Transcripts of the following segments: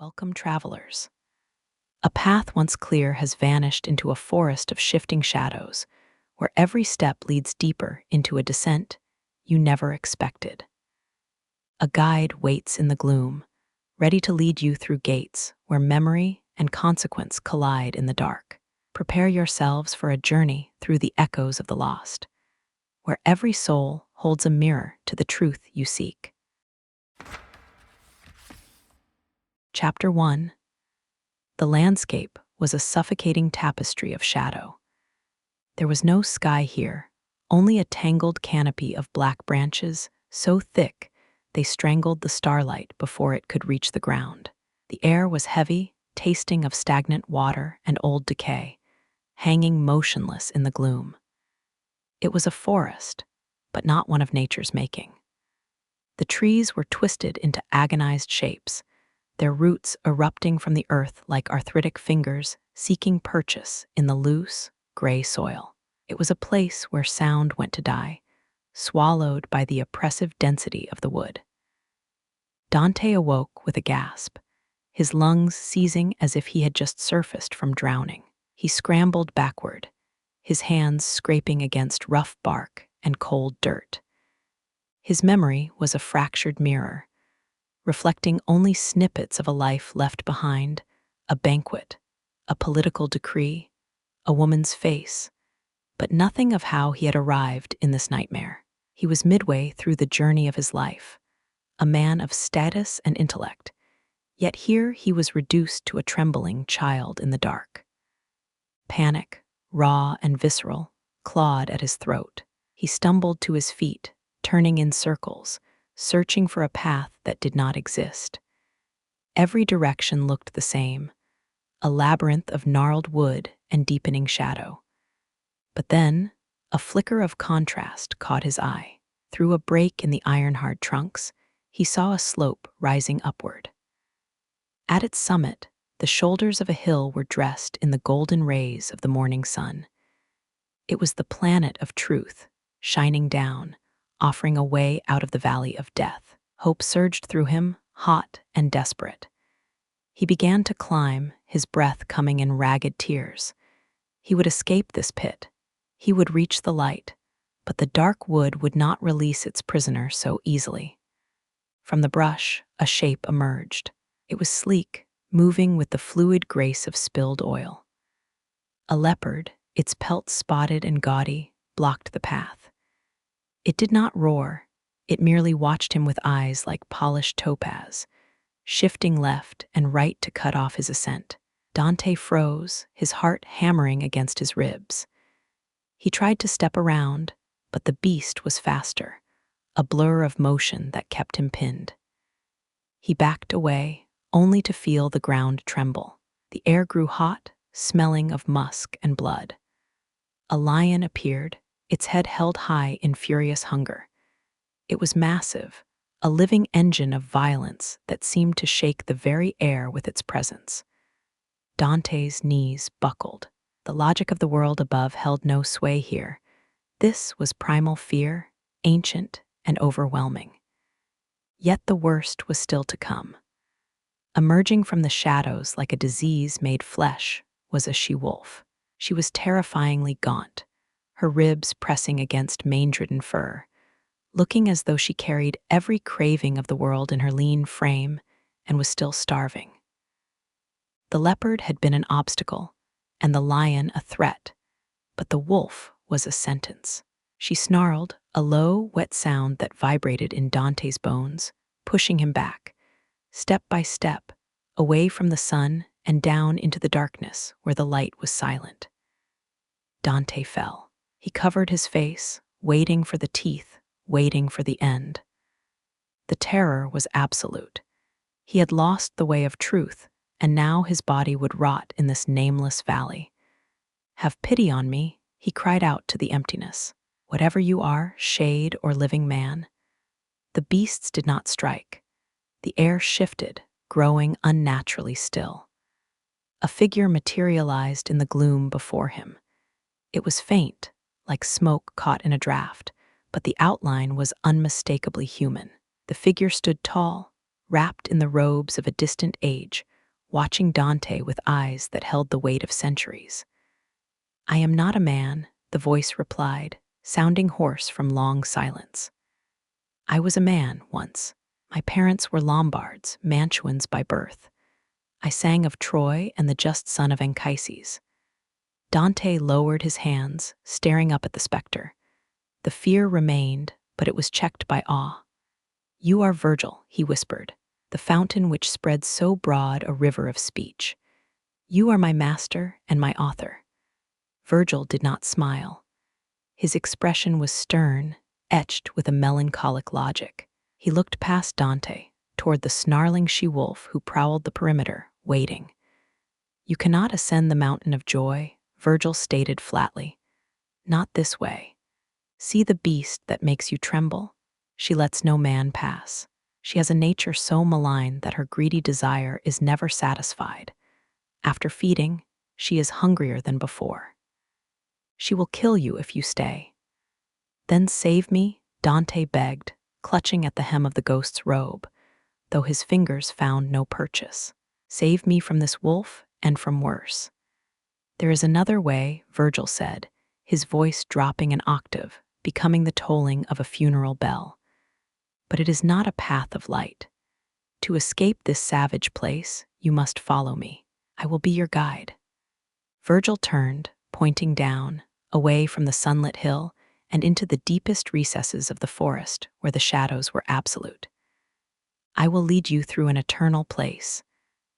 Welcome, travelers. A path once clear has vanished into a forest of shifting shadows, where every step leads deeper into a descent you never expected. A guide waits in the gloom, ready to lead you through gates where memory and consequence collide in the dark. Prepare yourselves for a journey through the echoes of the lost, where every soul holds a mirror to the truth you seek. Chapter 1. The landscape was a suffocating tapestry of shadow. There was no sky here, only a tangled canopy of black branches so thick they strangled the starlight before it could reach the ground. The air was heavy, tasting of stagnant water and old decay, hanging motionless in the gloom. It was a forest, but not one of nature's making. The trees were twisted into agonized shapes, their roots erupting from the earth like arthritic fingers seeking purchase in the loose, gray soil. It was a place where sound went to die, swallowed by the oppressive density of the wood. Dante awoke with a gasp, his lungs seizing as if he had just surfaced from drowning. He scrambled backward, his hands scraping against rough bark and cold dirt. His memory was a fractured mirror, reflecting only snippets of a life left behind, a banquet, a political decree, a woman's face, but nothing of how he had arrived in this nightmare. He was midway through the journey of his life, a man of status and intellect, yet here he was reduced to a trembling child in the dark. Panic, raw and visceral, clawed at his throat. He stumbled to his feet, turning in circles, searching for a path that did not exist. Every direction looked the same, a labyrinth of gnarled wood and deepening shadow. But then, a flicker of contrast caught his eye. Through a break in the iron-hard trunks, he saw a slope rising upward. At its summit, the shoulders of a hill were dressed in the golden rays of the morning sun. It was the planet of truth, shining down, offering a way out of the valley of death. Hope surged through him, hot and desperate. He began to climb, his breath coming in ragged tears. He would escape this pit. He would reach the light, but the dark wood would not release its prisoner so easily. From the brush, a shape emerged. It was sleek, moving with the fluid grace of spilled oil. A leopard, its pelt spotted and gaudy, blocked the path. It did not roar, it merely watched him with eyes like polished topaz, shifting left and right to cut off his ascent. Dante froze, his heart hammering against his ribs. He tried to step around, but the beast was faster, a blur of motion that kept him pinned. He backed away, only to feel the ground tremble. The air grew hot, smelling of musk and blood. A lion appeared, its head held high in furious hunger. It was massive, a living engine of violence that seemed to shake the very air with its presence. Dante's knees buckled. The logic of the world above held no sway here. This was primal fear, ancient and overwhelming. Yet the worst was still to come. Emerging from the shadows like a disease-made flesh was a she-wolf. She was terrifyingly gaunt, her ribs pressing against mange-ridden fur, looking as though she carried every craving of the world in her lean frame and was still starving. The leopard had been an obstacle, and the lion a threat, but the wolf was a sentence. She snarled, a low, wet sound that vibrated in Dante's bones, pushing him back, step by step, away from the sun and down into the darkness where the light was silent. Dante fell. He covered his face, waiting for the teeth, waiting for the end. The terror was absolute. He had lost the way of truth, and now his body would rot in this nameless valley. "Have pity on me," he cried out to the emptiness. "Whatever you are, shade or living man." The beasts did not strike. The air shifted, growing unnaturally still. A figure materialized in the gloom before him. It was faint, like smoke caught in a draft, but the outline was unmistakably human. The figure stood tall, wrapped in the robes of a distant age, watching Dante with eyes that held the weight of centuries. "I am not a man," the voice replied, sounding hoarse from long silence. "I was a man once. My parents were Lombards, Mantuans by birth. I sang of Troy and the just son of Anchises." Dante lowered his hands, staring up at the specter. The fear remained, but it was checked by awe. "You are Virgil," he whispered, "the fountain which spreads so broad a river of speech. You are my master and my author." Virgil did not smile. His expression was stern, etched with a melancholic logic. He looked past Dante, toward the snarling she-wolf who prowled the perimeter, waiting. "You cannot ascend the mountain of joy," Virgil stated flatly. "Not this way. See the beast that makes you tremble? She lets no man pass. She has a nature so malign that her greedy desire is never satisfied. After feeding, she is hungrier than before. She will kill you if you stay." "Then save me," Dante begged, clutching at the hem of the ghost's robe, though his fingers found no purchase. "Save me from this wolf and from worse." "There is another way," Virgil said, his voice dropping an octave, becoming the tolling of a funeral bell. "But it is not a path of light. To escape this savage place, you must follow me. I will be your guide." Virgil turned, pointing down, away from the sunlit hill and into the deepest recesses of the forest where the shadows were absolute. "I will lead you through an eternal place,"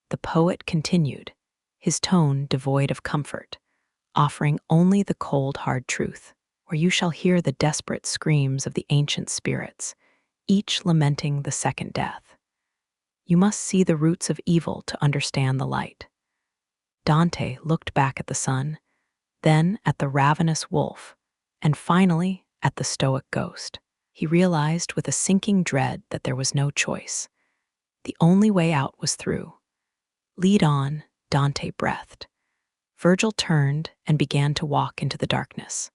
the poet continued, his tone devoid of comfort, offering only the cold, hard truth, "where you shall hear the desperate screams of the ancient spirits, each lamenting the second death. You must see the roots of evil to understand the light." Dante looked back at the sun, then at the ravenous wolf, and finally at the stoic ghost. He realized with a sinking dread that there was no choice. The only way out was through. "Lead on," Dante breathed. Virgil turned and began to walk into the darkness.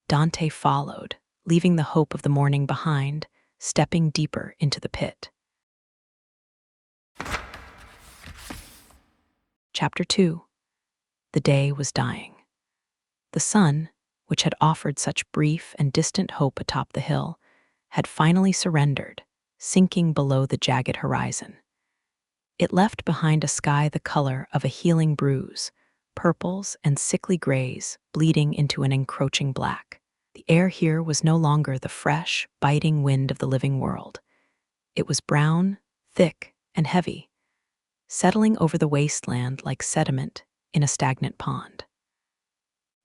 Dante followed, leaving the hope of the morning behind, stepping deeper into the pit. Chapter 2. The day was dying. The sun, which had offered such brief and distant hope atop the hill, had finally surrendered, sinking below the jagged horizon. It left behind a sky the color of a healing bruise, purples and sickly grays bleeding into an encroaching black. The air here was no longer the fresh, biting wind of the living world. It was brown, thick, and heavy, settling over the wasteland like sediment in a stagnant pond.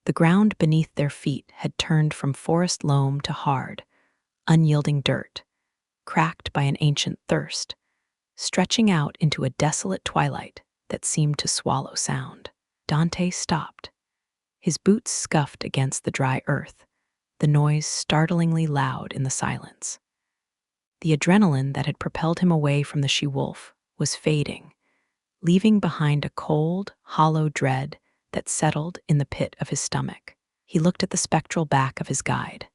The ground beneath their feet had turned from forest loam to hard, unyielding dirt, cracked by an ancient thirst, stretching out into a desolate twilight that seemed to swallow sound. Dante stopped. His boots scuffed against the dry earth, the noise startlingly loud in the silence. The adrenaline that had propelled him away from the she-wolf was fading, leaving behind a cold, hollow dread that settled in the pit of his stomach. He looked at the spectral back of his guide.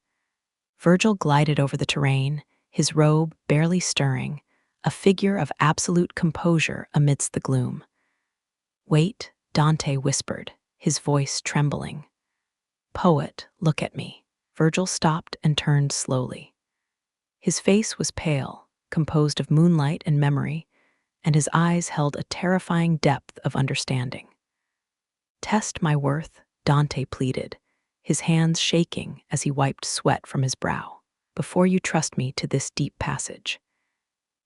Virgil glided over the terrain, his robe barely stirring, a figure of absolute composure amidst the gloom. "Wait," Dante whispered, his voice trembling. "Poet, look at me." Virgil stopped and turned slowly. His face was pale, composed of moonlight and memory, and his eyes held a terrifying depth of understanding. "Test my worth," Dante pleaded, his hands shaking as he wiped sweat from his brow, "before you trust me to this deep passage.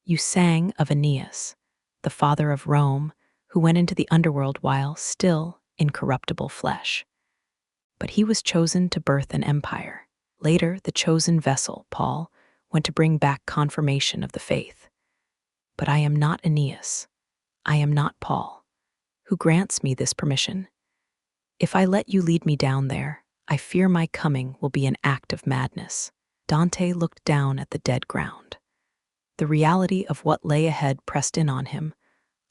You sang of Aeneas, the father of Rome, who went into the underworld while still in corruptible flesh. But he was chosen to birth an empire. Later, the chosen vessel, Paul, went to bring back confirmation of the faith. But I am not Aeneas. I am not Paul. Who grants me this permission? If I let you lead me down there, I fear my coming will be an act of madness." Dante looked down at the dead ground. The reality of what lay ahead pressed in on him,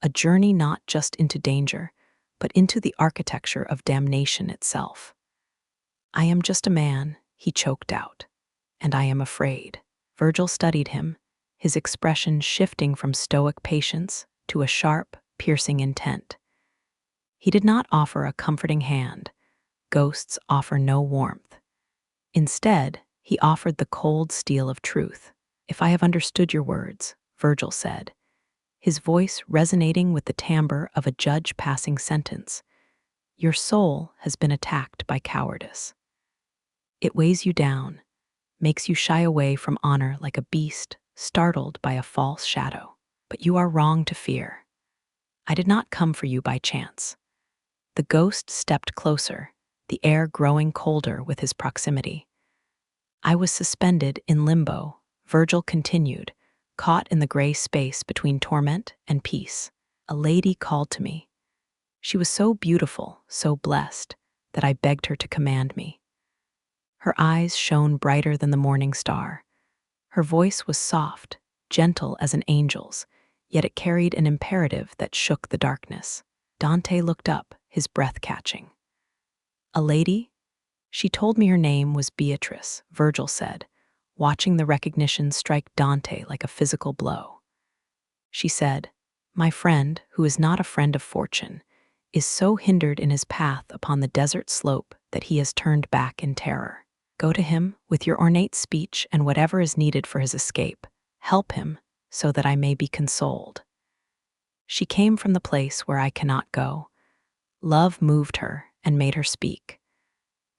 a journey not just into danger, but into the architecture of damnation itself. "I am just a man," he choked out, "and I am afraid." Virgil studied him, his expression shifting from stoic patience to a sharp, piercing intent. He did not offer a comforting hand. Ghosts offer no warmth. Instead, he offered the cold steel of truth. "If I have understood your words," Virgil said, his voice resonating with the timbre of a judge passing sentence, "your soul has been attacked by cowardice. It weighs you down, makes you shy away from honor like a beast startled by a false shadow. But you are wrong to fear. I did not come for you by chance." The ghost stepped closer, the air growing colder with his proximity. "I was suspended in limbo," Virgil continued, "caught in the gray space between torment and peace. A lady called to me. She was so beautiful, so blessed, that I begged her to command me. Her eyes shone brighter than the morning star. Her voice was soft, gentle as an angel's, yet it carried an imperative that shook the darkness." Dante looked up, his breath catching. "A lady? She told me her name was Beatrice," Virgil said, watching the recognition strike Dante like a physical blow. "She said, 'My friend, who is not a friend of fortune, is so hindered in his path upon the desert slope that he has turned back in terror. Go to him with your ornate speech and whatever is needed for his escape. Help him so that I may be consoled. She came from the place where I cannot go.'" Love moved her and made her speak.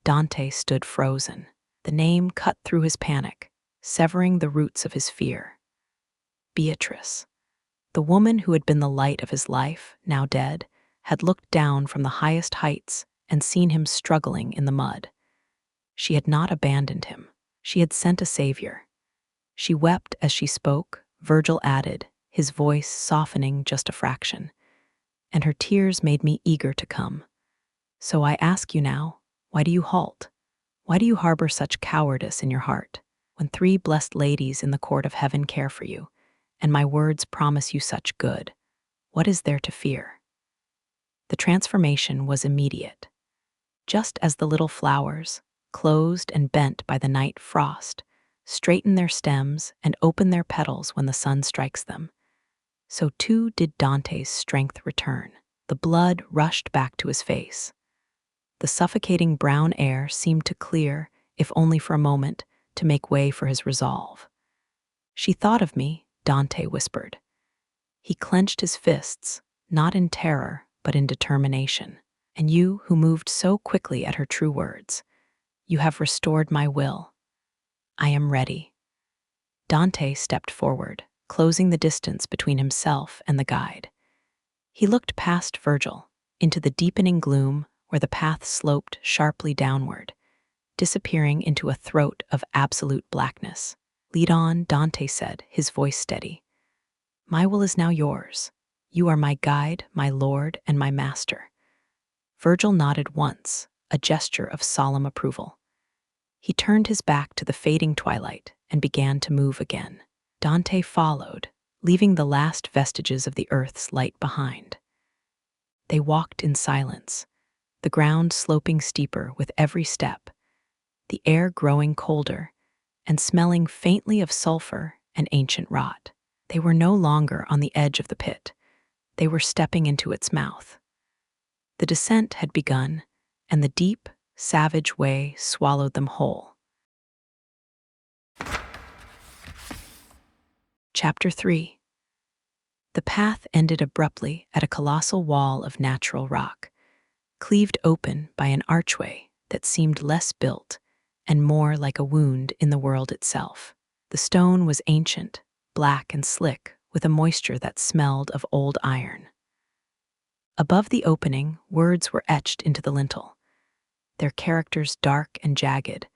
Dante stood frozen. The name cut through his panic, severing the roots of his fear. Beatrice. The woman who had been the light of his life, now dead, had looked down from the highest heights and seen him struggling in the mud. She had not abandoned him. She had sent a savior. She wept as she spoke, Virgil added, his voice softening just a fraction. "And her tears made me eager to come. So I ask you now, why do you halt? Why do you harbor such cowardice in your heart, when 3 blessed ladies in the court of heaven care for you, and my words promise you such good? What is there to fear?" The transformation was immediate. Just as the little flowers, closed and bent by the night frost, straighten their stems and open their petals when the sun strikes them, so too did Dante's strength return. The blood rushed back to his face. The suffocating brown air seemed to clear, if only for a moment, to make way for his resolve. "She thought of me," Dante whispered. He clenched his fists, not in terror, but in determination. "And you, who moved so quickly at her true words, you have restored my will. I am ready." Dante stepped forward, closing the distance between himself and the guide. He looked past Virgil, into the deepening gloom where the path sloped sharply downward, disappearing into a throat of absolute blackness. "Lead on," Dante said, his voice steady. "My will is now yours. You are my guide, my lord, and my master." Virgil nodded once, a gesture of solemn approval. He turned his back to the fading twilight and began to move again. Dante followed, leaving the last vestiges of the earth's light behind. They walked in silence, the ground sloping steeper with every step, the air growing colder and smelling faintly of sulfur and ancient rot. They were no longer on the edge of the pit. They were stepping into its mouth. The descent had begun, and the deep, savage way swallowed them whole. Chapter 3. The path ended abruptly at a colossal wall of natural rock, cleaved open by an archway that seemed less built and more like a wound in the world itself. The stone was ancient, black and slick, with a moisture that smelled of old iron. Above the opening, words were etched into the lintel, their characters dark and jagged,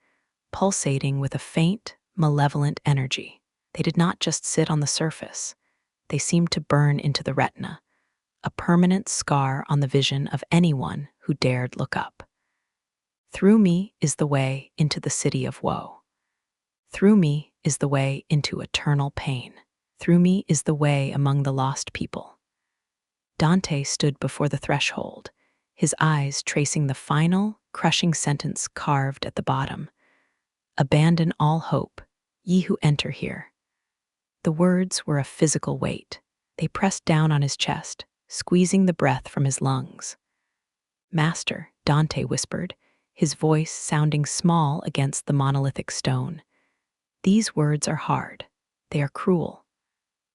pulsating with a faint, malevolent energy. They did not just sit on the surface. They seemed to burn into the retina, a permanent scar on the vision of anyone who dared look up. "Through me is the way into the city of woe. Through me is the way into eternal pain. Through me is the way among the lost people." Dante stood before the threshold, his eyes tracing the final, crushing sentence carved at the bottom. "Abandon all hope, ye who enter here." The words were a physical weight. They pressed down on his chest, squeezing the breath from his lungs. "Master," Dante whispered, his voice sounding small against the monolithic stone. "These words are hard. They are cruel."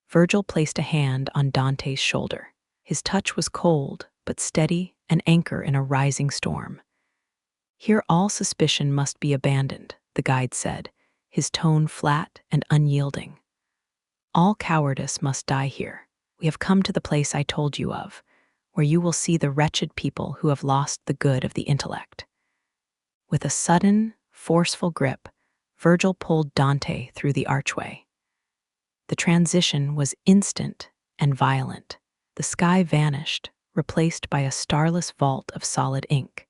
Virgil placed a hand on Dante's shoulder. His touch was cold, but steady, an anchor in a rising storm. "Here all suspicion must be abandoned," the guide said, his tone flat and unyielding. "All cowardice must die here. We have come to the place I told you of, where you will see the wretched people who have lost the good of the intellect." With a sudden, forceful grip, Virgil pulled Dante through the archway. The transition was instant and violent. The sky vanished, replaced by a starless vault of solid ink.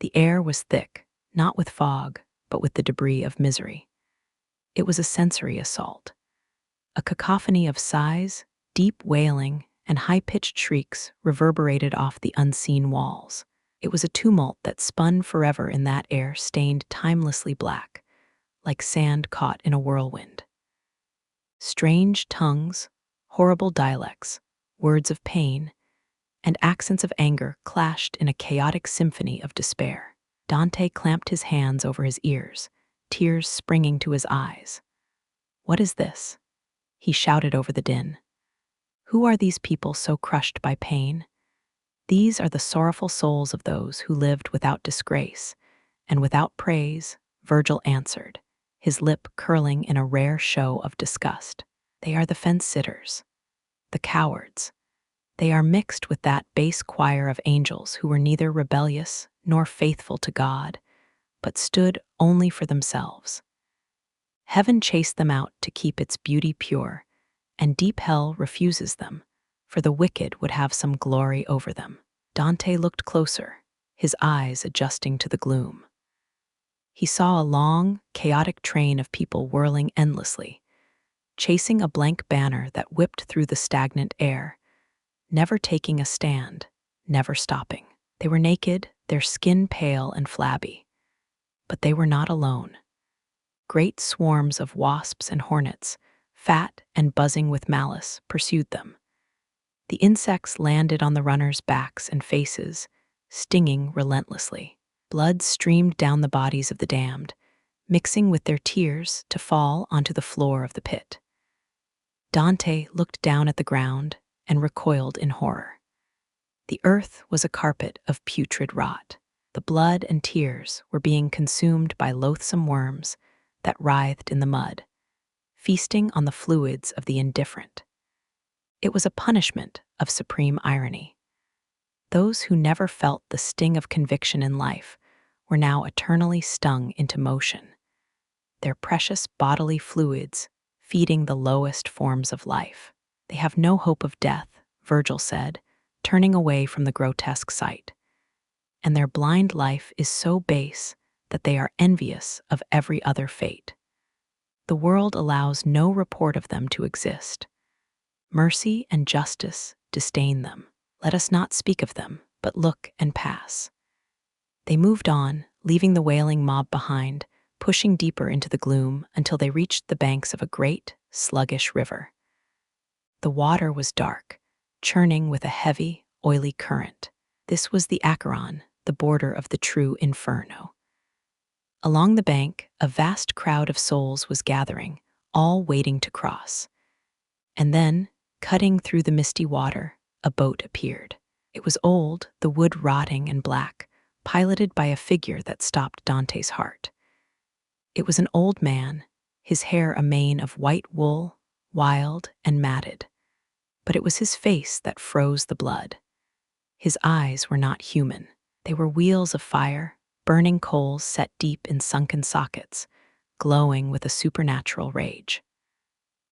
The air was thick, not with fog, but with the debris of misery. It was a sensory assault. A cacophony of sighs, deep wailing, and high-pitched shrieks reverberated off the unseen walls. It was a tumult that spun forever in that air stained timelessly black, like sand caught in a whirlwind. Strange tongues, horrible dialects, words of pain, and accents of anger clashed in a chaotic symphony of despair. Dante clamped his hands over his ears, tears springing to his eyes. "What is this?" he shouted over the din. "Who are these people so crushed by pain?" "These are the sorrowful souls of those who lived without disgrace and without praise," Virgil answered, his lip curling in a rare show of disgust. "They are the fence-sitters, the cowards. They are mixed with that base choir of angels who were neither rebellious nor faithful to God, but stood only for themselves. Heaven chased them out to keep its beauty pure, and deep hell refuses them, for the wicked would have some glory over them." Dante looked closer, his eyes adjusting to the gloom. He saw a long, chaotic train of people whirling endlessly, chasing a blank banner that whipped through the stagnant air, never taking a stand, never stopping. They were naked, their skin pale and flabby. But they were not alone. Great swarms of wasps and hornets, fat and buzzing with malice, pursued them. The insects landed on the runners' backs and faces, stinging relentlessly. Blood streamed down the bodies of the damned, mixing with their tears to fall onto the floor of the pit. Dante looked down at the ground and recoiled in horror. The earth was a carpet of putrid rot. The blood and tears were being consumed by loathsome worms that writhed in the mud, feasting on the fluids of the indifferent. It was a punishment of supreme irony. Those who never felt the sting of conviction in life were now eternally stung into motion, their precious bodily fluids feeding the lowest forms of life. "They have no hope of death," Virgil said, turning away from the grotesque sight. "And their blind life is so base that they are envious of every other fate. The world allows no report of them to exist. Mercy and justice disdain them. Let us not speak of them, but look and pass." They moved on, leaving the wailing mob behind, pushing deeper into the gloom until they reached the banks of a great, sluggish river. The water was dark, churning with a heavy, oily current. This was the Acheron, the border of the true Inferno. Along the bank, a vast crowd of souls was gathering, all waiting to cross. And then, cutting through the misty water, a boat appeared. It was old, the wood rotting and black, piloted by a figure that stopped Dante's heart. It was an old man, his hair a mane of white wool, wild and matted. But it was his face that froze the blood. His eyes were not human. They were wheels of fire, burning coals set deep in sunken sockets, glowing with a supernatural rage.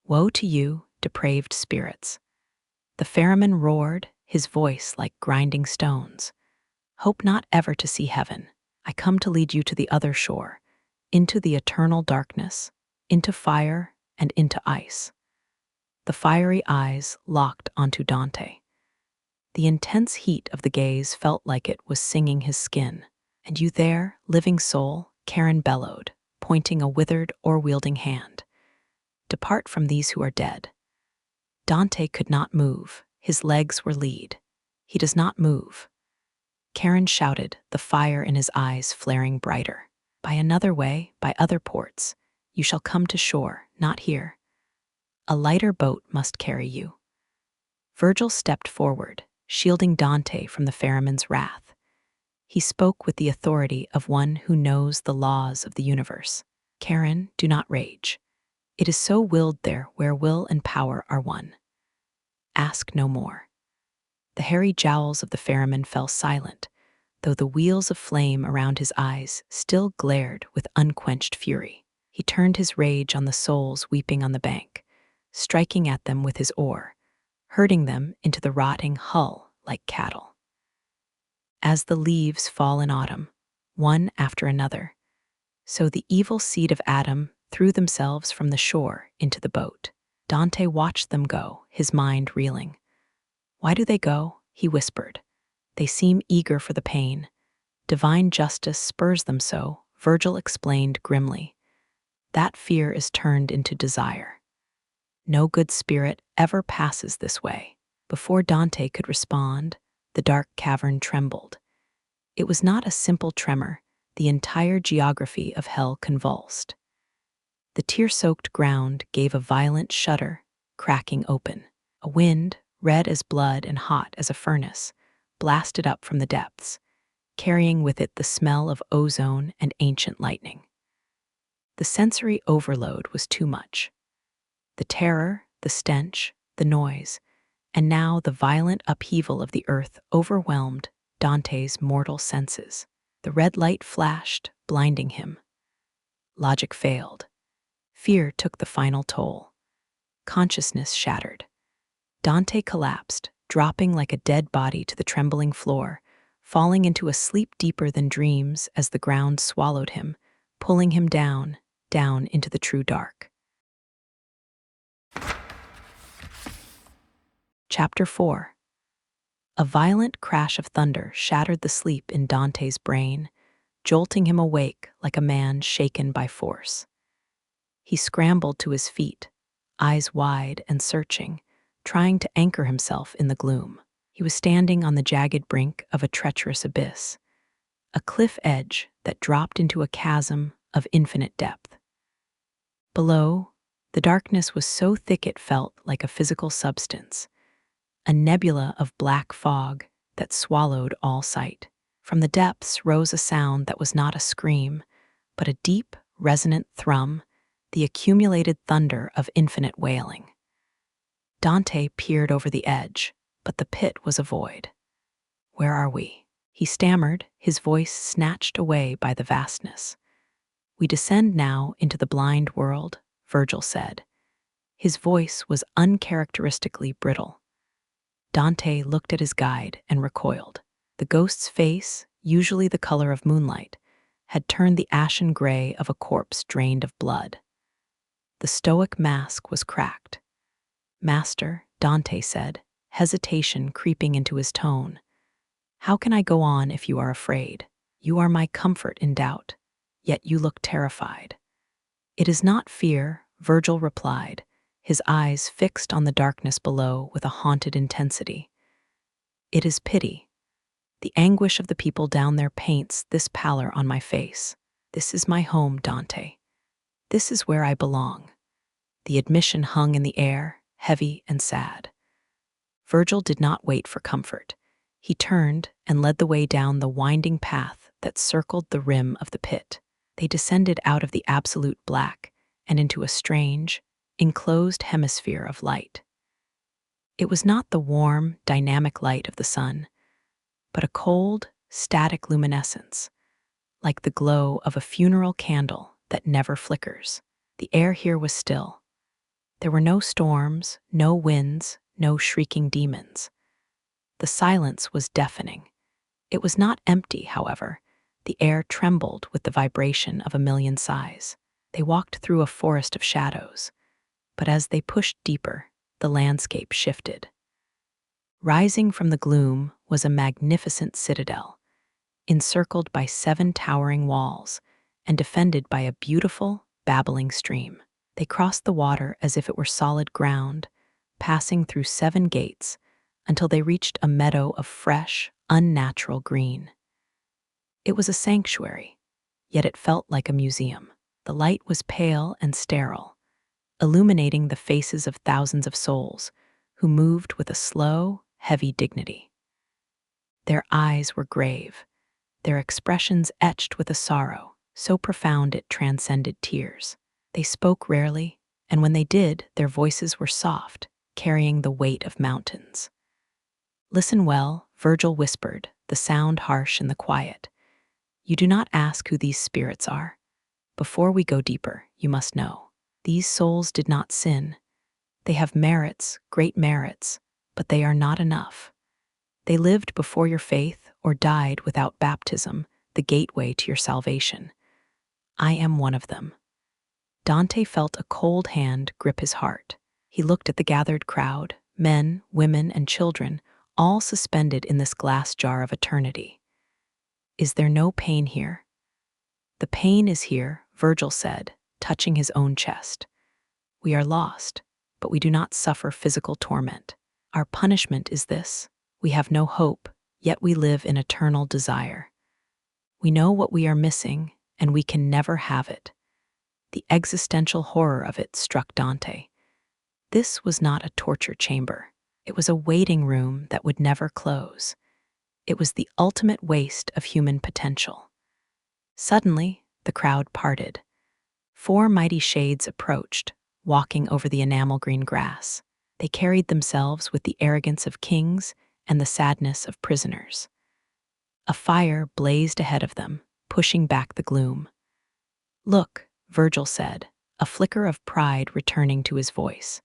"Woe to you, depraved spirits!" The ferryman roared, his voice like grinding stones. "Hope not ever to see heaven. I come to lead you to the other shore, into the eternal darkness, into fire and into ice." The fiery eyes locked onto Dante. The intense heat of the gaze felt like it was singing his skin. "And you there, living soul," Charon bellowed, pointing a withered or wielding hand. "Depart from these who are dead." Dante could not move, His legs were lead. He does not move. Karen shouted, the fire in his eyes flaring brighter. By another way, by other ports. You shall come to shore, not here. A lighter boat must carry you. Virgil stepped forward, shielding Dante from the ferryman's wrath. He spoke with the authority of one who knows the laws of the universe. Karen, do not rage. It is so willed there where will and power are one. Ask no more. The hairy jowls of the ferryman fell silent, though the wheels of flame around his eyes still glared with unquenched fury. He turned his rage on the souls weeping on the bank, striking at them with his oar, herding them into the rotting hull like cattle. As the leaves fall in autumn, one after another, so the evil seed of Adam threw themselves from the shore into the boat. Dante watched them go, his mind reeling. Why do they go? He whispered. They seem eager for the pain. Divine justice spurs them so, Virgil explained grimly. That fear is turned into desire. No good spirit ever passes this way. Before Dante could respond, the dark cavern trembled. It was not a simple tremor. The entire geography of hell convulsed. The tear-soaked ground gave a violent shudder, cracking open. A wind, red as blood and hot as a furnace, blasted up from the depths, carrying with it the smell of ozone and ancient lightning. The sensory overload was too much. The terror, the stench, the noise, and now the violent upheaval of the earth overwhelmed Dante's mortal senses. The red light flashed, blinding him. Logic failed. Fear took the final toll. Consciousness shattered. Dante collapsed, dropping like a dead body to the trembling floor, falling into a sleep deeper than dreams as the ground swallowed him, pulling him down, down into the true dark. Chapter 4. A violent crash of thunder shattered the sleep in Dante's brain, jolting him awake like a man shaken by force. He scrambled to his feet, eyes wide and searching, trying to anchor himself in the gloom. He was standing on the jagged brink of a treacherous abyss, a cliff edge that dropped into a chasm of infinite depth. Below, the darkness was so thick it felt like a physical substance, a nebula of black fog that swallowed all sight. From the depths rose a sound that was not a scream, but a deep, resonant thrum, the accumulated thunder of infinite wailing. Dante peered over the edge, but the pit was a void. Where are we? He stammered, his voice snatched away by the vastness. We descend now into the blind world, Virgil said. His voice was uncharacteristically brittle. Dante looked at his guide and recoiled. The ghost's face, usually the color of moonlight, had turned the ashen gray of a corpse drained of blood. The stoic mask was cracked. Master, Dante said, hesitation creeping into his tone. How can I go on if you are afraid? You are my comfort in doubt, yet you look terrified. It is not fear, Virgil replied, his eyes fixed on the darkness below with a haunted intensity. It is pity. The anguish of the people down there paints this pallor on my face. This is my home, Dante. This is where I belong. The admission hung in the air, heavy and sad. Virgil did not wait for comfort. He turned and led the way down the winding path that circled the rim of the pit. They descended out of the absolute black and into a strange, enclosed hemisphere of light. It was not the warm, dynamic light of the sun, but a cold, static luminescence, like the glow of a funeral candle that never flickers. The air here was still. There were no storms, no winds, no shrieking demons. The silence was deafening. It was not empty, however. The air trembled with the vibration of a million sighs. They walked through a forest of shadows, but as they pushed deeper, the landscape shifted. Rising from the gloom was a magnificent citadel, encircled by 7 towering walls and defended by a beautiful, babbling stream. They crossed the water as if it were solid ground, passing through 7 gates, until they reached a meadow of fresh, unnatural green. It was a sanctuary, yet it felt like a museum. The light was pale and sterile, illuminating the faces of thousands of souls who moved with a slow, heavy dignity. Their eyes were grave, their expressions etched with a sorrow so profound it transcended tears. They spoke rarely, and when they did, their voices were soft, carrying the weight of mountains. "Listen well," Virgil whispered, the sound harsh in the quiet. "You do not ask who these spirits are. Before we go deeper, you must know. These souls did not sin. They have merits, great merits, but they are not enough. They lived before your faith or died without baptism, the gateway to your salvation. I am one of them." Dante felt a cold hand grip his heart. He looked at the gathered crowd, men, women, and children, all suspended in this glass jar of eternity. "Is there no pain here?" "The pain is here," Virgil said, touching his own chest. "We are lost, but we do not suffer physical torment. Our punishment is this: we have no hope, yet we live in eternal desire. We know what we are missing, and we can never have it." The existential horror of it struck Dante. This was not a torture chamber. It was a waiting room that would never close. It was the ultimate waste of human potential. Suddenly, the crowd parted. 4 mighty shades approached, walking over the enamel-green grass. They carried themselves with the arrogance of kings and the sadness of prisoners. A fire blazed ahead of them, pushing back the gloom. "Look," Virgil said, a flicker of pride returning to his voice.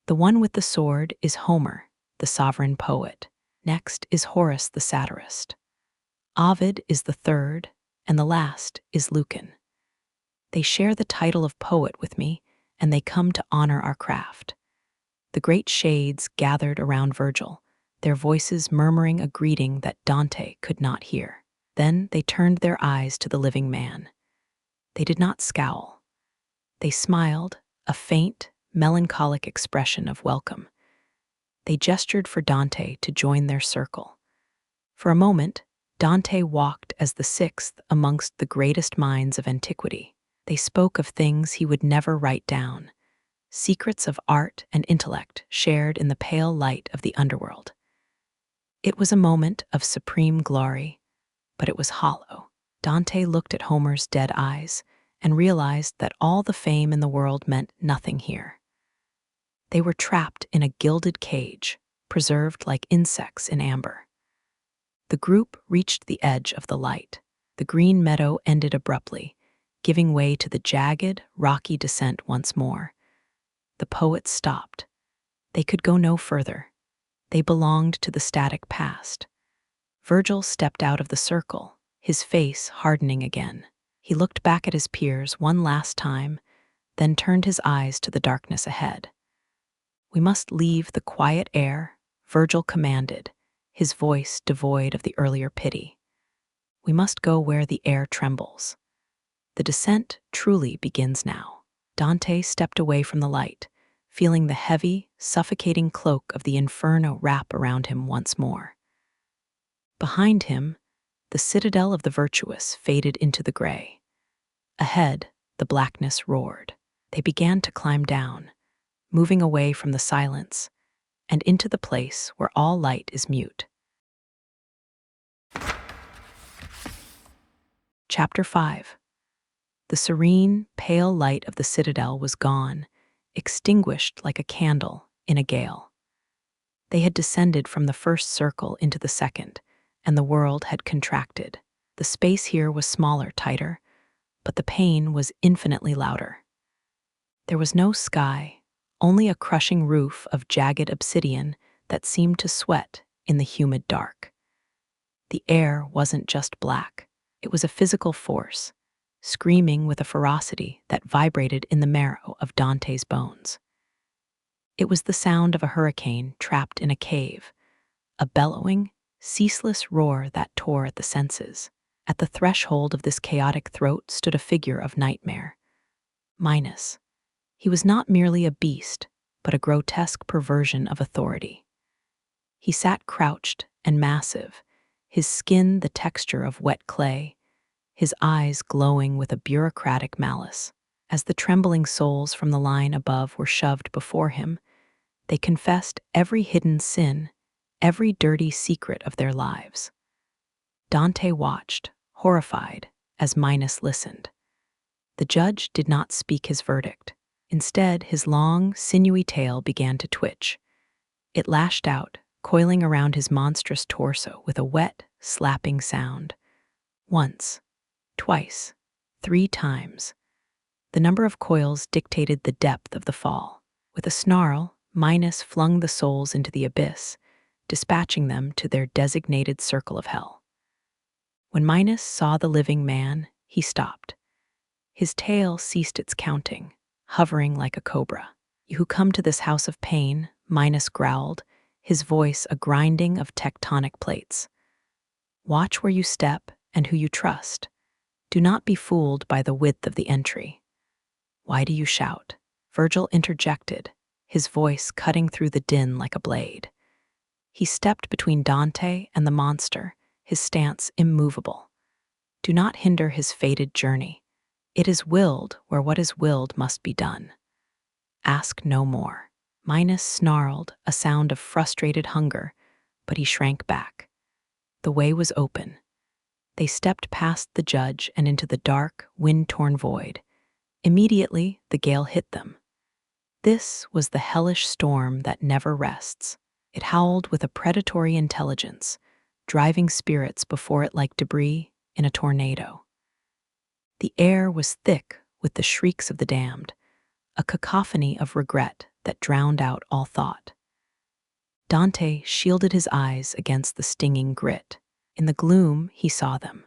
"The one with the sword is Homer, the sovereign poet. Next is Horace the satirist. Ovid is the third, and the last is Lucan. They share the title of poet with me, and they come to honor our craft." The great shades gathered around Virgil, their voices murmuring a greeting that Dante could not hear. Then they turned their eyes to the living man. They did not scowl. They smiled, a faint, melancholic expression of welcome. They gestured for Dante to join their circle. For a moment, Dante walked as the sixth amongst the greatest minds of antiquity. They spoke of things he would never write down, secrets of art and intellect shared in the pale light of the underworld. It was a moment of supreme glory, but it was hollow. Dante looked at Homer's dead eyes and realized that all the fame in the world meant nothing here. They were trapped in a gilded cage, preserved like insects in amber. The group reached the edge of the light. The green meadow ended abruptly, giving way to the jagged, rocky descent once more. The poets stopped. They could go no further. They belonged to the static past. Virgil stepped out of the circle, his face hardening again. He looked back at his peers one last time, then turned his eyes to the darkness ahead. "We must leave the quiet air," Virgil commanded, his voice devoid of the earlier pity. "We must go where the air trembles. The descent truly begins now." Dante stepped away from the light, feeling the heavy, suffocating cloak of the Inferno wrap around him once more. Behind him, the citadel of the virtuous faded into the gray. Ahead, the blackness roared. They began to climb down, moving away from the silence and into the place where all light is mute. Chapter 5. The serene, pale light of the citadel was gone, extinguished like a candle in a gale. They had descended from the first circle into the second, and the world had contracted. The space here was smaller, tighter, but the pain was infinitely louder. There was no sky, only a crushing roof of jagged obsidian that seemed to sweat in the humid dark. The air wasn't just black, it was a physical force, screaming with a ferocity that vibrated in the marrow of Dante's bones. It was the sound of a hurricane trapped in a cave, a bellowing, ceaseless roar that tore at the senses. At the threshold of this chaotic throat stood a figure of nightmare. Minos. He was not merely a beast, but a grotesque perversion of authority. He sat crouched and massive, his skin the texture of wet clay, his eyes glowing with a bureaucratic malice. As the trembling souls from the line above were shoved before him, they confessed every hidden sin, every dirty secret of their lives. Dante watched, horrified, as Minos listened. The judge did not speak his verdict. Instead, his long, sinewy tail began to twitch. It lashed out, coiling around his monstrous torso with a wet, slapping sound. Once, twice, 3 times. The number of coils dictated the depth of the fall. With a snarl, Minos flung the souls into the abyss, dispatching them to their designated circle of hell. When Minos saw the living man, he stopped. His tail ceased its counting, hovering like a cobra. "You who come to this house of pain," Minos growled, his voice a grinding of tectonic plates. "Watch where you step and who you trust. Do not be fooled by the width of the entry." "Why do you shout?" Virgil interjected, his voice cutting through the din like a blade. He stepped between Dante and the monster, his stance immovable. "Do not hinder his fated journey. It is willed where what is willed must be done. Ask no more." Minos snarled, a sound of frustrated hunger, but he shrank back. The way was open. They stepped past the judge and into the dark, wind-torn void. Immediately, the gale hit them. This was the hellish storm that never rests. It howled with a predatory intelligence, driving spirits before it like debris in a tornado. The air was thick with the shrieks of the damned, a cacophony of regret that drowned out all thought. Dante shielded his eyes against the stinging grit. In the gloom, he saw them.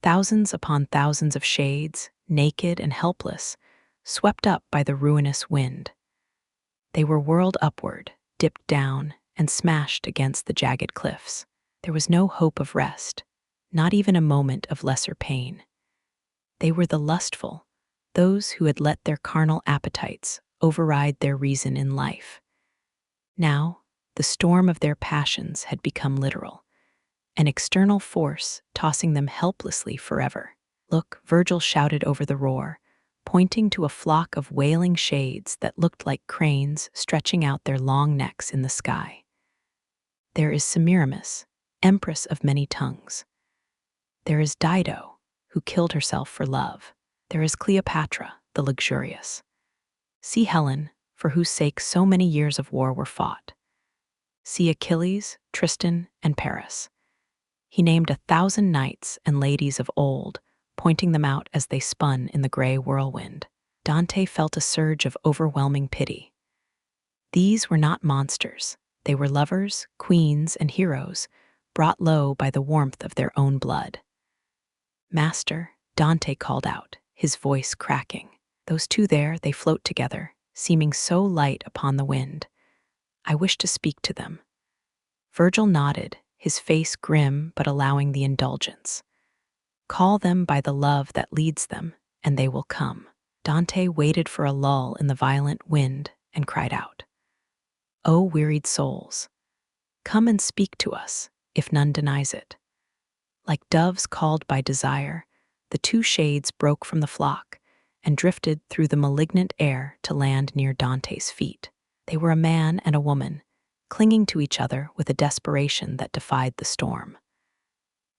Thousands upon thousands of shades, naked and helpless, swept up by the ruinous wind. They were whirled upward, dipped down, and smashed against the jagged cliffs. There was no hope of rest, not even a moment of lesser pain. They were the lustful, those who had let their carnal appetites override their reason in life. Now, the storm of their passions had become literal, an external force tossing them helplessly forever. "Look," Virgil shouted over the roar, pointing to a flock of wailing shades that looked like cranes stretching out their long necks in the sky. "There is Semiramis, empress of many tongues. There is Dido, who killed herself for love. There is Cleopatra, the luxurious. See Helen, for whose sake so many years of war were fought. See Achilles, Tristan, and Paris." He named 1,000 knights and ladies of old, pointing them out as they spun in the gray whirlwind. Dante felt a surge of overwhelming pity. These were not monsters. They were lovers, queens, and heroes, brought low by the warmth of their own blood. "Master," Dante called out, his voice cracking. "Those two there, they float together, seeming so light upon the wind. I wish to speak to them." Virgil nodded, his face grim but allowing the indulgence. "Call them by the love that leads them, and they will come." Dante waited for a lull in the violent wind and cried out, "O wearied souls, come and speak to us, if none denies it." Like doves called by desire, the 2 shades broke from the flock and drifted through the malignant air to land near Dante's feet. They were a man and a woman, clinging to each other with a desperation that defied the storm.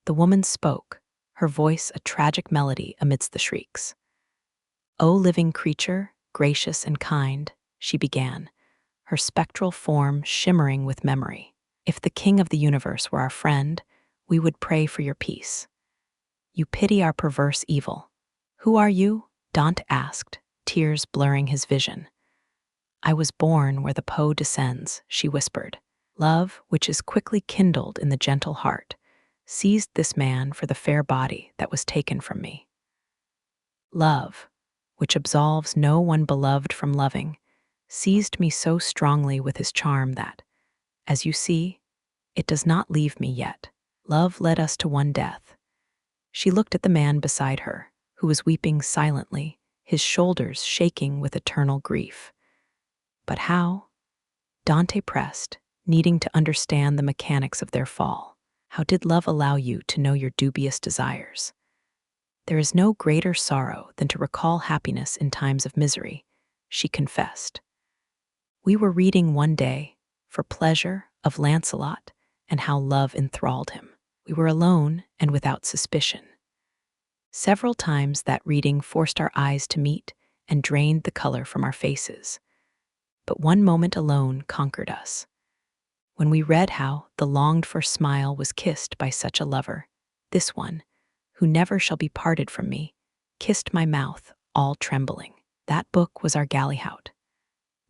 The woman spoke, her voice a tragic melody amidst the shrieks. "O living creature, gracious and kind," she began, her spectral form shimmering with memory. "If the King of the universe were our friend, we would pray for your peace. You pity our perverse evil. Who are you?" Dante asked, tears blurring his vision. "I was born where the Po descends," she whispered. "Love, which is quickly kindled in the gentle heart, seized this man for the fair body that was taken from me. Love, which absolves no one beloved from loving, seized me so strongly with his charm that, as you see, it does not leave me yet. Love led us to one death." She looked at the man beside her, who was weeping silently, his shoulders shaking with eternal grief. "But how?" Dante pressed, needing to understand the mechanics of their fall. How did love allow you to know your dubious desires? There is no greater sorrow than to recall happiness in times of misery, she confessed. We were reading one day, for pleasure, of Lancelot and how love enthralled him. We were alone and without suspicion. Several times that reading forced our eyes to meet and drained the color from our faces. But one moment alone conquered us. When we read how the longed-for smile was kissed by such a lover, this one, who never shall be parted from me, kissed my mouth, all trembling. That book was our gallihout.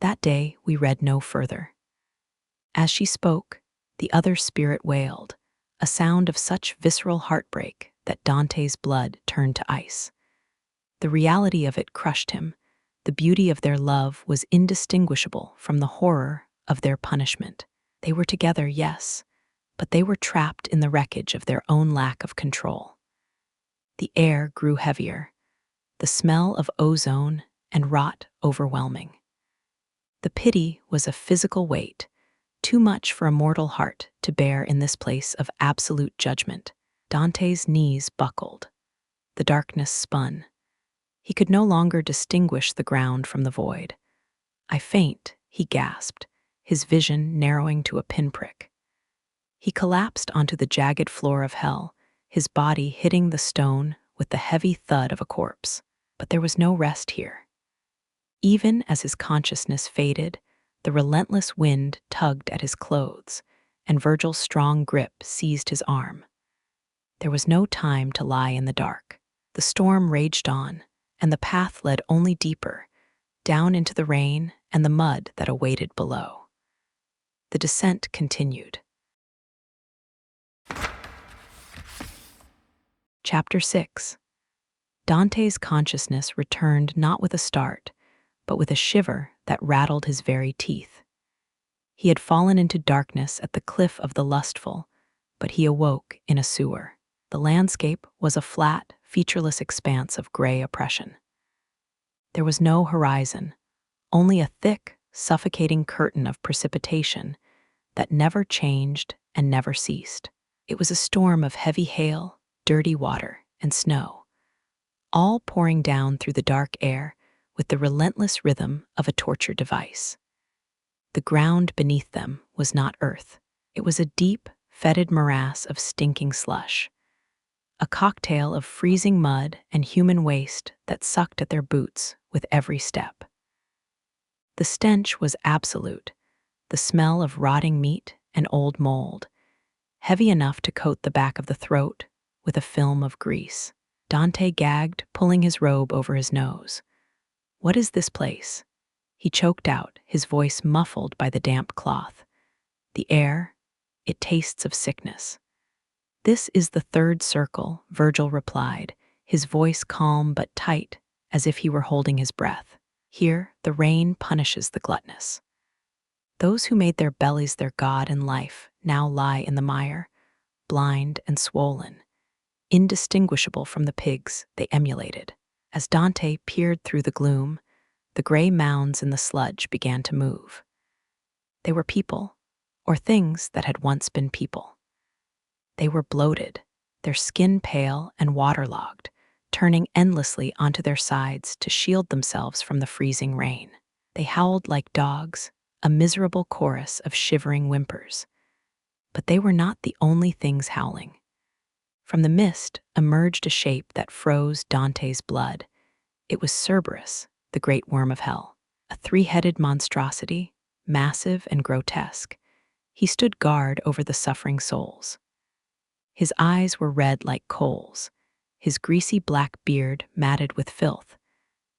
That day we read no further. As she spoke, the other spirit wailed, a sound of such visceral heartbreak that Dante's blood turned to ice. The reality of it crushed him. The beauty of their love was indistinguishable from the horror of their punishment. They were together, yes, but they were trapped in the wreckage of their own lack of control. The air grew heavier, the smell of ozone and rot overwhelming. The pity was a physical weight, too much for a mortal heart to bear in this place of absolute judgment. Dante's knees buckled. The darkness spun. He could no longer distinguish the ground from the void. "I faint," he gasped, his vision narrowing to a pinprick. He collapsed onto the jagged floor of hell, his body hitting the stone with the heavy thud of a corpse. But there was no rest here. Even as his consciousness faded, the relentless wind tugged at his clothes, and Virgil's strong grip seized his arm. There was no time to lie in the dark. The storm raged on, and the path led only deeper, down into the rain and the mud that awaited below. The descent continued. Chapter 6. Dante's consciousness returned not with a start, but with a shiver that rattled his very teeth. He had fallen into darkness at the cliff of the lustful, but he awoke in a sewer. The landscape was a flat, featureless expanse of gray oppression. There was no horizon, only a thick, suffocating curtain of precipitation that never changed and never ceased. It was a storm of heavy hail, dirty water, and snow, all pouring down through the dark air with the relentless rhythm of a torture device. The ground beneath them was not earth. It was a deep, fetid morass of stinking slush, a cocktail of freezing mud and human waste that sucked at their boots with every step. The stench was absolute, the smell of rotting meat and old mold, heavy enough to coat the back of the throat with a film of grease. Dante gagged, pulling his robe over his nose. "What is this place?" He choked out, his voice muffled by the damp cloth. "The air, it tastes of sickness." "This is the third circle," Virgil replied, his voice calm but tight, as if he were holding his breath. "Here, the rain punishes the gluttonous. Those who made their bellies their god and life now lie in the mire, blind and swollen, indistinguishable from the pigs they emulated." As Dante peered through the gloom, the gray mounds in the sludge began to move. They were people, or things that had once been people. They were bloated, their skin pale and waterlogged, turning endlessly onto their sides to shield themselves from the freezing rain. They howled like dogs, a miserable chorus of shivering whimpers. But they were not the only things howling. From the mist emerged a shape that froze Dante's blood. It was Cerberus, the great worm of hell, a three-headed monstrosity, massive and grotesque. He stood guard over the suffering souls. His eyes were red like coals, his greasy black beard matted with filth,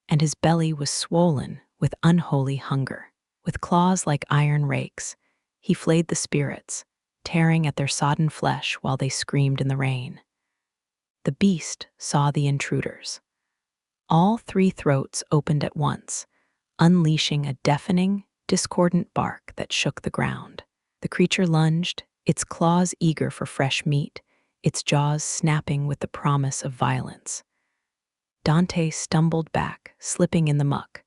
and his belly was swollen with unholy hunger. With claws like iron rakes, he flayed the spirits, tearing at their sodden flesh while they screamed in the rain. The beast saw the intruders. All three throats opened at once, unleashing a deafening, discordant bark that shook the ground. The creature lunged, its claws eager for fresh meat, its jaws snapping with the promise of violence. Dante stumbled back, slipping in the muck.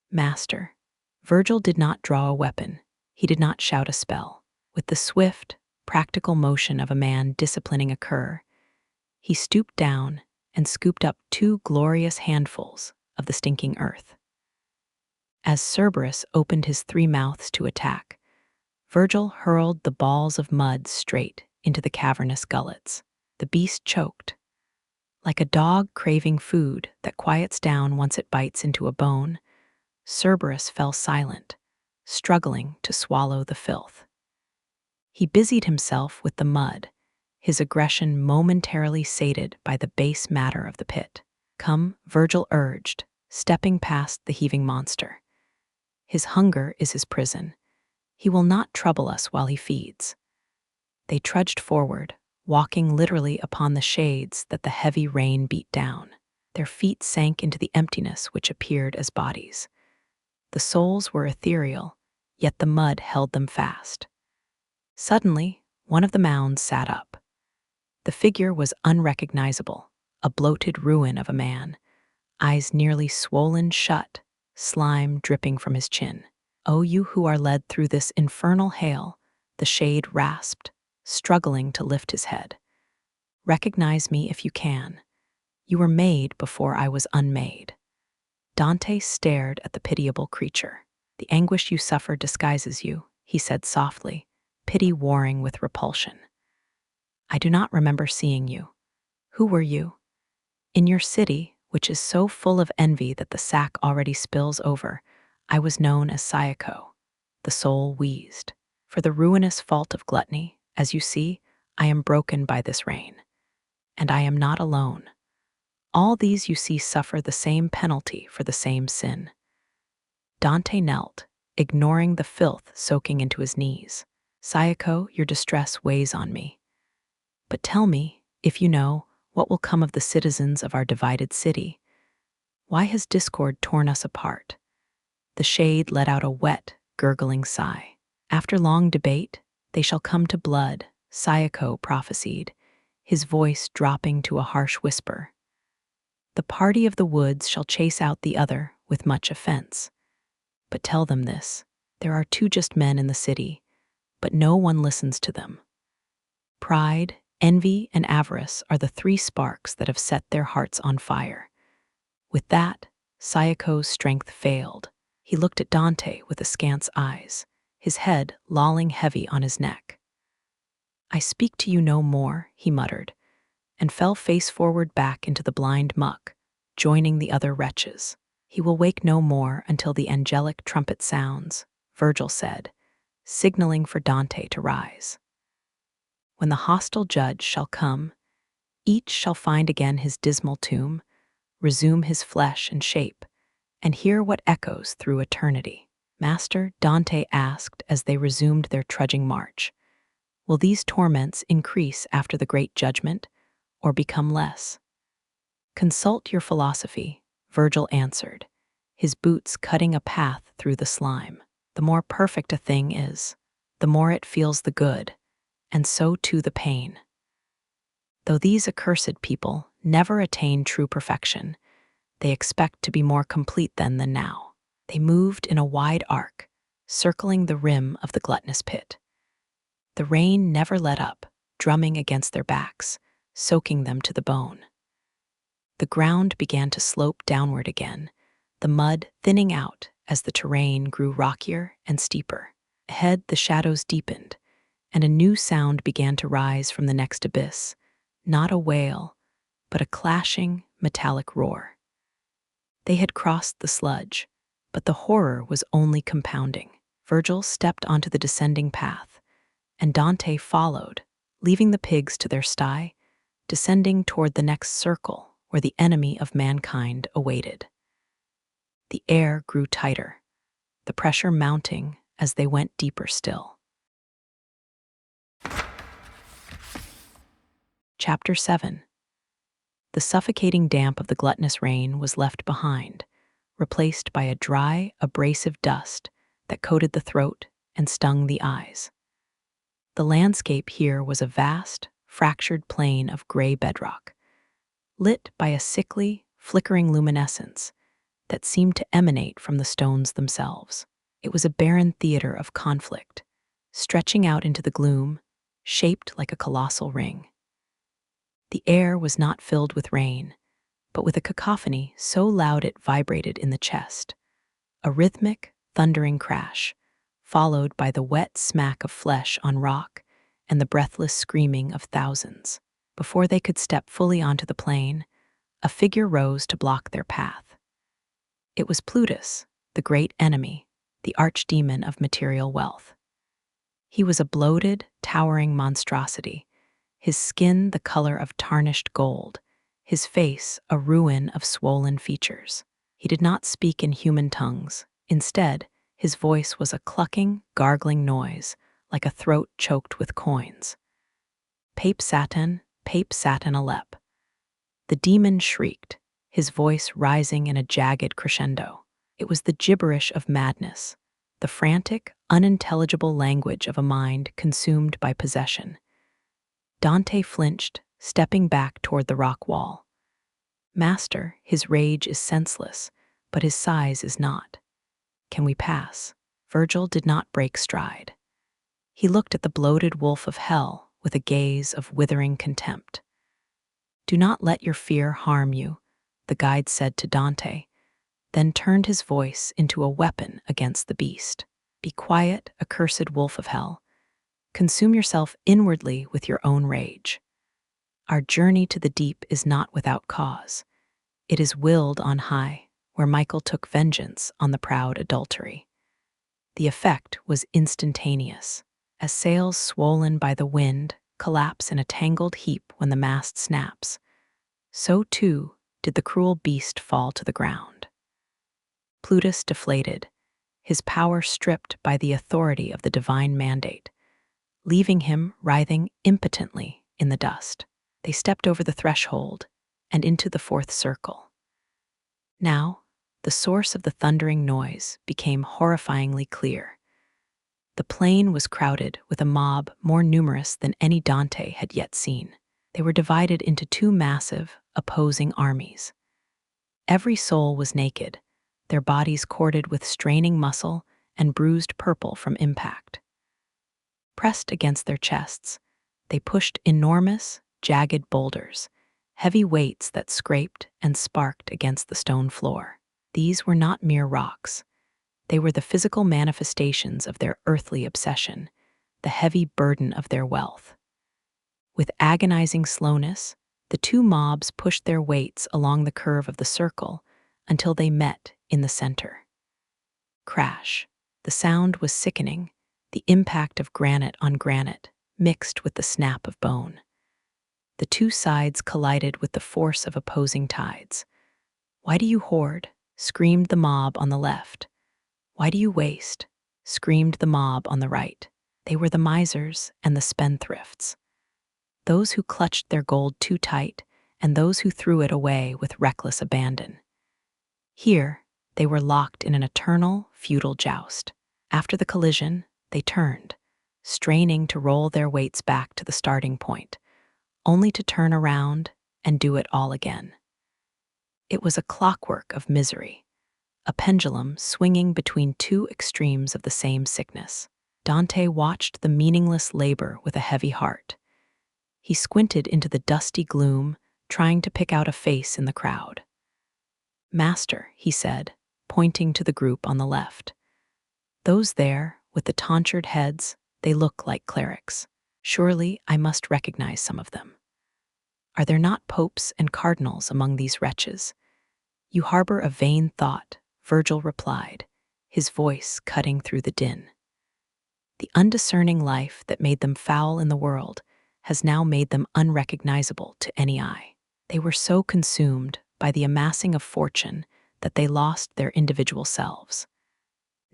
"Master." Virgil did not draw a weapon. He did not shout a spell. With the swift, practical motion of a man disciplining a cur, he stooped down and scooped up 2 glorious handfuls of the stinking earth. As Cerberus opened his 3 mouths to attack, Virgil hurled the balls of mud straight into the cavernous gullets. The beast choked. Like a dog craving food that quiets down once it bites into a bone, Cerberus fell silent, struggling to swallow the filth. He busied himself with the mud, his aggression momentarily sated by the base matter of the pit. "Come," Virgil urged, stepping past the heaving monster. "His hunger is his prison. He will not trouble us while he feeds." They trudged forward, walking literally upon the shades that the heavy rain beat down. Their feet sank into the emptiness which appeared as bodies. The souls were ethereal, yet the mud held them fast. Suddenly, one of the mounds sat up. The figure was unrecognizable, a bloated ruin of a man, eyes nearly swollen shut, slime dripping from his chin. "O you who are led through this infernal hail," the shade rasped, struggling to lift his head. "Recognize me if you can. You were made before I was unmade." Dante stared at the pitiable creature. "The anguish you suffer disguises you," he said softly, pity warring with repulsion. "I do not remember seeing you. Who were you?" "In your city, which is so full of envy that the sack already spills over, I was known as Sayako." The soul wheezed. "For the ruinous fault of gluttony, as you see, I am broken by this rain. And I am not alone. All these you see suffer the same penalty for the same sin." Dante knelt, ignoring the filth soaking into his knees. "Sayako, your distress weighs on me. But tell me, if you know, what will come of the citizens of our divided city? Why has discord torn us apart?" The shade let out a wet, gurgling sigh. "After long debate, they shall come to blood," Sayako prophesied, his voice dropping to a harsh whisper. "The party of the woods shall chase out the other with much offense. But tell them this, there are 2 just men in the city, but no one listens to them. Pride, envy, and avarice are the 3 sparks that have set their hearts on fire." With that, Sayako's strength failed. He looked at Dante with askance eyes, his head lolling heavy on his neck. "I speak to you no more," he muttered, and fell face forward back into the blind muck, joining the other wretches. "He will wake no more until the angelic trumpet sounds," Virgil said, signaling for Dante to rise. "When the hostile judge shall come, each shall find again his dismal tomb, resume his flesh and shape, and hear what echoes through eternity." "Master," Dante asked as they resumed their trudging march, "will these torments increase after the great judgment, or become less?" "Consult your philosophy," Virgil answered, his boots cutting a path through the slime. "The more perfect a thing is, the more it feels the good, and so too the pain. Though these accursed people never attain true perfection, they expect to be more complete then than now." They moved in a wide arc, circling the rim of the gluttonous pit. The rain never let up, drumming against their backs, soaking them to the bone. The ground began to slope downward again, the mud thinning out as the terrain grew rockier and steeper. Ahead, the shadows deepened, and a new sound began to rise from the next abyss, not a wail, but a clashing, metallic roar. They had crossed the sludge, but the horror was only compounding. Virgil stepped onto the descending path, and Dante followed, leaving the pigs to their sty, descending toward the next circle where the enemy of mankind awaited. The air grew tighter, the pressure mounting as they went deeper still. Chapter 7. The suffocating damp of the gluttonous rain was left behind, replaced by a dry, abrasive dust that coated the throat and stung the eyes. The landscape here was a vast, fractured plain of gray bedrock, lit by a sickly, flickering luminescence that seemed to emanate from the stones themselves. It was a barren theater of conflict, stretching out into the gloom, shaped like a colossal ring. The air was not filled with rain, but with a cacophony so loud it vibrated in the chest, a rhythmic, thundering crash, followed by the wet smack of flesh on rock and the breathless screaming of thousands. Before they could step fully onto the plain, a figure rose to block their path. It was Plutus, the great enemy, the archdemon of material wealth. He was a bloated, towering monstrosity, his skin the color of tarnished gold, his face a ruin of swollen features. He did not speak in human tongues. Instead, his voice was a clucking, gargling noise, like a throat choked with coins. Pape Satan Alep. The demon shrieked, his voice rising in a jagged crescendo. It was the gibberish of madness, the frantic, unintelligible language of a mind consumed by possession. Dante flinched, stepping back toward the rock wall. Master, his rage is senseless, but his size is not. Can we pass? Virgil did not break stride. He looked at the bloated wolf of hell with a gaze of withering contempt. Do not let your fear harm you, the guide said to Dante, then turned his voice into a weapon against the beast. Be quiet, accursed wolf of hell. Consume yourself inwardly with your own rage. Our journey to the deep is not without cause. It is willed on high, where Michael took vengeance on the proud adultery. The effect was instantaneous. As sails swollen by the wind collapse in a tangled heap when the mast snaps, so too did the cruel beast fall to the ground. Plutus deflated, his power stripped by the authority of the divine mandate, leaving him writhing impotently in the dust. They stepped over the threshold and into the fourth circle. Now, the source of the thundering noise became horrifyingly clear. The plain was crowded with a mob more numerous than any Dante had yet seen. They were divided into two massive, opposing armies. Every soul was naked, their bodies corded with straining muscle and bruised purple from impact. Pressed against their chests, they pushed enormous, jagged boulders, heavy weights that scraped and sparked against the stone floor. These were not mere rocks. They were the physical manifestations of their earthly obsession, the heavy burden of their wealth. With agonizing slowness, the two mobs pushed their weights along the curve of the circle until they met in the center. Crash. The sound was sickening, the impact of granite on granite, mixed with the snap of bone. The two sides collided with the force of opposing tides. Why do you hoard? Screamed the mob on the left. Why do you waste? Screamed the mob on the right. They were the misers and the spendthrifts. Those who clutched their gold too tight and those who threw it away with reckless abandon. Here, they were locked in an eternal, futile joust. After the collision, they turned, straining to roll their weights back to the starting point, only to turn around and do it all again. It was a clockwork of misery, a pendulum swinging between two extremes of the same sickness. Dante watched the meaningless labor with a heavy heart. He squinted into the dusty gloom, trying to pick out a face in the crowd. Master, he said, pointing to the group on the left. Those there, with the tonsured heads, they look like clerics. Surely I must recognize some of them. Are there not popes and cardinals among these wretches? You harbor a vain thought, Virgil replied, his voice cutting through the din. The undiscerning life that made them foul in the world has now made them unrecognizable to any eye. They were so consumed by the amassing of fortune that they lost their individual selves.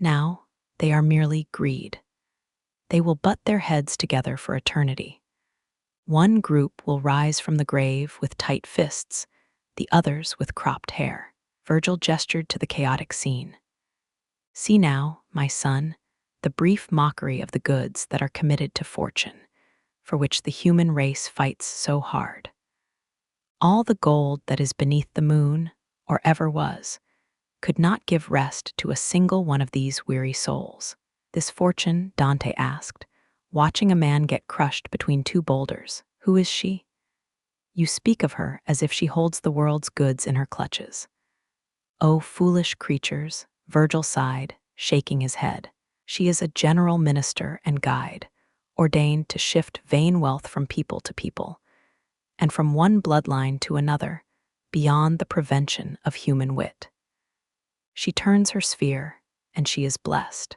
Now, they are merely greed. They will butt their heads together for eternity. One group will rise from the grave with tight fists, the others with cropped hair. Virgil gestured to the chaotic scene. See now, my son, the brief mockery of the goods that are committed to fortune, for which the human race fights so hard. All the gold that is beneath the moon, or ever was, could not give rest to a single one of these weary souls. This fortune, Dante asked, watching a man get crushed between two boulders. Who is she? You speak of her as if she holds the world's goods in her clutches. Oh, foolish creatures, Virgil sighed, shaking his head. She is a general minister and guide, ordained to shift vain wealth from people to people, and from one bloodline to another, beyond the prevention of human wit. She turns her sphere, and she is blessed.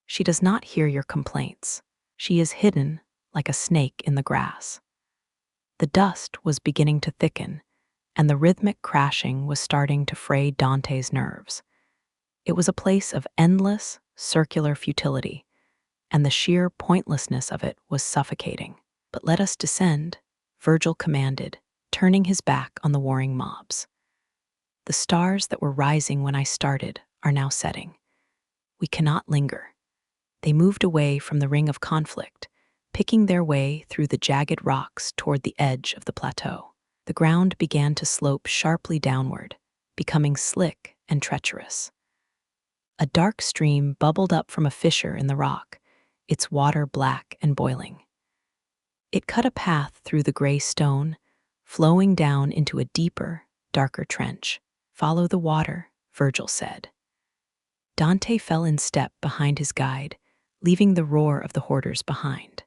She does not hear your complaints. She is hidden like a snake in the grass. The dust was beginning to thicken, and the rhythmic crashing was starting to fray Dante's nerves. It was a place of endless, circular futility, and the sheer pointlessness of it was suffocating. But let us descend, Virgil commanded, turning his back on the warring mobs. The stars that were rising when I started are now setting. We cannot linger. They moved away from the ring of conflict, picking their way through the jagged rocks toward the edge of the plateau. The ground began to slope sharply downward, becoming slick and treacherous. A dark stream bubbled up from a fissure in the rock, its water black and boiling. It cut a path through the gray stone, flowing down into a deeper, darker trench. Follow the water, Virgil said. Dante fell in step behind his guide, leaving the roar of the hoarders behind.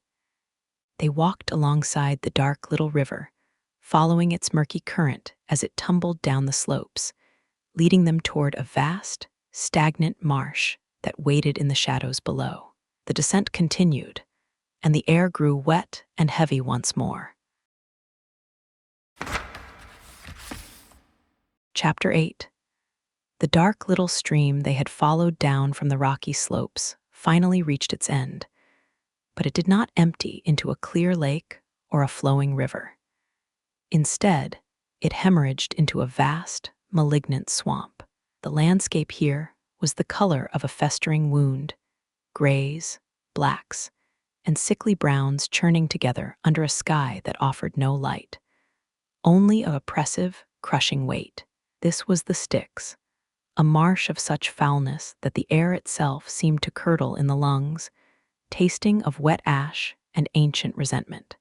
They walked alongside the dark little river, following its murky current as it tumbled down the slopes, leading them toward a vast, stagnant marsh that waited in the shadows below. The descent continued, and the air grew wet and heavy once more. Chapter 8. The dark little stream they had followed down from the rocky slopes finally reached its end, but it did not empty into a clear lake or a flowing river. Instead, it hemorrhaged into a vast, malignant swamp. The landscape here was the color of a festering wound, grays, blacks, and sickly browns churning together under a sky that offered no light, only an oppressive, crushing weight. This was the Styx, a marsh of such foulness that the air itself seemed to curdle in the lungs, tasting of wet ash and ancient resentment.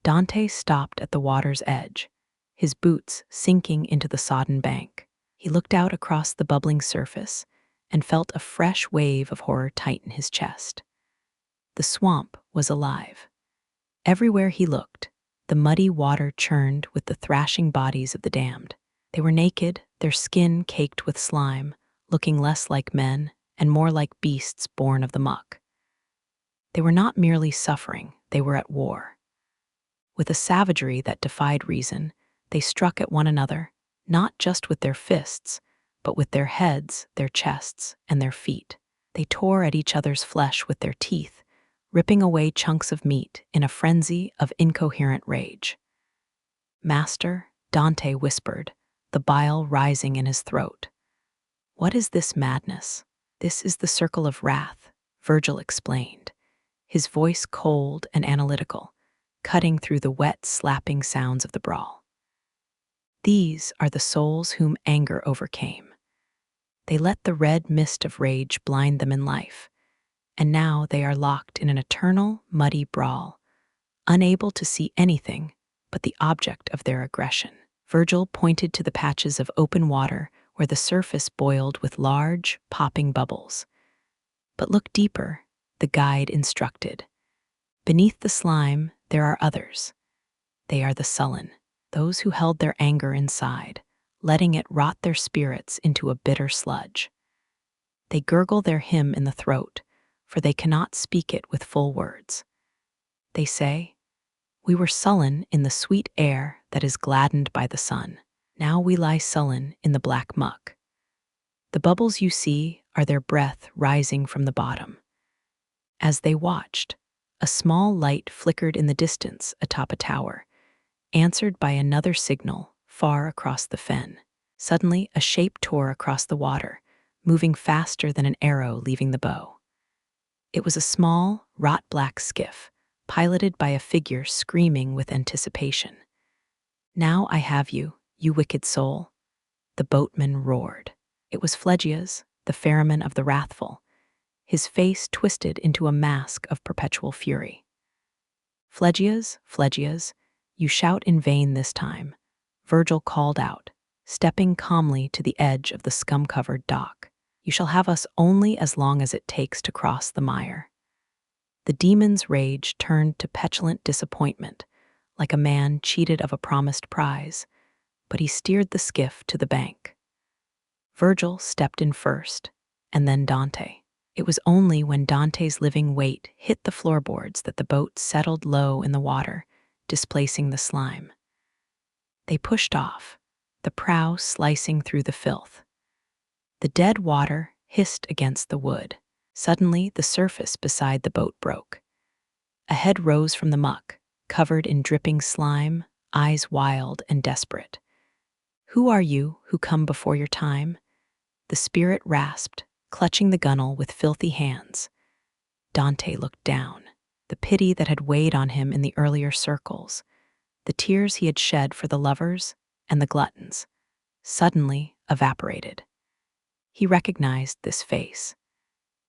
Dante stopped at the water's edge, his boots sinking into the sodden bank. He looked out across the bubbling surface and felt a fresh wave of horror tighten his chest. The swamp was alive. Everywhere he looked, the muddy water churned with the thrashing bodies of the damned. They were naked, their skin caked with slime, looking less like men and more like beasts born of the muck. They were not merely suffering, they were at war. With a savagery that defied reason, they struck at one another, not just with their fists, but with their heads, their chests, and their feet. They tore at each other's flesh with their teeth, ripping away chunks of meat in a frenzy of incoherent rage. "Master," Dante whispered, the bile rising in his throat. "What is this madness?" "This is the circle of wrath," Virgil explained, his voice cold and analytical, cutting through the wet, slapping sounds of the brawl. "These are the souls whom anger overcame. They let the red mist of rage blind them in life, and now they are locked in an eternal, muddy brawl, unable to see anything but the object of their aggression." Virgil pointed to the patches of open water where the surface boiled with large, popping bubbles. "But look deeper," the guide instructed. "Beneath the slime, there are others. They are the sullen, those who held their anger inside, letting it rot their spirits into a bitter sludge. They gurgle their hymn in the throat, for they cannot speak it with full words. They say, 'We were sullen in the sweet air that is gladdened by the sun. Now we lie sullen in the black muck.' The bubbles you see are their breath rising from the bottom." As they watched, a small light flickered in the distance atop a tower, answered by another signal far across the fen. Suddenly, a shape tore across the water, moving faster than an arrow leaving the bow. It was a small, rot-black skiff, piloted by a figure screaming with anticipation. "Now I have you, you wicked soul," the boatman roared. It was Phlegias, the ferryman of the Wrathful, his face twisted into a mask of perpetual fury. "Phlegias, Phlegias, you shout in vain this time," Virgil called out, stepping calmly to the edge of the scum-covered dock. "You shall have us only as long as it takes to cross the mire." The demon's rage turned to petulant disappointment, like a man cheated of a promised prize, but he steered the skiff to the bank. Virgil stepped in first, and then Dante. It was only when Dante's living weight hit the floorboards that the boat settled low in the water, displacing the slime. They pushed off, the prow slicing through the filth. The dead water hissed against the wood. Suddenly, the surface beside the boat broke. A head rose from the muck, covered in dripping slime, eyes wild and desperate. "Who are you who come before your time?" The spirit rasped, clutching the gunwale with filthy hands. Dante looked down. The pity that had weighed on him in the earlier circles, the tears he had shed for the lovers and the gluttons, suddenly evaporated. He recognized this face.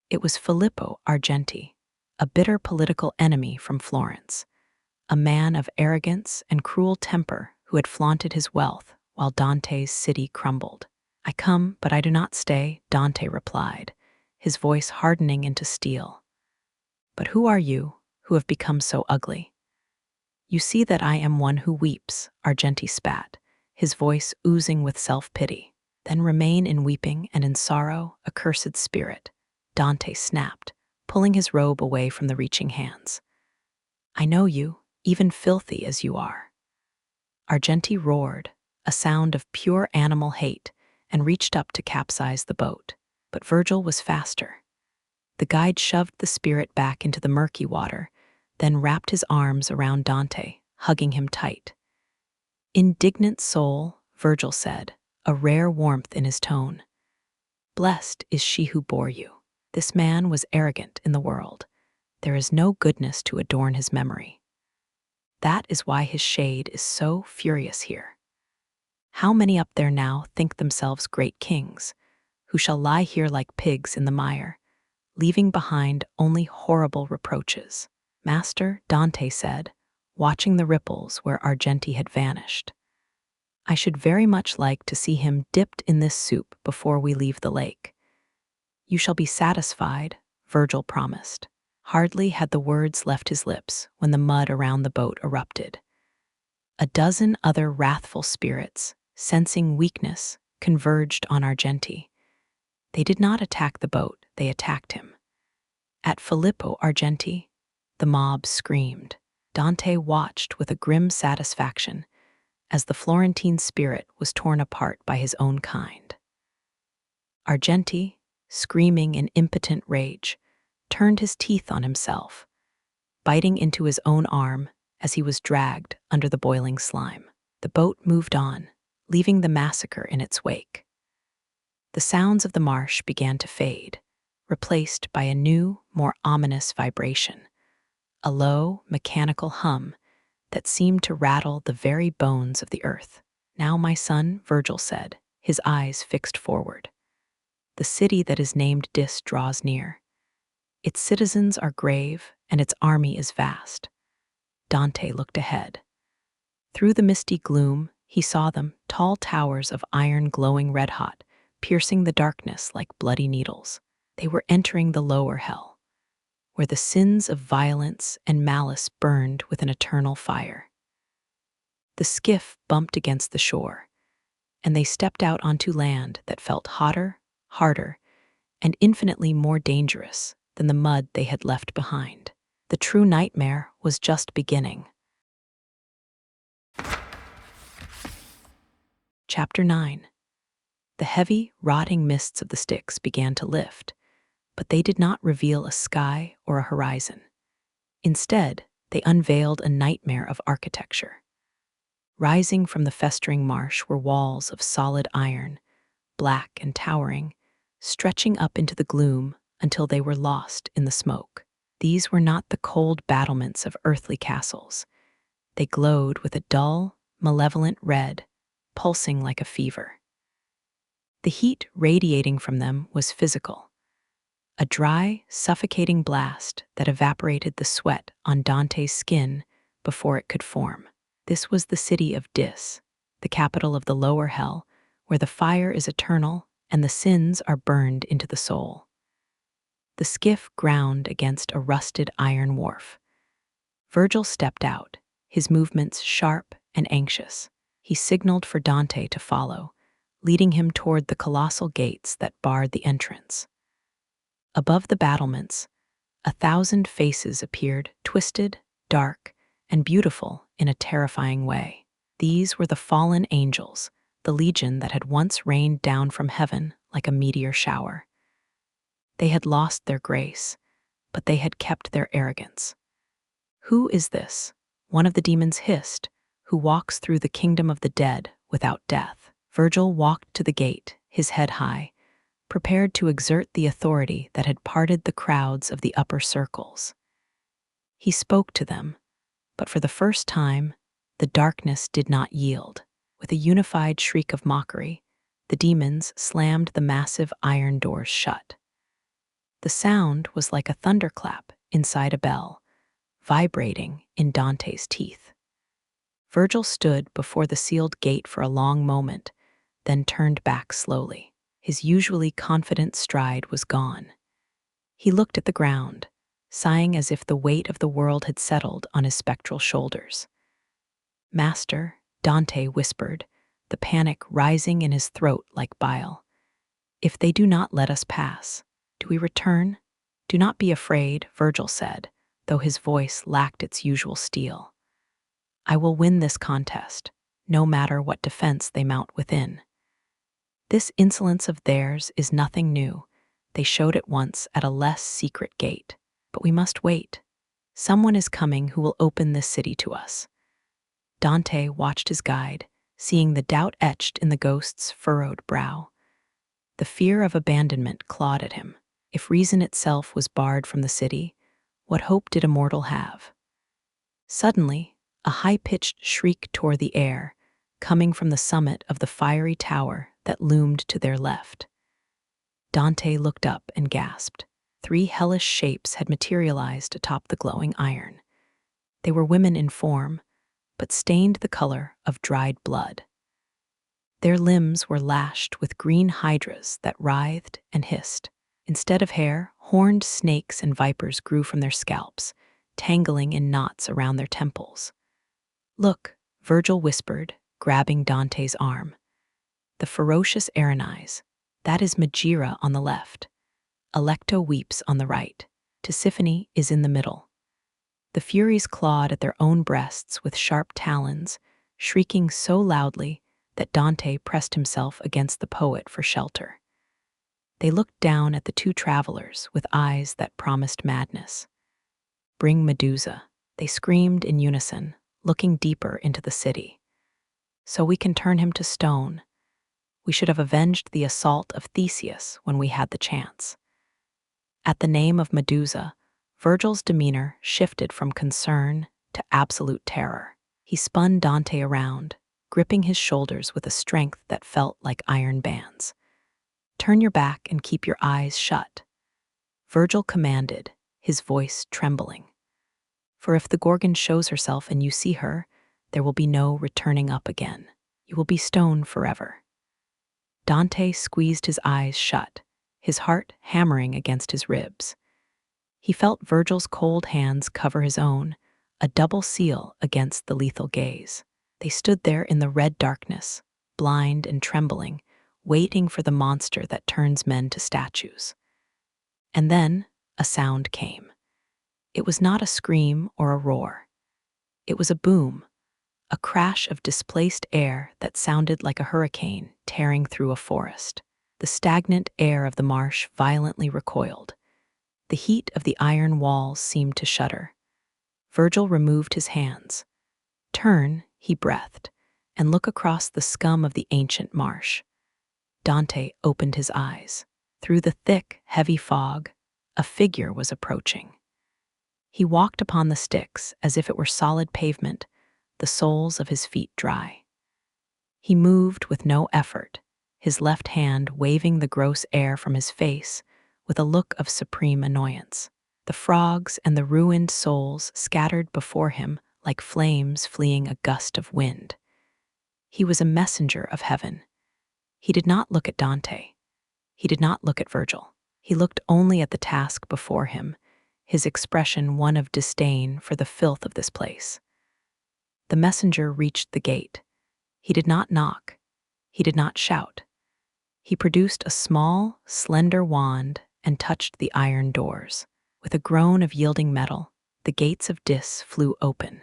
It was Filippo Argenti, a bitter political enemy from Florence, a man of arrogance and cruel temper who had flaunted his wealth while Dante's city crumbled. "I come, but I do not stay," Dante replied, his voice hardening into steel. "But who are you, who have become so ugly?" "You see that I am one who weeps," Argenti spat, his voice oozing with self-pity. "Then remain in weeping and in sorrow, accursed spirit," Dante snapped, pulling his robe away from the reaching hands. "I know you, even filthy as you are." Argenti roared, a sound of pure animal hate, and reached up to capsize the boat. But Virgil was faster. The guide shoved the spirit back into the murky water, then wrapped his arms around Dante, hugging him tight. "Indignant soul," Virgil said, a rare warmth in his tone. "Blessed is she who bore you." This man was arrogant in the world. There is no goodness to adorn his memory. That is why his shade is so furious here. How many up there now think themselves great kings, who shall lie here like pigs in the mire, leaving behind only horrible reproaches? "Master," Dante said, watching the ripples where Argenti had vanished, "I should very much like to see him dipped in this soup before we leave the lake." "You shall be satisfied," Virgil promised. Hardly had the words left his lips when the mud around the boat erupted. A dozen other wrathful spirits, sensing weakness, converged on Argenti. They did not attack the boat, they attacked him. At Filippo Argenti, the mob screamed. Dante watched with a grim satisfaction as the Florentine spirit was torn apart by his own kind. Argenti, screaming in impotent rage, turned his teeth on himself, biting into his own arm as he was dragged under the boiling slime. The boat moved on, leaving the massacre in its wake. The sounds of the marsh began to fade, replaced by a new, more ominous vibration, a low, mechanical hum that seemed to rattle the very bones of the earth. "Now, my son," Virgil said, his eyes fixed forward. "The city that is named Dis draws near. Its citizens are grave, and its army is vast." Dante looked ahead. Through the misty gloom, he saw them, tall towers of iron glowing red-hot, piercing the darkness like bloody needles. They were entering the lower hell, where the sins of violence and malice burned with an eternal fire. The skiff bumped against the shore, and they stepped out onto land that felt hotter, harder, and infinitely more dangerous than the mud they had left behind. The true nightmare was just beginning. Chapter 9. The heavy, rotting mists of the Styx began to lift, but they did not reveal a sky or a horizon. Instead, they unveiled a nightmare of architecture. Rising from the festering marsh were walls of solid iron, black and towering, stretching up into the gloom until they were lost in the smoke. These were not the cold battlements of earthly castles. They glowed with a dull, malevolent red, pulsing like a fever. The heat radiating from them was physical. a dry, suffocating blast that evaporated the sweat on Dante's skin before it could form. This was the city of Dis, the capital of the lower hell, where the fire is eternal and the sins are burned into the soul. The skiff ground against a rusted iron wharf. Virgil stepped out, his movements sharp and anxious. He signaled for Dante to follow, leading him toward the colossal gates that barred the entrance. Above the battlements, 1,000 faces appeared, twisted, dark, and beautiful in a terrifying way. These were the fallen angels, the legion that had once rained down from heaven like a meteor shower. They had lost their grace, but they had kept their arrogance. "Who is this?" one of the demons hissed, "who walks through the kingdom of the dead without death?" Virgil walked to the gate, his head high, prepared to exert the authority that had parted the crowds of the upper circles. He spoke to them, but for the first time, the darkness did not yield. With a unified shriek of mockery, the demons slammed the massive iron doors shut. The sound was like a thunderclap inside a bell, vibrating in Dante's teeth. Virgil stood before the sealed gate for a long moment, then turned back slowly. His usually confident stride was gone. He looked at the ground, sighing as if the weight of the world had settled on his spectral shoulders. "Master," Dante whispered, the panic rising in his throat like bile. "If they do not let us pass, do we return?" "Do not be afraid," Virgil said, though his voice lacked its usual steel. "I will win this contest, no matter what defense they mount within." This insolence of theirs is nothing new. They showed it once at a less secret gate. But we must wait. Someone is coming who will open this city to us. Dante watched his guide, seeing the doubt etched in the ghost's furrowed brow. The fear of abandonment clawed at him. If reason itself was barred from the city, what hope did a mortal have? Suddenly, a high-pitched shriek tore the air, coming from the summit of the fiery tower that loomed to their left. Dante looked up and gasped. 3 hellish shapes had materialized atop the glowing iron. They were women in form, but stained the color of dried blood. Their limbs were lashed with green hydras that writhed and hissed. Instead of hair, horned snakes and vipers grew from their scalps, tangling in knots around their temples. "Look," Virgil whispered, grabbing Dante's arm. "The ferocious ironies. That is Magira on the left. Alecto weeps on the right. Tisiphone is in the middle." The Furies clawed at their own breasts with sharp talons, shrieking so loudly that Dante pressed himself against the poet for shelter. They looked down at the 2 travelers with eyes that promised madness. "Bring Medusa," they screamed in unison, looking deeper into the city. "So we can turn him to stone. We should have avenged the assault of Theseus when we had the chance." At the name of Medusa, Virgil's demeanor shifted from concern to absolute terror. He spun Dante around, gripping his shoulders with a strength that felt like iron bands. "Turn your back and keep your eyes shut," Virgil commanded, his voice trembling. "For if the Gorgon shows herself and you see her, there will be no returning up again. You will be stone forever." Dante squeezed his eyes shut, his heart hammering against his ribs. He felt Virgil's cold hands cover his own, a double seal against the lethal gaze. They stood there in the red darkness, blind and trembling, waiting for the monster that turns men to statues. And then a sound came. It was not a scream or a roar. It was a boom, a crash of displaced air that sounded like a hurricane tearing through a forest. The stagnant air of the marsh violently recoiled. The heat of the iron walls seemed to shudder. Virgil removed his hands. "Turn," he breathed, "and look across the scum of the ancient marsh." Dante opened his eyes. Through the thick, heavy fog, a figure was approaching. He walked upon the Styx as if it were solid pavement, the soles of his feet dry. He moved with no effort, his left hand waving the gross air from his face with a look of supreme annoyance. The frogs and the ruined souls scattered before him like flames fleeing a gust of wind. He was a messenger of heaven. He did not look at Dante. He did not look at Virgil. He looked only at the task before him, his expression one of disdain for the filth of this place. The messenger reached the gate. He did not knock. He did not shout. He produced a small, slender wand and touched the iron doors. With a groan of yielding metal, the gates of Dis flew open.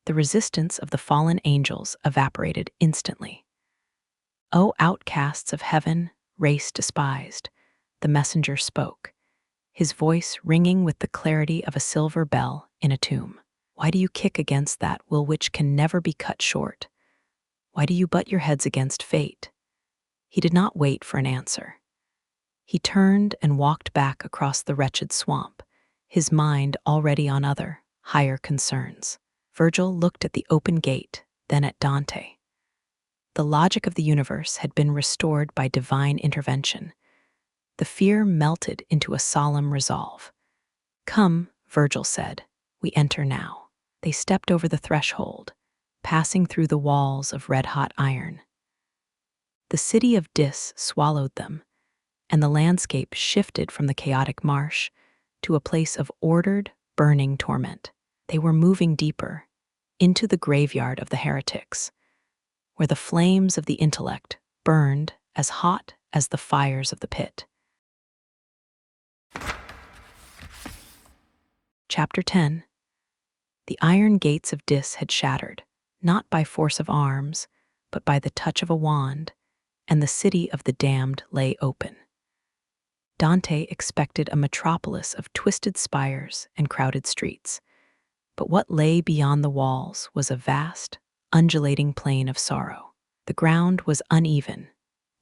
The resistance of the fallen angels evaporated instantly. "O outcasts of heaven, race despised," the messenger spoke, his voice ringing with the clarity of a silver bell in a tomb. "Why do you kick against that will which can never be cut short? Why do you butt your heads against fate?" He did not wait for an answer. He turned and walked back across the wretched swamp, his mind already on other, higher concerns. Virgil looked at the open gate, then at Dante. The logic of the universe had been restored by divine intervention. The fear melted into a solemn resolve. "Come," Virgil said, "we enter now." They stepped over the threshold, passing through the walls of red-hot iron. The city of Dis swallowed them, and the landscape shifted from the chaotic marsh to a place of ordered, burning torment. They were moving deeper, into the graveyard of the heretics, where the flames of the intellect burned as hot as the fires of the pit. Chapter 10. The iron gates of Dis had shattered, not by force of arms, but by the touch of a wand, and the city of the damned lay open. Dante expected a metropolis of twisted spires and crowded streets, but what lay beyond the walls was a vast, undulating plain of sorrow. The ground was uneven,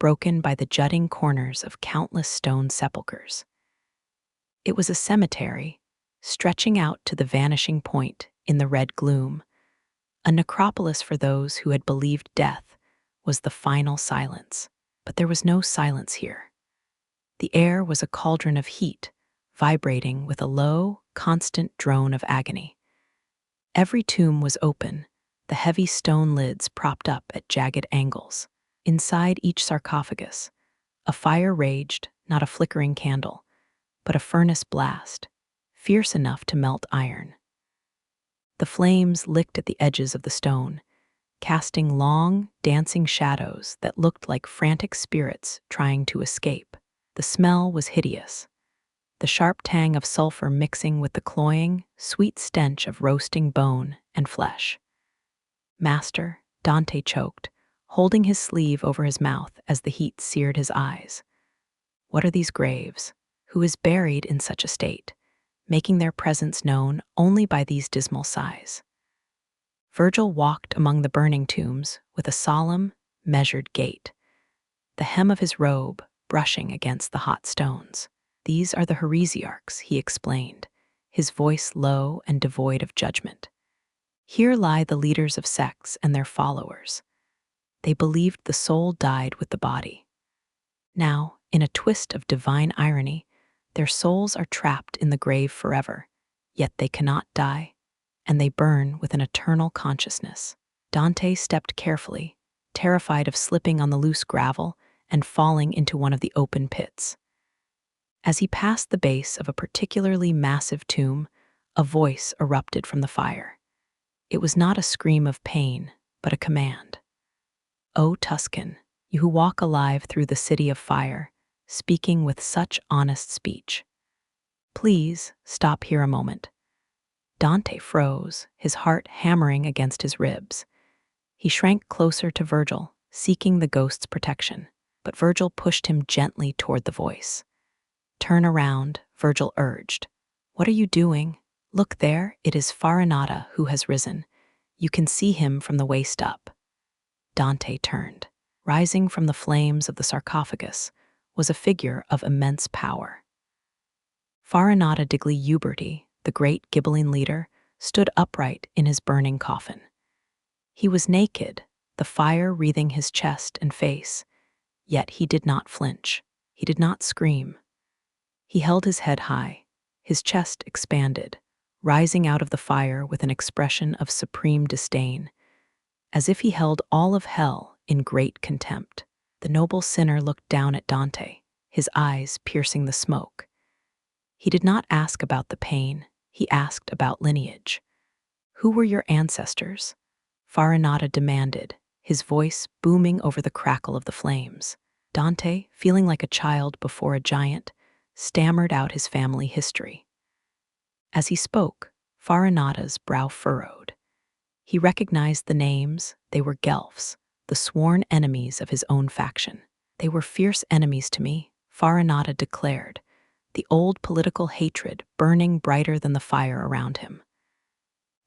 broken by the jutting corners of countless stone sepulchres. It was a cemetery, stretching out to the vanishing point in the red gloom. A necropolis for those who had believed death was the final silence. But there was no silence here. The air was a cauldron of heat, vibrating with a low, constant drone of agony. Every tomb was open, the heavy stone lids propped up at jagged angles. Inside each sarcophagus, a fire raged, not a flickering candle, but a furnace blast, fierce enough to melt iron. The flames licked at the edges of the stone, casting long, dancing shadows that looked like frantic spirits trying to escape. The smell was hideous, the sharp tang of sulfur mixing with the cloying, sweet stench of roasting bone and flesh. "Master," Dante choked, holding his sleeve over his mouth as the heat seared his eyes. "What are these graves? Who is buried in such a state, making their presence known only by these dismal sighs?" Virgil walked among the burning tombs with a solemn, measured gait, the hem of his robe brushing against the hot stones. "These are the heresiarchs," he explained, his voice low and devoid of judgment. "Here lie the leaders of sects and their followers. They believed the soul died with the body. Now, in a twist of divine irony, their souls are trapped in the grave forever, yet they cannot die, and they burn with an eternal consciousness." Dante stepped carefully, terrified of slipping on the loose gravel and falling into one of the open pits. As he passed the base of a particularly massive tomb, a voice erupted from the fire. It was not a scream of pain, but a command. "O Tuscan, you who walk alive through the city of fire, speaking with such honest speech, please stop here a moment." Dante froze, his heart hammering against his ribs. He shrank closer to Virgil, seeking the ghost's protection, but Virgil pushed him gently toward the voice. "Turn around," Virgil urged. "What are you doing? Look there, it is Farinata who has risen. You can see him from the waist up." Dante turned. Rising from the flames of the sarcophagus was a figure of immense power. Farinata Digli Uberti, the great Ghibelline leader, stood upright in his burning coffin. He was naked, the fire wreathing his chest and face, yet he did not flinch. He did not scream. He held his head high, his chest expanded, rising out of the fire with an expression of supreme disdain, as if he held all of hell in great contempt. The noble sinner looked down at Dante, his eyes piercing the smoke. He did not ask about the pain, he asked about lineage. "Who were your ancestors?" Farinata demanded, his voice booming over the crackle of the flames. Dante, feeling like a child before a giant, stammered out his family history. As he spoke, Farinata's brow furrowed. He recognized the names. They were Guelphs, the sworn enemies of his own faction. "They were fierce enemies to me," Farinata declared, the old political hatred burning brighter than the fire around him.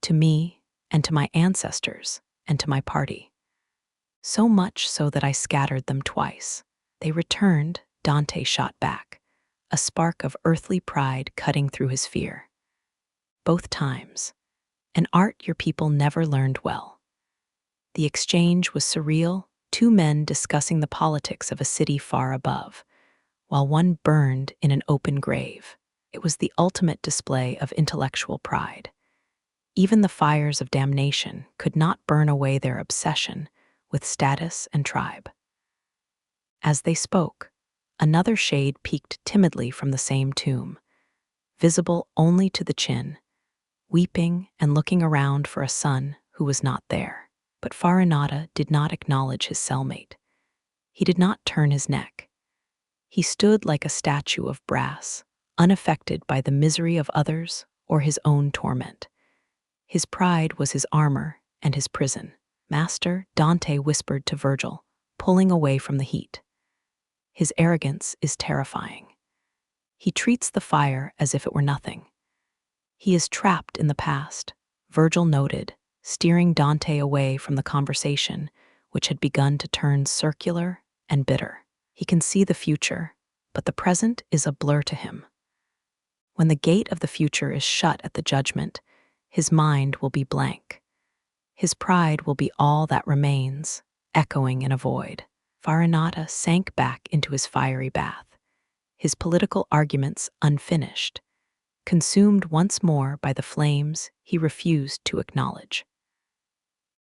"To me, and to my ancestors, and to my party. So much so that I scattered them twice. They returned," Dante shot back, a spark of earthly pride cutting through his fear. "Both times. An art your people never learned well." The exchange was surreal, two men discussing the politics of a city far above, while one burned in an open grave. It was the ultimate display of intellectual pride. Even the fires of damnation could not burn away their obsession with status and tribe. As they spoke, another shade peeked timidly from the same tomb, visible only to the chin, weeping and looking around for a son who was not there. But Farinata did not acknowledge his cellmate. He did not turn his neck. He stood like a statue of brass, unaffected by the misery of others or his own torment. His pride was his armor and his prison. "Master," Dante whispered to Virgil, pulling away from the heat. "His arrogance is terrifying. He treats the fire as if it were nothing. He is trapped in the past," Virgil noted, steering Dante away from the conversation, which had begun to turn circular and bitter. "He can see the future, but the present is a blur to him. When the gate of the future is shut at the judgment, his mind will be blank. His pride will be all that remains, echoing in a void." Farinata sank back into his fiery bath, his political arguments unfinished, consumed once more by the flames he refused to acknowledge.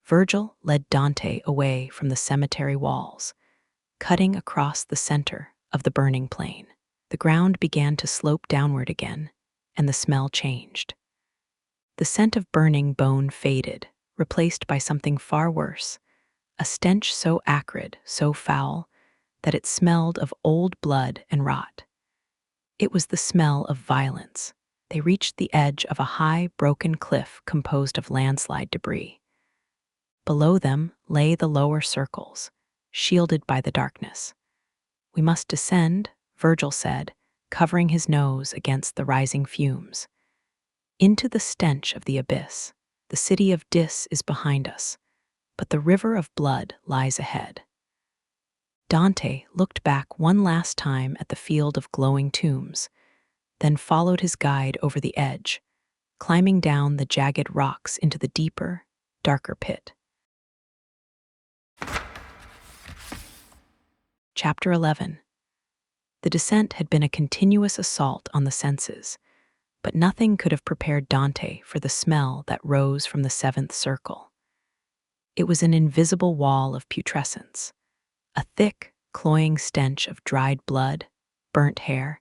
Virgil led Dante away from the cemetery walls, cutting across the center of the burning plain. The ground began to slope downward again, and the smell changed. The scent of burning bone faded, replaced by something far worse, a stench so acrid, so foul, that it smelled of old blood and rot. It was the smell of violence. They reached the edge of a high, broken cliff composed of landslide debris. Below them lay the lower circles, shielded by the darkness. "We must descend," Virgil said, covering his nose against the rising fumes. "Into the stench of the abyss. The city of Dis is behind us, but the river of blood lies ahead." Dante looked back one last time at the field of glowing tombs, then followed his guide over the edge, climbing down the jagged rocks into the deeper, darker pit. Chapter 11. The descent had been a continuous assault on the senses, but nothing could have prepared Dante for the smell that rose from the seventh circle. It was an invisible wall of putrescence, a thick, cloying stench of dried blood, burnt hair,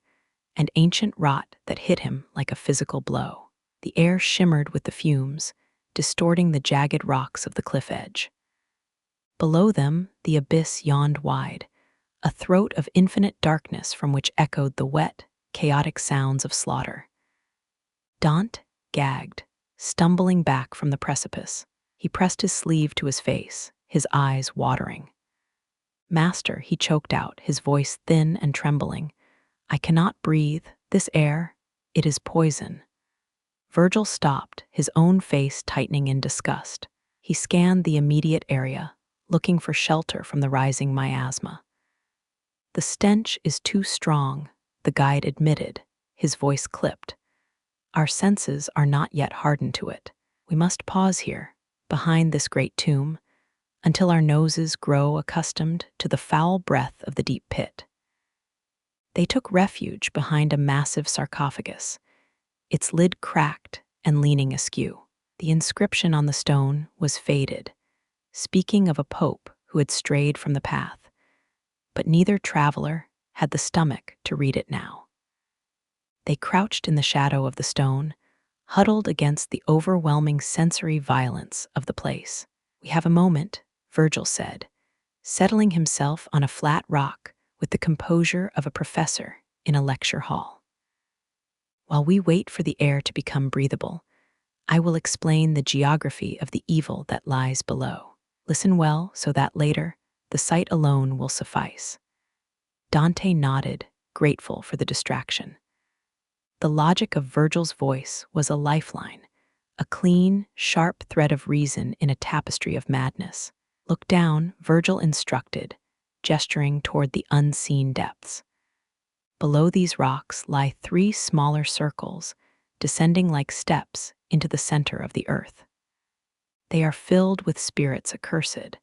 and ancient rot that hit him like a physical blow. The air shimmered with the fumes, distorting the jagged rocks of the cliff edge. Below them, the abyss yawned wide, a throat of infinite darkness from which echoed the wet, chaotic sounds of slaughter. Dante gagged, stumbling back from the precipice. He pressed his sleeve to his face, his eyes watering. "Master," he choked out, his voice thin and trembling, "I cannot breathe. This air, it is poison." Virgil stopped, his own face tightening in disgust. He scanned the immediate area, looking for shelter from the rising miasma. "The stench is too strong," the guide admitted, his voice clipped. "Our senses are not yet hardened to it. We must pause here, behind this great tomb, until our noses grow accustomed to the foul breath of the deep pit." They took refuge behind a massive sarcophagus, its lid cracked and leaning askew. The inscription on the stone was faded, speaking of a pope who had strayed from the path, but neither traveler had the stomach to read it now. They crouched in the shadow of the stone, huddled against the overwhelming sensory violence of the place. "We have a moment," Virgil said, settling himself on a flat rock with the composure of a professor in a lecture hall. "While we wait for the air to become breathable, I will explain the geography of the evil that lies below. Listen well so that later, the sight alone will suffice." Dante nodded, grateful for the distraction. The logic of Virgil's voice was a lifeline, a clean, sharp thread of reason in a tapestry of madness. "Look down," Virgil instructed, gesturing toward the unseen depths. "Below these rocks lie 3 smaller circles, descending like steps into the center of the earth. They are filled with spirits accursed,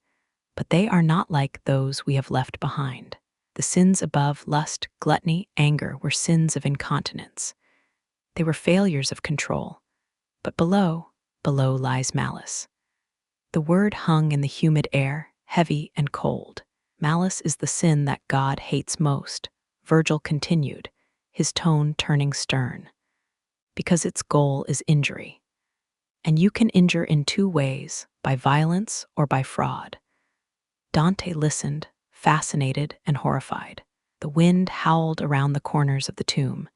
but they are not like those we have left behind. The sins above, lust, gluttony, anger, were sins of incontinence. They were failures of control. But below lies malice. The word hung in the humid air, heavy and cold. Malice is the sin that God hates most," Virgil continued, his tone turning stern, "because its goal is injury. And you can injure in 2 ways, by violence or by fraud." Dante listened, fascinated and horrified. The wind howled around the corners of the tomb,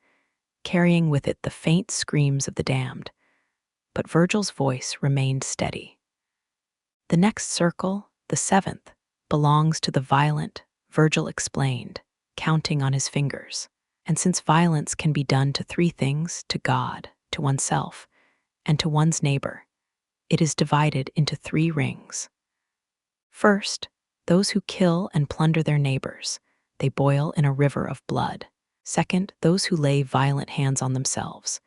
carrying with it the faint screams of the damned, but Virgil's voice remained steady. "The next circle, the 7th, belongs to the violent," Virgil explained, counting on his fingers. "And since violence can be done to 3 things, to God, to oneself, and to one's neighbor, it is divided into 3 rings. First, those who kill and plunder their neighbors, they boil in a river of blood. Second, those who lay violent hands on themselves,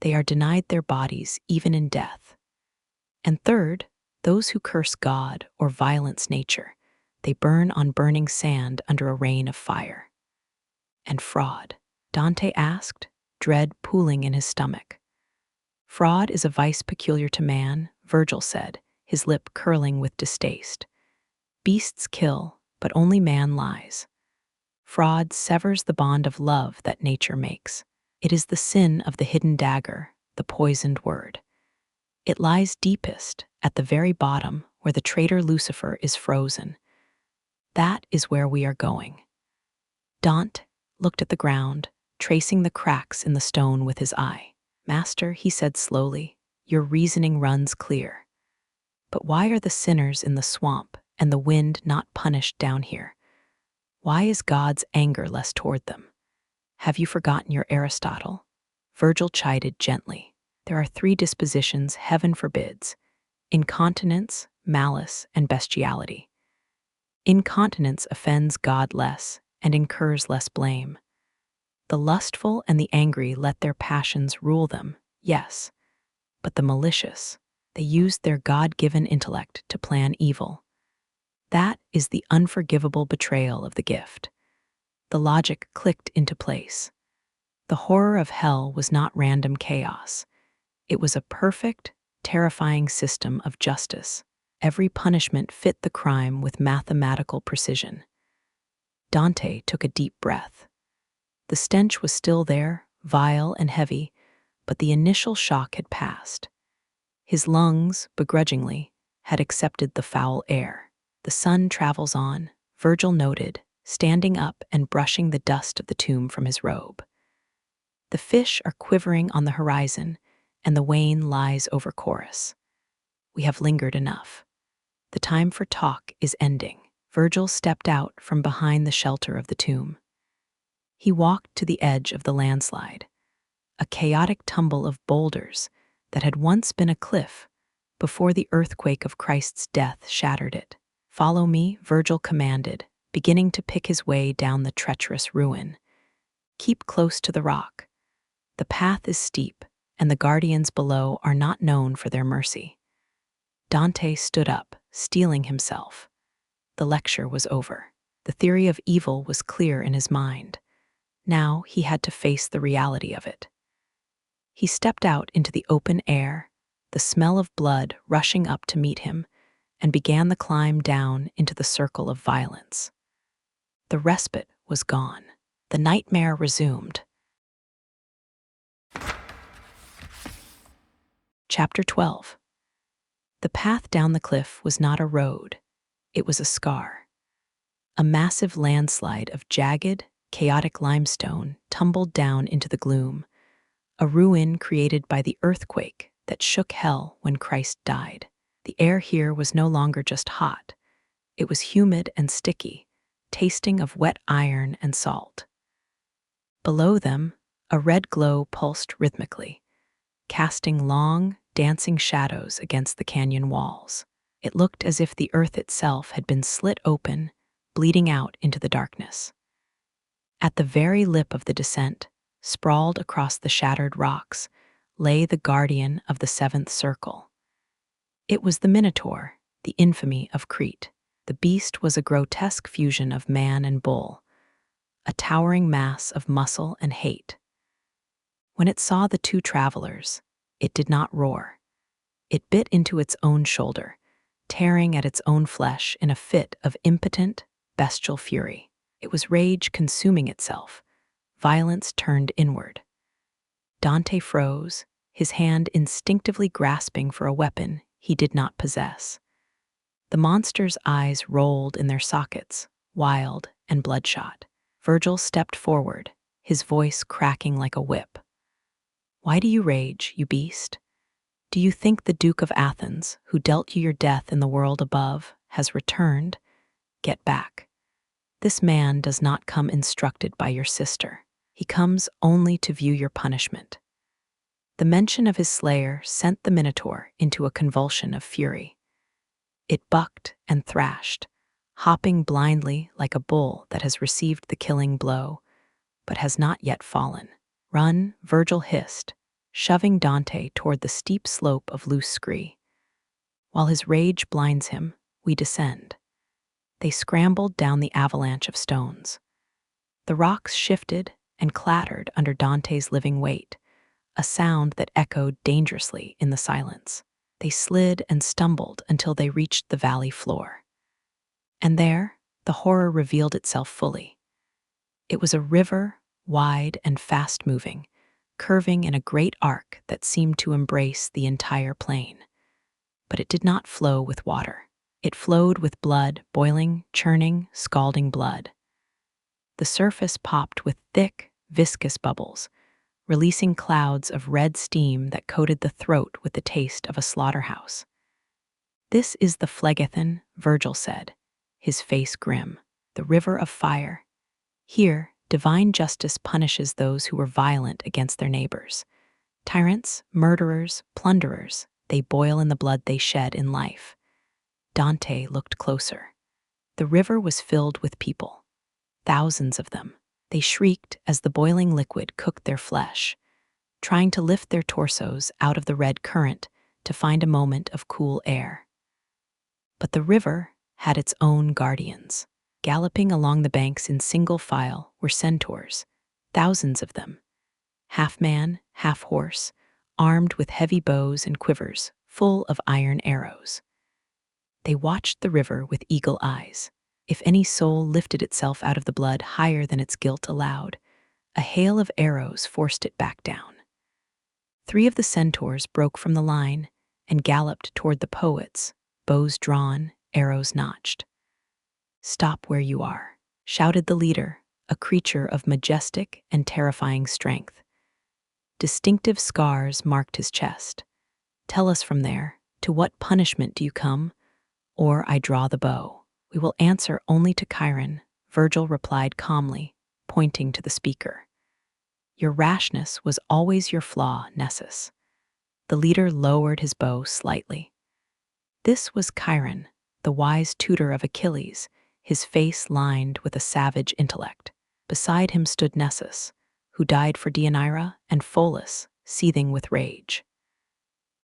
they are denied their bodies even in death. And third, those who curse God or violence nature, they burn on burning sand under a rain of fire." "And fraud?" Dante asked, dread pooling in his stomach. "Fraud is a vice peculiar to man," Virgil said, his lip curling with distaste. "Beasts kill, but only man lies. Fraud severs the bond of love that nature makes. It is the sin of the hidden dagger, the poisoned word. It lies deepest, at the very bottom, where the traitor Lucifer is frozen. That is where we are going." Dante looked at the ground, tracing the cracks in the stone with his eye. "Master," he said slowly, "your reasoning runs clear. But why are the sinners in the swamp and the wind not punished down here? Why is God's anger less toward them? Have you forgotten your Aristotle?" Virgil chided gently. "There are 3 dispositions heaven forbids: incontinence, malice, and bestiality. Incontinence offends God less and incurs less blame. The lustful and the angry let their passions rule them, yes, but the malicious, they use their God-given intellect to plan evil. That is the unforgivable betrayal of the gift." The logic clicked into place. The horror of hell was not random chaos. It was a perfect, terrifying system of justice. Every punishment fit the crime with mathematical precision. Dante took a deep breath. The stench was still there, vile and heavy, but the initial shock had passed. His lungs, begrudgingly, had accepted the foul air. "The sun travels on," Virgil noted, standing up and brushing the dust of the tomb from his robe. "The fish are quivering on the horizon, and the wane lies over chorus. We have lingered enough. The time for talk is ending." Virgil stepped out from behind the shelter of the tomb. He walked to the edge of the landslide, a chaotic tumble of boulders that had once been a cliff before the earthquake of Christ's death shattered it. "Follow me," Virgil commanded, beginning to pick his way down the treacherous ruin. "Keep close to the rock. The path is steep, and the guardians below are not known for their mercy." Dante stood up, steeling himself. The lecture was over. The theory of evil was clear in his mind. Now he had to face the reality of it. He stepped out into the open air, the smell of blood rushing up to meet him, and began the climb down into the circle of violence. The respite was gone. The nightmare resumed. Chapter 12. The path down the cliff was not a road, it was a scar. A massive landslide of jagged, chaotic limestone tumbled down into the gloom, a ruin created by the earthquake that shook hell when Christ died. The air here was no longer just hot, it was humid and sticky, tasting of wet iron and salt. Below them, a red glow pulsed rhythmically, casting long, dancing shadows against the canyon walls. It looked as if the earth itself had been slit open, bleeding out into the darkness. At the very lip of the descent, sprawled across the shattered rocks, lay the guardian of the seventh circle. It was the Minotaur, the infamy of Crete. The beast was a grotesque fusion of man and bull, a towering mass of muscle and hate. When it saw the two travelers, it did not roar. It bit into its own shoulder, tearing at its own flesh in a fit of impotent, bestial fury. It was rage consuming itself, violence turned inward. Dante froze, his hand instinctively grasping for a weapon he did not possess. The monster's eyes rolled in their sockets, wild and bloodshot. Virgil stepped forward, his voice cracking like a whip. "Why do you rage, you beast? Do you think the Duke of Athens, who dealt you your death in the world above, has returned? Get back. This man does not come instructed by your sister. He comes only to view your punishment." The mention of his slayer sent the Minotaur into a convulsion of fury. It bucked and thrashed, hopping blindly like a bull that has received the killing blow, but has not yet fallen. "Run," Virgil hissed, shoving Dante toward the steep slope of loose scree. While his rage blinds him, we descend. They scrambled down the avalanche of stones. The rocks shifted and clattered under Dante's living weight, a sound that echoed dangerously in the silence. They slid and stumbled until they reached the valley floor. And there, the horror revealed itself fully. It was a river, wide and fast-moving, curving in a great arc that seemed to embrace the entire plain. But it did not flow with water. It flowed with blood, boiling, churning, scalding blood. The surface popped with thick, viscous bubbles, releasing clouds of red steam that coated the throat with the taste of a slaughterhouse. "This is the Phlegethon," Virgil said, his face grim, "the river of fire. Here, divine justice punishes those who were violent against their neighbors. Tyrants, murderers, plunderers, they boil in the blood they shed in life." Dante looked closer. The river was filled with people, thousands of them. They shrieked as the boiling liquid cooked their flesh, trying to lift their torsos out of the red current to find a moment of cool air. But the river had its own guardians. Galloping along the banks in single file were centaurs, thousands of them, half man, half horse, armed with heavy bows and quivers full of iron arrows. They watched the river with eagle eyes. If any soul lifted itself out of the blood higher than its guilt allowed, a hail of arrows forced it back down. 3 of the centaurs broke from the line and galloped toward the poets, bows drawn, arrows notched. "Stop where you are," shouted the leader, a creature of majestic and terrifying strength. Distinctive scars marked his chest. "Tell us from there, to what punishment do you come? Or I draw the bow." "We will answer only to Chiron," Virgil replied calmly, pointing to the speaker. "Your rashness was always your flaw, Nessus." The leader lowered his bow slightly. This was Chiron, the wise tutor of Achilles, his face lined with a savage intellect. Beside him stood Nessus, who died for Deianira, and Pholus, seething with rage.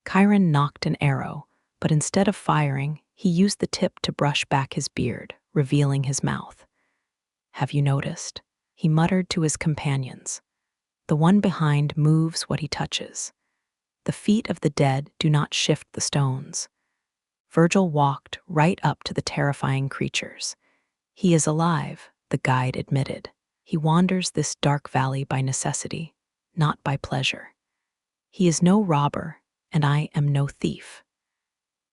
Chiron knocked an arrow, but instead of firing, he used the tip to brush back his beard, revealing his mouth. "Have you noticed?" He muttered to his companions. The one behind moves what he touches. The feet of the dead do not shift the stones. Virgil walked right up to the terrifying creatures. He is alive, the guide admitted. He wanders this dark valley by necessity, not by pleasure. He is no robber, and I am no thief.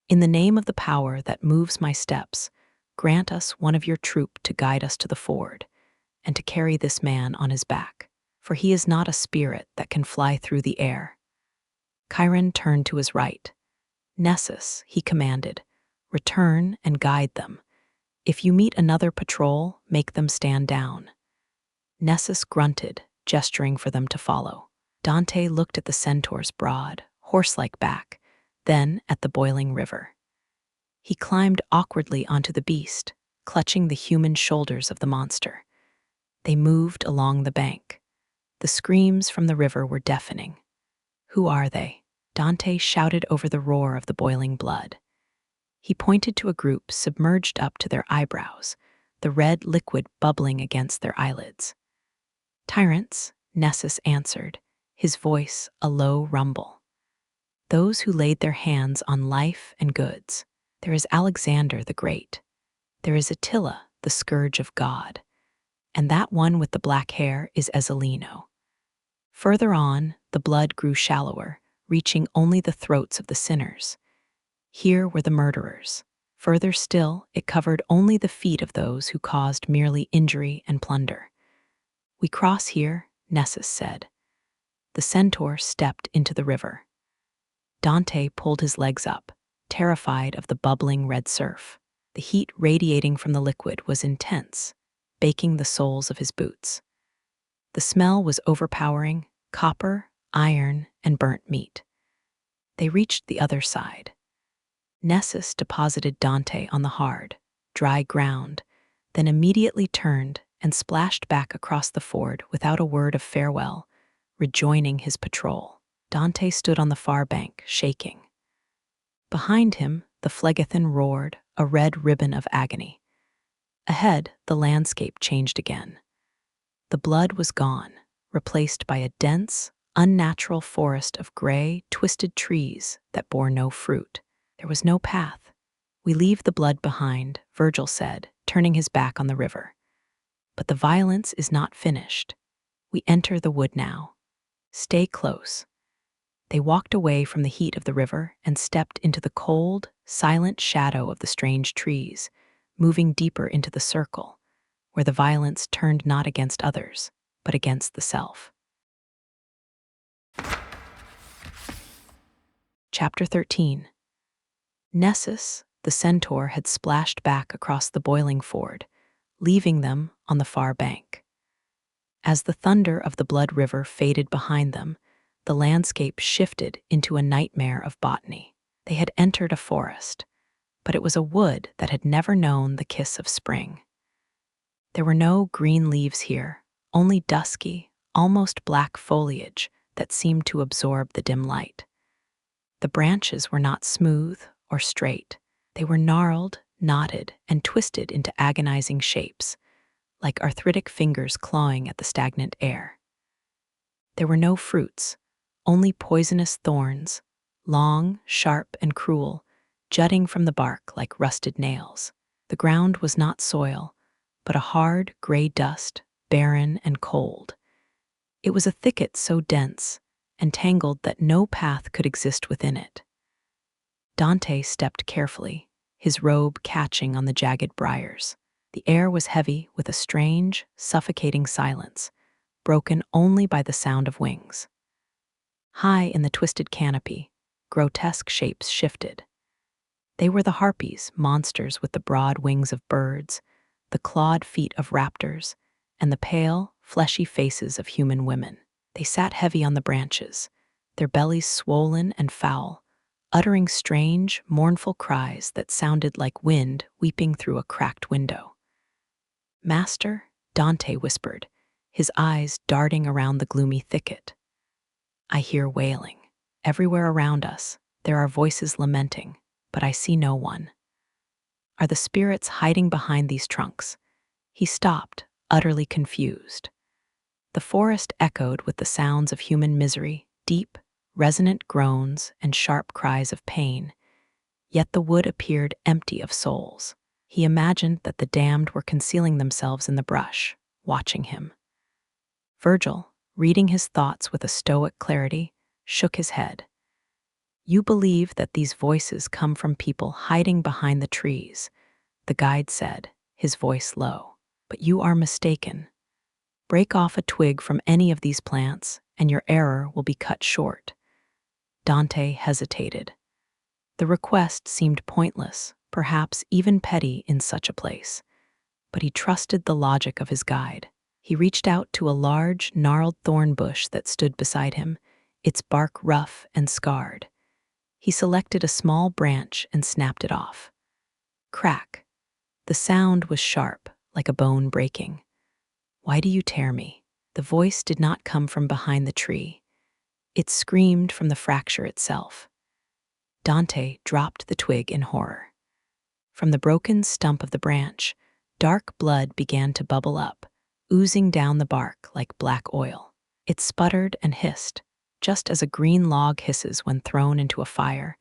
In the name of the power that moves my steps, grant us one of your troop to guide us to the ford, and to carry this man on his back, for he is not a spirit that can fly through the air. Chiron turned to his right. Nessus, he commanded, return and guide them. If you meet another patrol, make them stand down. Nessus grunted, gesturing for them to follow. Dante looked at the centaur's broad, horse-like back, then at the boiling river. He climbed awkwardly onto the beast, clutching the human shoulders of the monster. They moved along the bank. The screams from the river were deafening. Who are they? Dante shouted over the roar of the boiling blood. He pointed to a group submerged up to their eyebrows, the red liquid bubbling against their eyelids. Tyrants, Nessus answered, his voice a low rumble. Those who laid their hands on life and goods. There is Alexander the Great. There is Attila, the scourge of God. And that one with the black hair is Ezelino. Further on, the blood grew shallower, reaching only the throats of the sinners. Here were the murderers. Further still, it covered only the feet of those who caused merely injury and plunder. We cross here, Nessus said. The centaur stepped into the river. Dante pulled his legs up, terrified of the bubbling red surf. The heat radiating from the liquid was intense, baking the soles of his boots. The smell was overpowering, copper, iron, and burnt meat. They reached the other side. Nessus deposited Dante on the hard, dry ground, then immediately turned and splashed back across the ford without a word of farewell, rejoining his patrol. Dante stood on the far bank, shaking. Behind him, the Phlegethon roared, a red ribbon of agony. Ahead, the landscape changed again. The blood was gone, replaced by a dense, unnatural forest of gray, twisted trees that bore no fruit. There was no path. We leave the blood behind, Virgil said, turning his back on the river. But the violence is not finished. We enter the wood now. Stay close. They walked away from the heat of the river and stepped into the cold, silent shadow of the strange trees, moving deeper into the circle, where the violence turned not against others, but against the self. Chapter 13. Nessus, the centaur, had splashed back across the boiling ford, leaving them on the far bank. As the thunder of the blood river faded behind them, the landscape shifted into a nightmare of botany. They had entered a forest, but it was a wood that had never known the kiss of spring. There were no green leaves here, only dusky, almost black foliage that seemed to absorb the dim light. The branches were not smooth or straight. They were gnarled, knotted, and twisted into agonizing shapes, like arthritic fingers clawing at the stagnant air. There were no fruits, only poisonous thorns, long, sharp, and cruel, jutting from the bark like rusted nails. The ground was not soil, but a hard, gray dust, barren and cold. It was a thicket so dense and tangled that no path could exist within it. Dante stepped carefully, his robe catching on the jagged briars. The air was heavy with a strange, suffocating silence, broken only by the sound of wings. High in the twisted canopy, grotesque shapes shifted. They were the harpies, monsters with the broad wings of birds, the clawed feet of raptors, and the pale, fleshy faces of human women. They sat heavy on the branches, their bellies swollen and foul, uttering strange, mournful cries that sounded like wind weeping through a cracked window. "Master," Dante whispered, his eyes darting around the gloomy thicket. "I hear wailing. Everywhere around us, there are voices lamenting, but I see no one. Are the spirits hiding behind these trunks?" He stopped, utterly confused. The forest echoed with the sounds of human misery, deep, resonant groans and sharp cries of pain, yet the wood appeared empty of souls. He imagined that the damned were concealing themselves in the brush, watching him. Virgil, reading his thoughts with a stoic clarity, shook his head. "You believe that these voices come from people hiding behind the trees," the guide said, his voice low. "But you are mistaken. Break off a twig from any of these plants, and your error will be cut short." Dante hesitated. The request seemed pointless, perhaps even petty in such a place, but he trusted the logic of his guide. He reached out to a large, gnarled thorn bush that stood beside him, its bark rough and scarred. He selected a small branch and snapped it off. Crack. The sound was sharp, like a bone breaking. "Why do you tear me?" The voice did not come from behind the tree. It screamed from the fracture itself. Dante dropped the twig in horror. From the broken stump of the branch, dark blood began to bubble up, oozing down the bark like black oil. It sputtered and hissed, just as a green log hisses when thrown into a fire,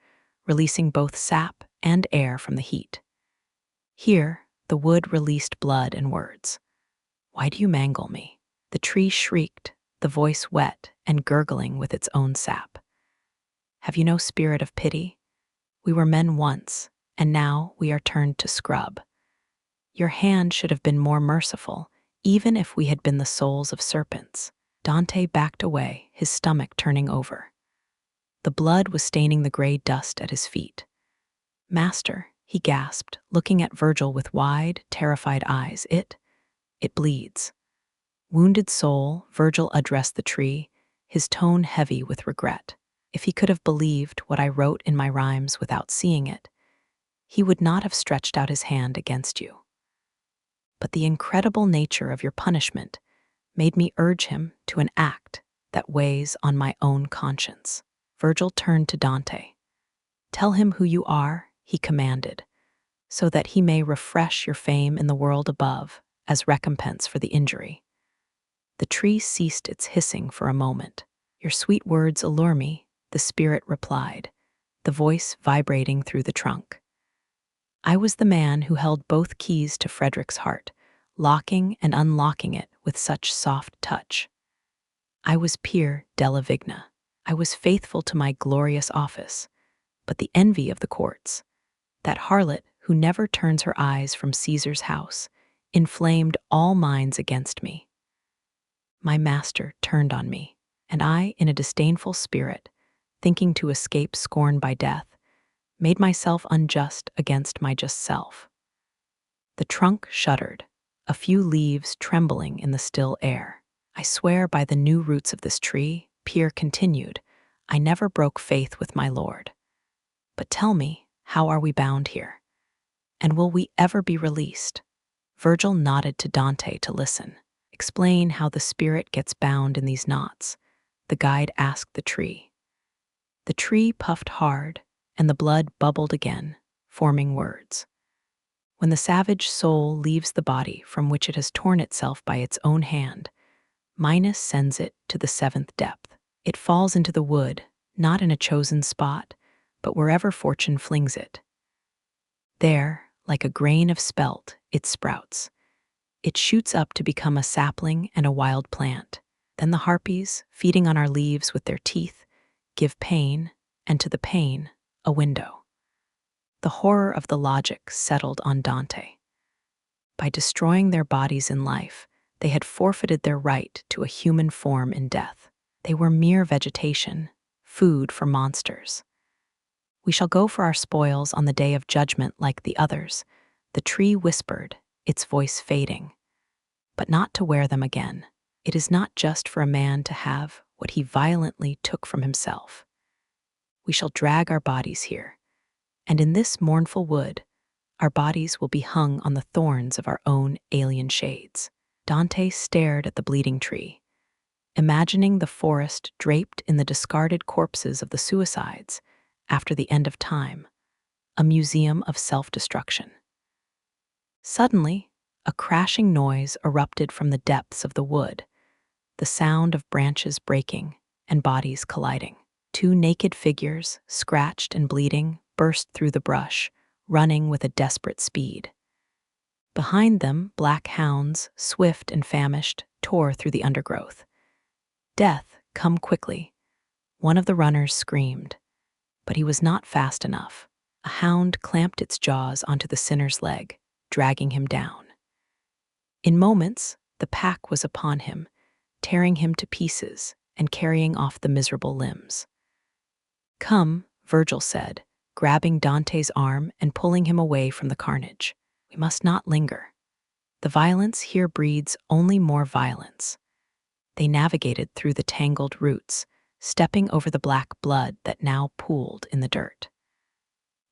releasing both sap and air from the heat. Here, the wood released blood and words. "Why do you mangle me?" The tree shrieked, the voice wet and gurgling with its own sap. "Have you no spirit of pity? We were men once, and now we are turned to scrub. Your hand should have been more merciful, even if we had been the souls of serpents." Dante backed away, his stomach turning over. The blood was staining the gray dust at his feet. "Master," he gasped, looking at Virgil with wide, terrified eyes, It bleeds." Wounded soul, Virgil addressed the tree, his tone heavy with regret. "If he could have believed what I wrote in my rhymes without seeing it, he would not have stretched out his hand against you. But the incredible nature of your punishment made me urge him to an act that weighs on my own conscience." Virgil turned to Dante. "Tell him who you are," he commanded, "so that he may refresh your fame in the world above as recompense for the injury." The tree ceased its hissing for a moment. "Your sweet words allure me," the spirit replied, the voice vibrating through the trunk. "I was the man who held both keys to Frederick's heart, locking and unlocking it with such soft touch. I was Pier della Vigna. I was faithful to my glorious office, but the envy of the courts, that harlot who never turns her eyes from Caesar's house, inflamed all minds against me. My master turned on me, and I, in a disdainful spirit, thinking to escape scorn by death, made myself unjust against my just self." The trunk shuddered, a few leaves trembling in the still air. "I swear by the new roots of this tree," Pier continued, "I never broke faith with my lord. But tell me, how are we bound here? And will we ever be released?" Virgil nodded to Dante to listen. "Explain how the spirit gets bound in these knots," the guide asked the tree. The tree puffed hard, and the blood bubbled again, forming words. "When the savage soul leaves the body from which it has torn itself by its own hand, Minos sends it to the seventh depth. It falls into the wood, not in a chosen spot, but wherever fortune flings it. There, like a grain of spelt, it sprouts. It shoots up to become a sapling and a wild plant. Then the harpies, feeding on our leaves with their teeth, give pain, and to the pain, a window." The horror of the logic settled on Dante. By destroying their bodies in life, they had forfeited their right to a human form in death. They were mere vegetation, food for monsters. "We shall go for our spoils on the day of judgment like the others," the tree whispered, its voice fading. "But not to wear them again. It is not just for a man to have what he violently took from himself. We shall drag our bodies here, and in this mournful wood, our bodies will be hung on the thorns of our own alien shades." Dante stared at the bleeding tree, imagining the forest draped in the discarded corpses of the suicides after the end of time, a museum of self-destruction. Suddenly, a crashing noise erupted from the depths of the wood. the sound of branches breaking and bodies colliding. Two naked figures, scratched and bleeding, burst through the brush, running with a desperate speed. Behind them, black hounds, swift and famished, tore through the undergrowth. "Death, come quickly," one of the runners screamed, but he was not fast enough. A hound clamped its jaws onto the sinner's leg, dragging him down. In moments, the pack was upon him, tearing him to pieces and carrying off the miserable limbs. "Come," Virgil said, grabbing Dante's arm and pulling him away from the carnage. "We must not linger. The violence here breeds only more violence." They navigated through the tangled roots, stepping over the black blood that now pooled in the dirt.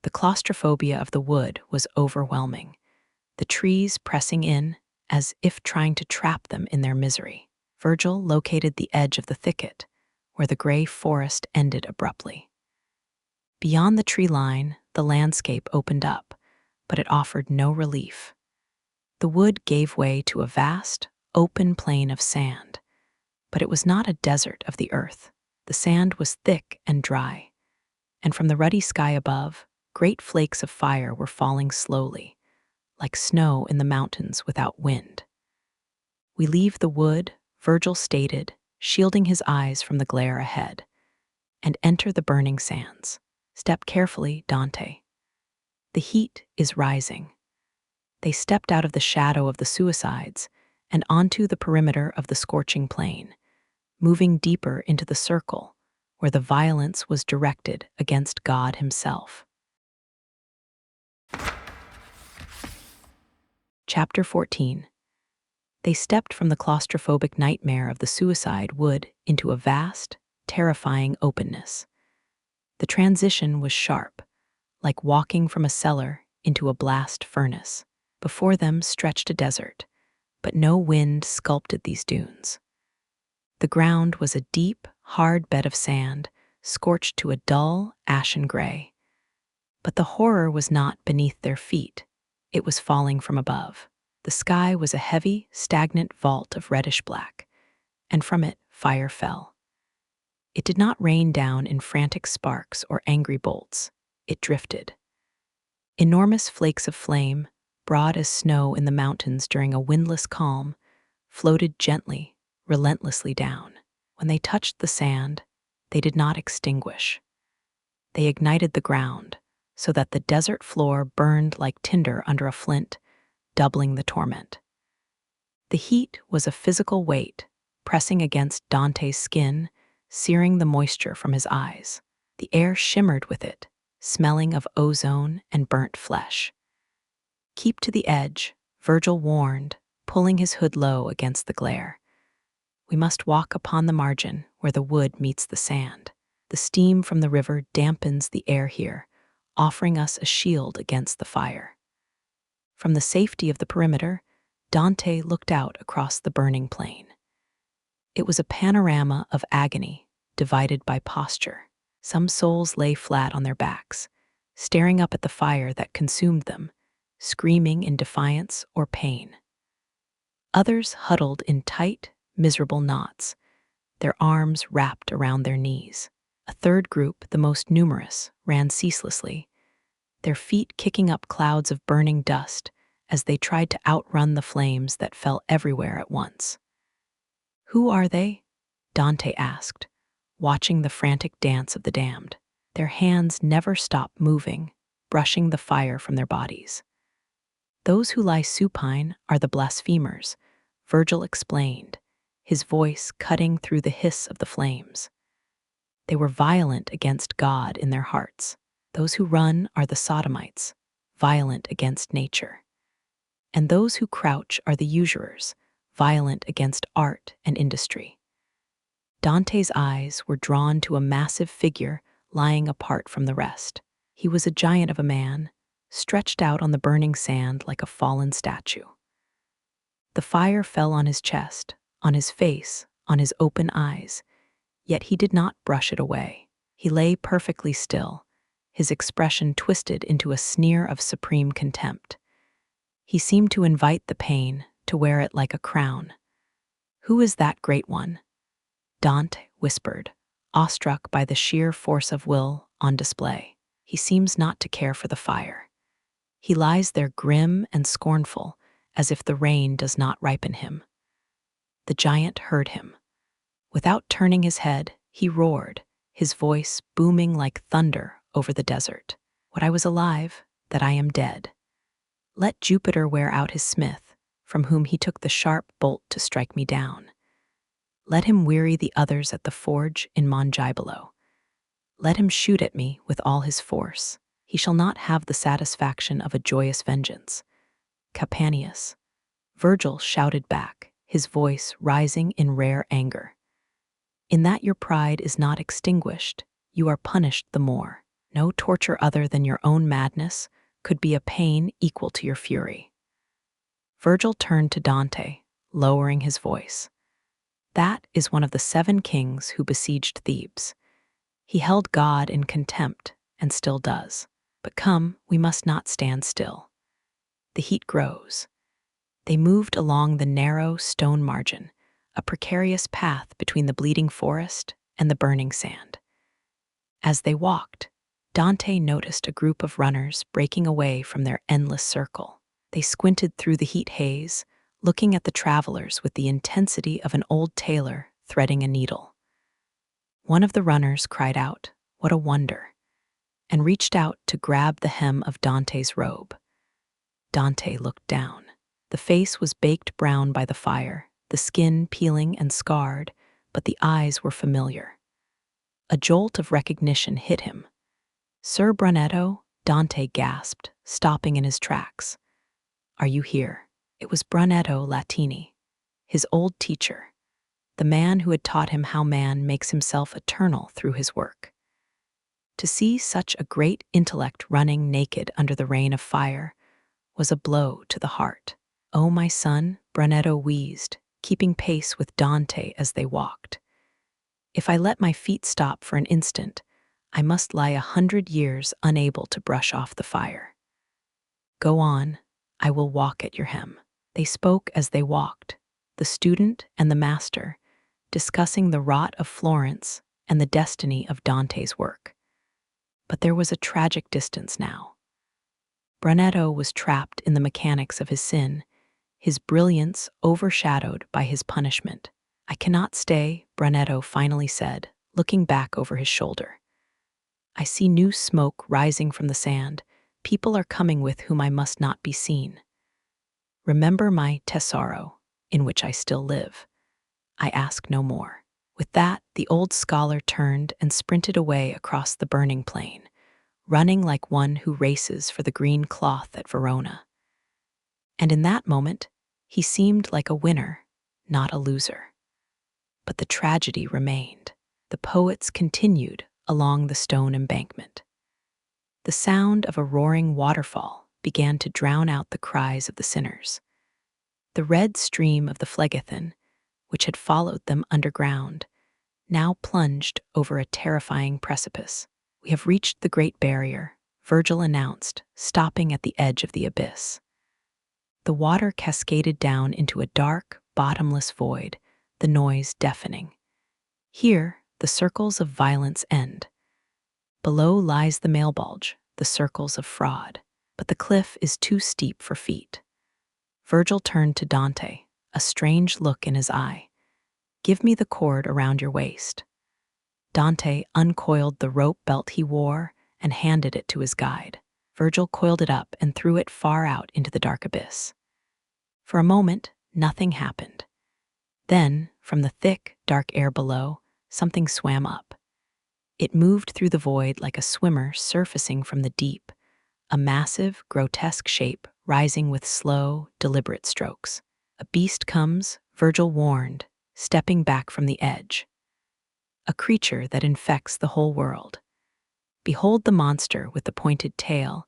The claustrophobia of the wood was overwhelming, the trees pressing in as if trying to trap them in their misery. Virgil located the edge of the thicket, where the gray forest ended abruptly. Beyond the tree line, the landscape opened up, but it offered no relief. The wood gave way to a vast, open plain of sand, but it was not a desert of the earth. The sand was thick and dry, and from the ruddy sky above, great flakes of fire were falling slowly, like snow in the mountains without wind. "We leave the wood," Virgil stated, shielding his eyes from the glare ahead, "and enter the burning sands. Step carefully, Dante. The heat is rising." They stepped out of the shadow of the suicides and onto the perimeter of the scorching plain, moving deeper into the circle where the violence was directed against God himself. Chapter 14. They stepped from the claustrophobic nightmare of the suicide wood into a vast, terrifying openness. The transition was sharp, like walking from a cellar into a blast furnace. Before them stretched a desert, but no wind sculpted these dunes. The ground was a deep, hard bed of sand, scorched to a dull, ashen gray. But the horror was not beneath their feet. It was falling from above. The sky was a heavy, stagnant vault of reddish black, and from it fire fell. It did not rain down in frantic sparks or angry bolts. It drifted. Enormous flakes of flame, broad as snow in the mountains during a windless calm, floated gently, relentlessly down. When they touched the sand, they did not extinguish. They ignited the ground, so that the desert floor burned like tinder under a flint, doubling the torment. The heat was a physical weight, pressing against Dante's skin, searing the moisture from his eyes. The air shimmered with it, smelling of ozone and burnt flesh. "Keep to the edge," Virgil warned, pulling his hood low against the glare. "We must walk upon the margin where the wood meets the sand. The steam from the river dampens the air here, offering us a shield against the fire." From the safety of the perimeter, Dante looked out across the burning plain. It was a panorama of agony, divided by posture. Some souls lay flat on their backs, staring up at the fire that consumed them, screaming in defiance or pain. Others huddled in tight, miserable knots, their arms wrapped around their knees. A third group, the most numerous, ran ceaselessly, their feet kicking up clouds of burning dust as they tried to outrun the flames that fell everywhere at once. "Who are they?" Dante asked, watching the frantic dance of the damned. Their hands never stopped moving, brushing the fire from their bodies. "Those who lie supine are the blasphemers," Virgil explained, his voice cutting through the hiss of the flames. "They were violent against God in their hearts. Those who run are the sodomites, violent against nature. And those who crouch are the usurers, violent against art and industry." Dante's eyes were drawn to a massive figure lying apart from the rest. He was a giant of a man, stretched out on the burning sand like a fallen statue. The fire fell on his chest, on his face, on his open eyes, yet he did not brush it away. He lay perfectly still, his expression twisted into a sneer of supreme contempt. He seemed to invite the pain, to wear it like a crown. "Who is that great one?" Dante whispered, awestruck by the sheer force of will on display. "He seems not to care for the fire. He lies there grim and scornful, as if the rain does not ripen him." The giant heard him. Without turning his head, he roared, his voice booming like thunder over the desert. "Would I was alive, that I am dead. Let Jupiter wear out his smith, from whom he took the sharp bolt to strike me down. Let him weary the others at the forge in Mongibolo. Let him shoot at me with all his force. He shall not have the satisfaction of a joyous vengeance." Capanius. Virgil shouted back, his voice rising in rare anger. "In that your pride is not extinguished, you are punished the more. No torture other than your own madness could be a pain equal to your fury." Virgil turned to Dante, lowering his voice. "That is one of the 7 kings who besieged Thebes. He held God in contempt, and still does. But come, we must not stand still. The heat grows." They moved along the narrow stone margin, a precarious path between the bleeding forest and the burning sand. As they walked, Dante noticed a group of runners breaking away from their endless circle. They squinted through the heat haze, looking at the travelers with the intensity of an old tailor threading a needle. One of the runners cried out, "What a wonder!" and reached out to grab the hem of Dante's robe. Dante looked down. The face was baked brown by the fire, the skin peeling and scarred, but the eyes were familiar. A jolt of recognition hit him. "Sir Brunetto," Dante gasped, stopping in his tracks. "Are you here?" It was Brunetto Latini, his old teacher, the man who had taught him how man makes himself eternal through his work. To see such a great intellect running naked under the rain of fire was a blow to the heart. "Oh, my son," Brunetto wheezed, keeping pace with Dante as they walked. "If I let my feet stop for an instant, I must lie 100 years unable to brush off the fire." "Go on, I will walk at your hem." They spoke as they walked, the student and the master, discussing the rot of Florence and the destiny of Dante's work. But there was a tragic distance now. Brunetto was trapped in the mechanics of his sin, his brilliance overshadowed by his punishment. "I cannot stay," Brunetto finally said, looking back over his shoulder. "I see new smoke rising from the sand. People are coming with whom I must not be seen. Remember my tesoro, in which I still live. I ask no more." With that, the old scholar turned and sprinted away across the burning plain, running like one who races for the green cloth at Verona. And in that moment, he seemed like a winner, not a loser. But the tragedy remained. The poets continued along the stone embankment. The sound of a roaring waterfall began to drown out the cries of the sinners. The red stream of the Phlegethon, which had followed them underground, now plunged over a terrifying precipice. "We have reached the Great Barrier," Virgil announced, stopping at the edge of the abyss. The water cascaded down into a dark, bottomless void, the noise deafening. Here, the circles of violence end. Below lies the Malebolge, the circles of fraud. But the cliff is too steep for feet. Virgil turned to Dante, a strange look in his eye. "Give me the cord around your waist." Dante uncoiled the rope belt he wore and handed it to his guide. Virgil coiled it up and threw it far out into the dark abyss. For a moment, nothing happened. Then, from the thick, dark air below, something swam up. It moved through the void like a swimmer surfacing from the deep, a massive, grotesque shape rising with slow, deliberate strokes. "A beast comes," Virgil warned, stepping back from the edge. "A creature that infects the whole world. Behold the monster with the pointed tail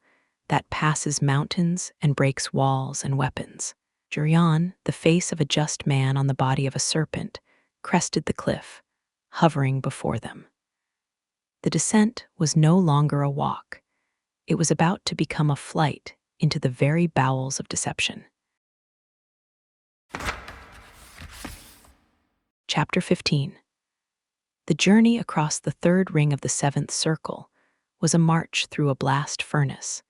that passes mountains and breaks walls and weapons." Geryon, the face of a just man on the body of a serpent, crested the cliff, hovering before them. The descent was no longer a walk. It was about to become a flight into the very bowels of deception. Chapter 15. The journey across the third ring of the seventh circle was a march through a blast furnace,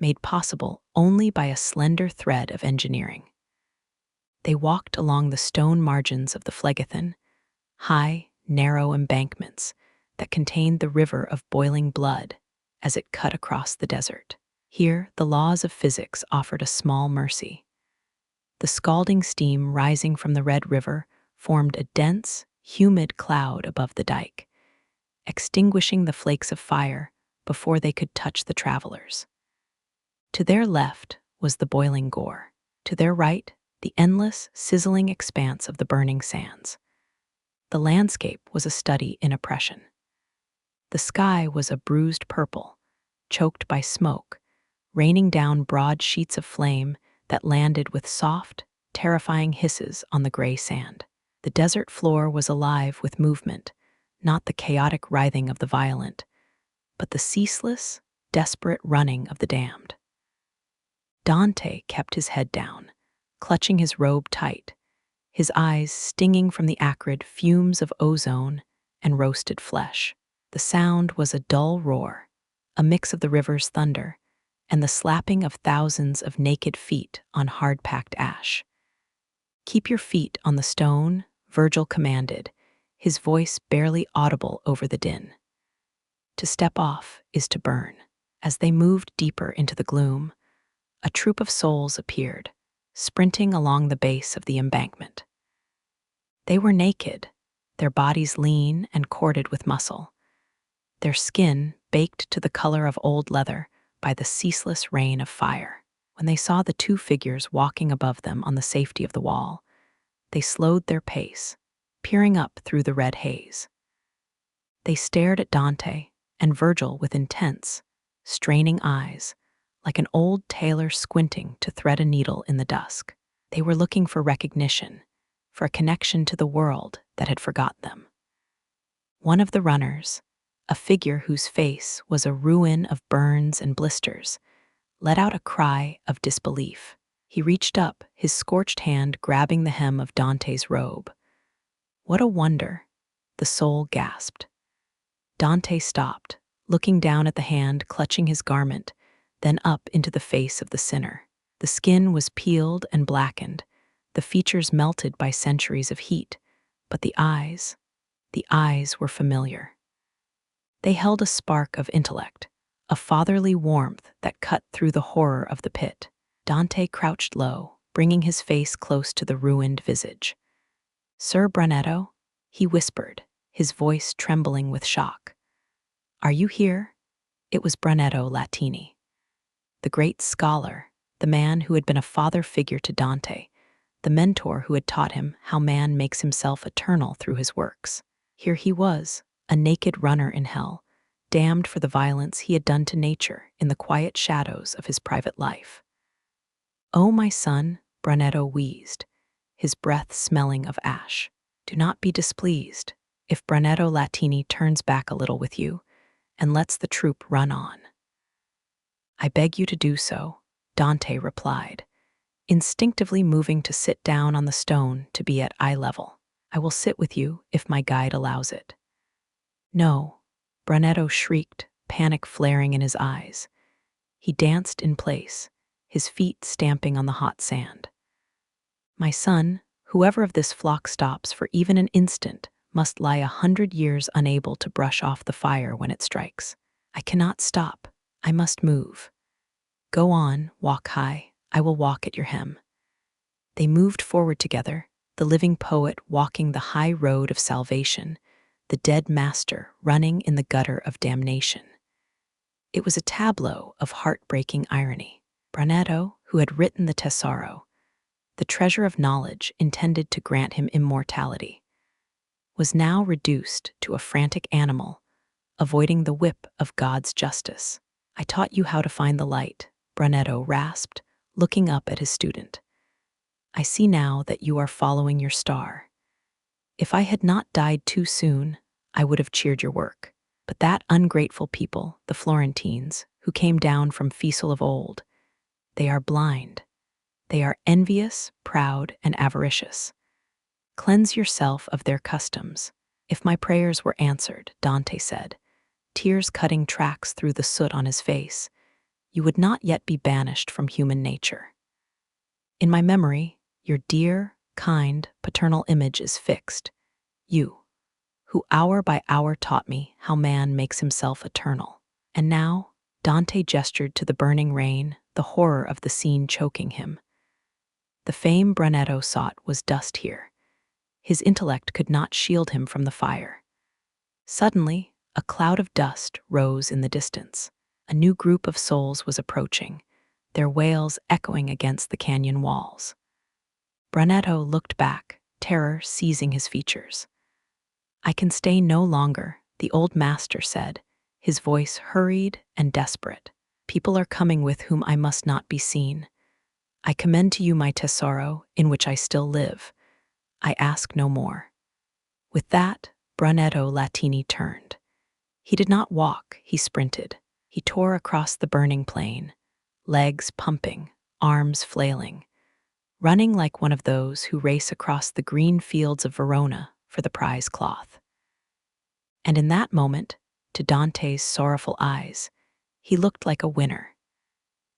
made possible only by a slender thread of engineering. They walked along the stone margins of the Phlegethon, high, narrow embankments that contained the river of boiling blood as it cut across the desert. Here, the laws of physics offered a small mercy. The scalding steam rising from the Red River formed a dense, humid cloud above the dike, extinguishing the flakes of fire before they could touch the travelers. To their left was the boiling gore. To their right, the endless, sizzling expanse of the burning sands. The landscape was a study in oppression. The sky was a bruised purple, choked by smoke, raining down broad sheets of flame that landed with soft, terrifying hisses on the gray sand. The desert floor was alive with movement, not the chaotic writhing of the violent, but the ceaseless, desperate running of the damned. Dante kept his head down, clutching his robe tight, his eyes stinging from the acrid fumes of ozone and roasted flesh. The sound was a dull roar, a mix of the river's thunder and the slapping of thousands of naked feet on hard-packed ash. "Keep your feet on the stone," Virgil commanded, his voice barely audible over the din. To step off is to burn. As they moved deeper into the gloom, a troop of souls appeared, sprinting along the base of the embankment. They were naked, their bodies lean and corded with muscle, their skin baked to the color of old leather by the ceaseless rain of fire. When they saw the two figures walking above them on the safety of the wall, they slowed their pace, peering up through the red haze. They stared at Dante and Virgil with intense, straining eyes, like an old tailor squinting to thread a needle in the dusk. They were looking for recognition, for a connection to the world that had forgotten them. One of the runners, a figure whose face was a ruin of burns and blisters, let out a cry of disbelief. He reached up, his scorched hand grabbing the hem of Dante's robe. "What a wonder," the soul gasped. Dante stopped, looking down at the hand clutching his garment, then up into the face of the sinner. The skin was peeled and blackened, the features melted by centuries of heat, but the eyes were familiar. They held a spark of intellect, a fatherly warmth that cut through the horror of the pit. Dante crouched low, bringing his face close to the ruined visage. "Sir Brunetto," he whispered, his voice trembling with shock. "Are you here?" It was Brunetto Latini, the great scholar, the man who had been a father figure to Dante, the mentor who had taught him how man makes himself eternal through his works. Here he was, a naked runner in hell, damned for the violence he had done to nature in the quiet shadows of his private life. "Oh, my son," Brunetto wheezed, his breath smelling of ash. "Do not be displeased if Brunetto Latini turns back a little with you and lets the troop run on." "I beg you to do so," Dante replied, instinctively moving to sit down on the stone to be at eye level. "I will sit with you if my guide allows it." "No," Brunetto shrieked, panic flaring in his eyes. He danced in place, his feet stamping on the hot sand. "My son, whoever of this flock stops for even an instant must lie 100 years unable to brush off the fire when it strikes. I cannot stop. I must move. Go on, walk high. I will walk at your hem." They moved forward together, the living poet walking the high road of salvation, the dead master running in the gutter of damnation. It was a tableau of heartbreaking irony. Brunetto, who had written the Tesoro, the treasure of knowledge intended to grant him immortality, was now reduced to a frantic animal, avoiding the whip of God's justice. "I taught you how to find the light," Brunetto rasped, looking up at his student. "I see now that you are following your star. If I had not died too soon, I would have cheered your work. But that ungrateful people, the Florentines, who came down from Fisel of old, they are blind. They are envious, proud, and avaricious. Cleanse yourself of their customs. If my prayers were answered, Dante said, tears cutting tracks through the soot on his face, you would not yet be banished from human nature. In my memory, your dear, kind, paternal image is fixed. You, who hour by hour taught me how man makes himself eternal. And now, Dante gestured to the burning rain, the horror of the scene choking him. The fame Brunetto sought was dust here. His intellect could not shield him from the fire. Suddenly, a cloud of dust rose in the distance. A new group of souls was approaching, their wails echoing against the canyon walls. Brunetto looked back, terror seizing his features. I can stay no longer, the old master said, his voice hurried and desperate. People are coming with whom I must not be seen. I commend to you my tesoro, in which I still live. I ask no more. With that, Brunetto Latini turned. He did not walk, he sprinted. He tore across the burning plain, legs pumping, arms flailing, running like one of those who race across the green fields of Verona for the prize cloth. And in that moment, to Dante's sorrowful eyes, he looked like a winner,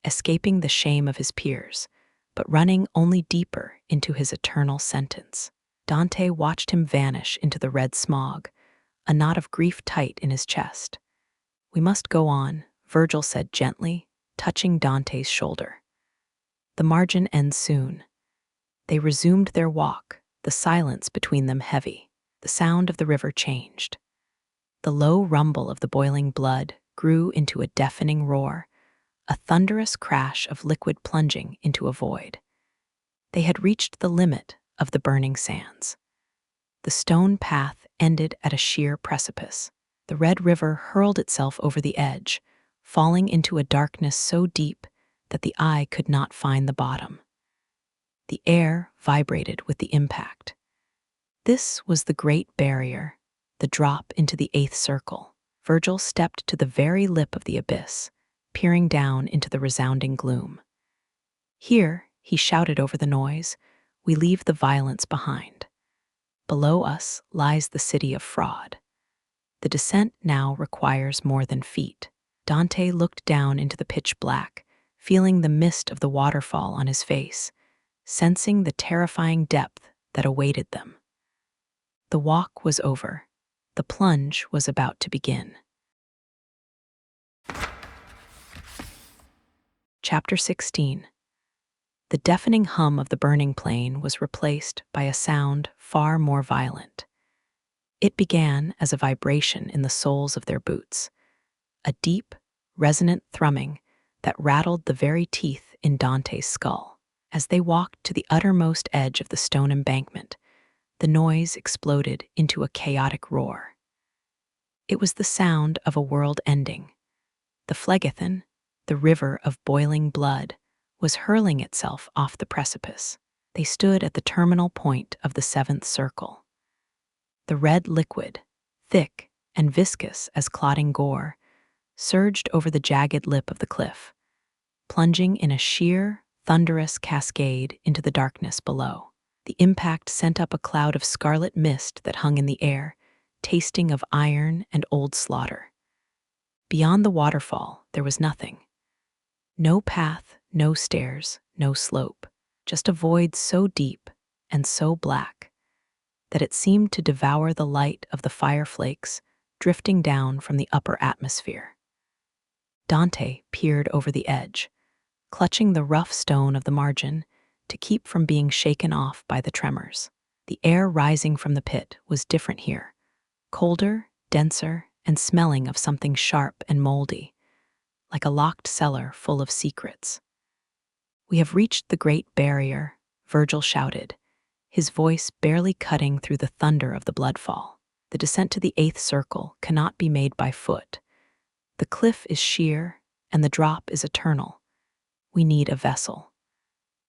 escaping the shame of his peers, but running only deeper into his eternal sentence. Dante watched him vanish into the red smog, a knot of grief tight in his chest. We must go on, Virgil said gently, touching Dante's shoulder. The margin ends soon. They resumed their walk, the silence between them heavy. The sound of the river changed. The low rumble of the boiling blood grew into a deafening roar, a thunderous crash of liquid plunging into a void. They had reached the limit of the burning sands. The stone path ended at a sheer precipice. The red river hurled itself over the edge, falling into a darkness so deep that the eye could not find the bottom. The air vibrated with the impact. This was the Great Barrier, the drop into the eighth circle. Virgil stepped to the very lip of the abyss, peering down into the resounding gloom. Here, he shouted over the noise, we leave the violence behind. Below us lies the city of fraud. The descent now requires more than feet. Dante looked down into the pitch black, feeling the mist of the waterfall on his face, sensing the terrifying depth that awaited them. The walk was over. The plunge was about to begin. Chapter 16. The deafening hum of the burning plain was replaced by a sound far more violent. It began as a vibration in the soles of their boots, a deep, resonant thrumming that rattled the very teeth in Dante's skull. As they walked to the uttermost edge of the stone embankment, the noise exploded into a chaotic roar. It was the sound of a world ending. The Phlegethon, the river of boiling blood, was hurling itself off the precipice. They stood at the terminal point of the seventh circle. The red liquid, thick and viscous as clotting gore, surged over the jagged lip of the cliff, plunging in a sheer, thunderous cascade into the darkness below. The impact sent up a cloud of scarlet mist that hung in the air, tasting of iron and old slaughter. Beyond the waterfall, there was nothing. No path, no stairs, no slope, just a void so deep and so black that it seemed to devour the light of the fireflakes drifting down from the upper atmosphere. Dante peered over the edge, clutching the rough stone of the margin to keep from being shaken off by the tremors. The air rising from the pit was different here, colder, denser, and smelling of something sharp and moldy, like a locked cellar full of secrets. We have reached the Great Barrier, Virgil shouted, his voice barely cutting through the thunder of the bloodfall. The descent to the eighth circle cannot be made by foot. The cliff is sheer, and the drop is eternal. We need a vessel.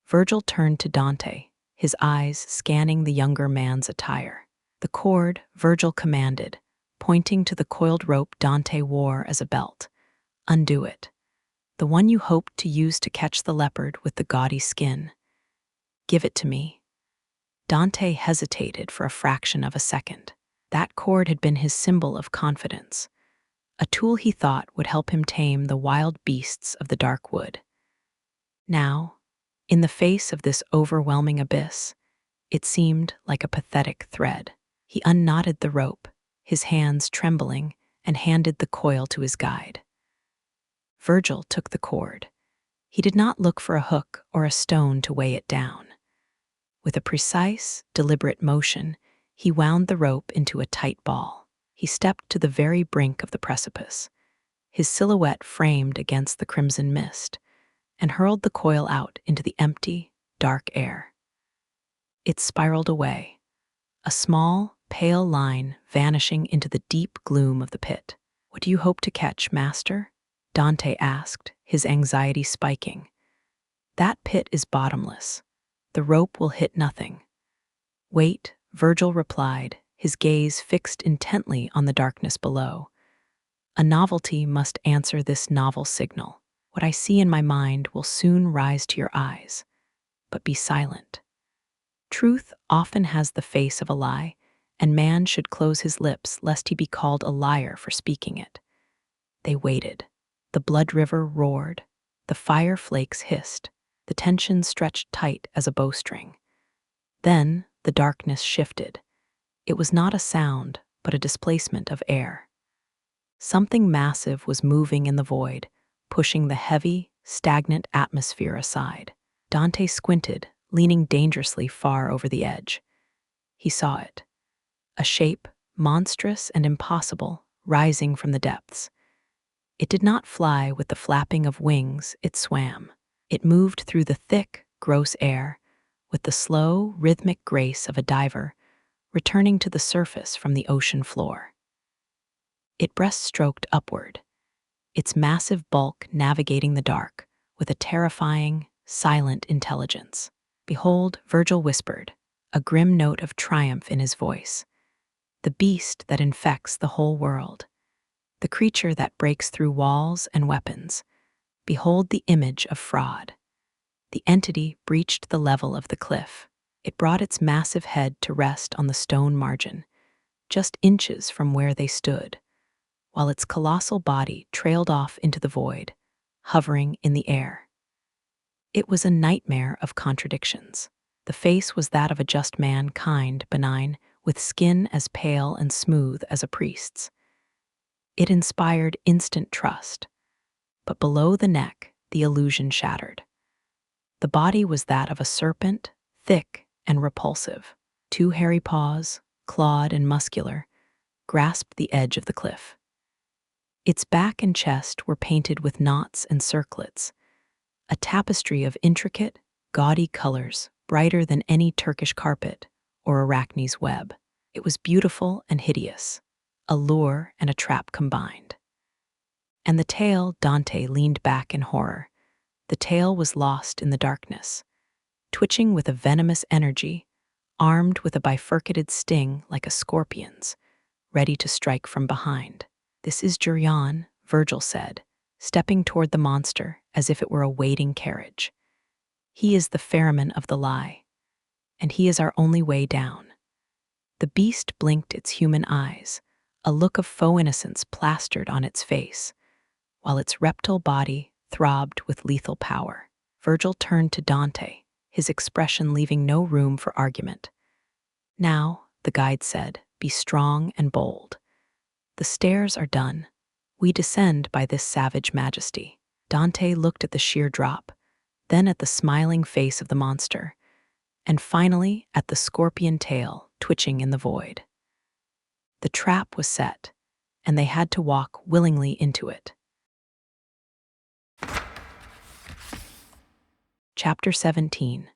Virgil turned to Dante, his eyes scanning the younger man's attire. The cord, Virgil commanded, pointing to the coiled rope Dante wore as a belt. Undo it. The one you hoped to use to catch the leopard with the gaudy skin. Give it to me. Dante hesitated for a fraction of a second. That cord had been his symbol of confidence, a tool he thought would help him tame the wild beasts of the dark wood. Now, in the face of this overwhelming abyss, it seemed like a pathetic thread. He unknotted the rope, his hands trembling, and handed the coil to his guide. Virgil took the cord. He did not look for a hook or a stone to weigh it down. With a precise, deliberate motion, he wound the rope into a tight ball. He stepped to the very brink of the precipice, his silhouette framed against the crimson mist, and hurled the coil out into the empty, dark air. It spiraled away, a small, pale line vanishing into the deep gloom of the pit. "What do you hope to catch, master?" Dante asked, his anxiety spiking. "That pit is bottomless. The rope will hit nothing." "Wait," Virgil replied, his gaze fixed intently on the darkness below. "A novelty must answer this novel signal. What I see in my mind will soon rise to your eyes. But be silent. Truth often has the face of a lie, and man should close his lips lest he be called a liar for speaking it." They waited. The blood river roared. The fire flakes hissed. The tension stretched tight as a bowstring. Then the darkness shifted. It was not a sound, but a displacement of air. Something massive was moving in the void, pushing the heavy, stagnant atmosphere aside. Dante squinted, leaning dangerously far over the edge. He saw it. A shape, monstrous and impossible, rising from the depths. It did not fly with the flapping of wings, it swam. It moved through the thick, gross air, with the slow, rhythmic grace of a diver, returning to the surface from the ocean floor. It breaststroked upward, its massive bulk navigating the dark with a terrifying, silent intelligence. "Behold," Virgil whispered, a grim note of triumph in his voice, "the beast that infects the whole world, the creature that breaks through walls and weapons. Behold the image of fraud." The entity breached the level of the cliff. It brought its massive head to rest on the stone margin, just inches from where they stood, while its colossal body trailed off into the void, hovering in the air. It was a nightmare of contradictions. The face was that of a just man, kind, benign, with skin as pale and smooth as a priest's. It inspired instant trust. But below the neck, the illusion shattered. The body was that of a serpent, thick and repulsive. Two hairy paws, clawed and muscular, grasped the edge of the cliff. Its back and chest were painted with knots and circlets, a tapestry of intricate, gaudy colors, brighter than any Turkish carpet or Arachne's web. It was beautiful and hideous, a lure and a trap combined. And the tail, Dante leaned back in horror. The tail was lost in the darkness, twitching with a venomous energy, armed with a bifurcated sting like a scorpion's, ready to strike from behind. "This is Jurian," Virgil said, stepping toward the monster as if it were a waiting carriage. "He is the ferryman of the lie, and he is our only way down." The beast blinked its human eyes, a look of faux innocence plastered on its face, while its reptile body throbbed with lethal power. Virgil turned to Dante, his expression leaving no room for argument. "Now," the guide said, "be strong and bold. The stairs are done. We descend by this savage majesty." Dante looked at the sheer drop, then at the smiling face of the monster, and finally at the scorpion tail twitching in the void. The trap was set, and they had to walk willingly into it. Chapter 17.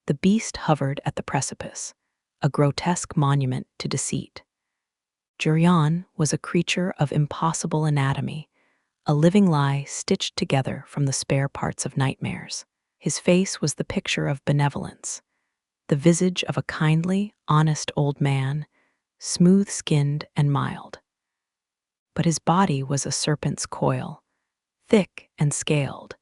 The beast hovered at the precipice, a grotesque monument to deceit. Jurian was a creature of impossible anatomy, a living lie stitched together from the spare parts of nightmares. His face was the picture of benevolence, the visage of a kindly, honest old man, smooth-skinned and mild. But his body was a serpent's coil, thick and scaled,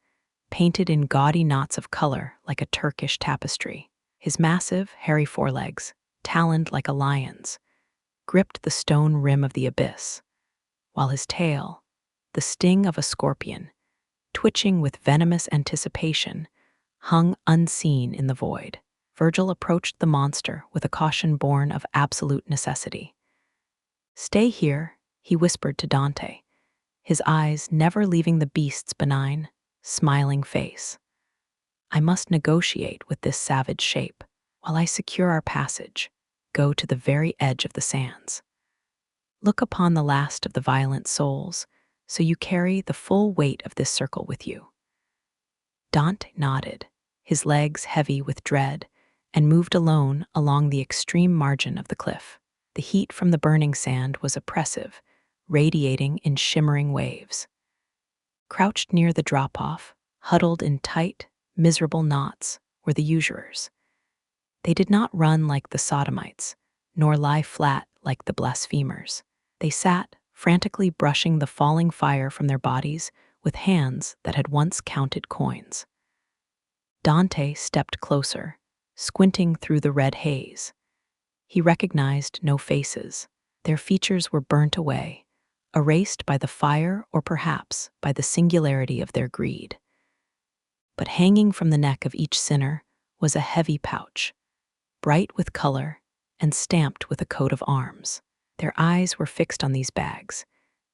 painted in gaudy knots of color like a Turkish tapestry. His massive, hairy forelegs, taloned like a lion's, gripped the stone rim of the abyss, while his tail, the sting of a scorpion, twitching with venomous anticipation, hung unseen in the void. Virgil approached the monster with a caution born of absolute necessity. "Stay here," he whispered to Dante, his eyes never leaving the beast's benign, smiling face. "I must negotiate with this savage shape, while I secure our passage, go to the very edge of the sands. Look upon the last of the violent souls, so you carry the full weight of this circle with you." Dante nodded, his legs heavy with dread, and moved alone along the extreme margin of the cliff. The heat from the burning sand was oppressive, radiating in shimmering waves. Crouched near the drop-off, huddled in tight, miserable knots, were the usurers. They did not run like the sodomites, nor lie flat like the blasphemers. They sat, frantically brushing the falling fire from their bodies with hands that had once counted coins. Dante stepped closer, squinting through the red haze. He recognized no faces. Their features were burnt away, erased by the fire or perhaps by the singularity of their greed. But hanging from the neck of each sinner was a heavy pouch, bright with color and stamped with a coat of arms. Their eyes were fixed on these bags,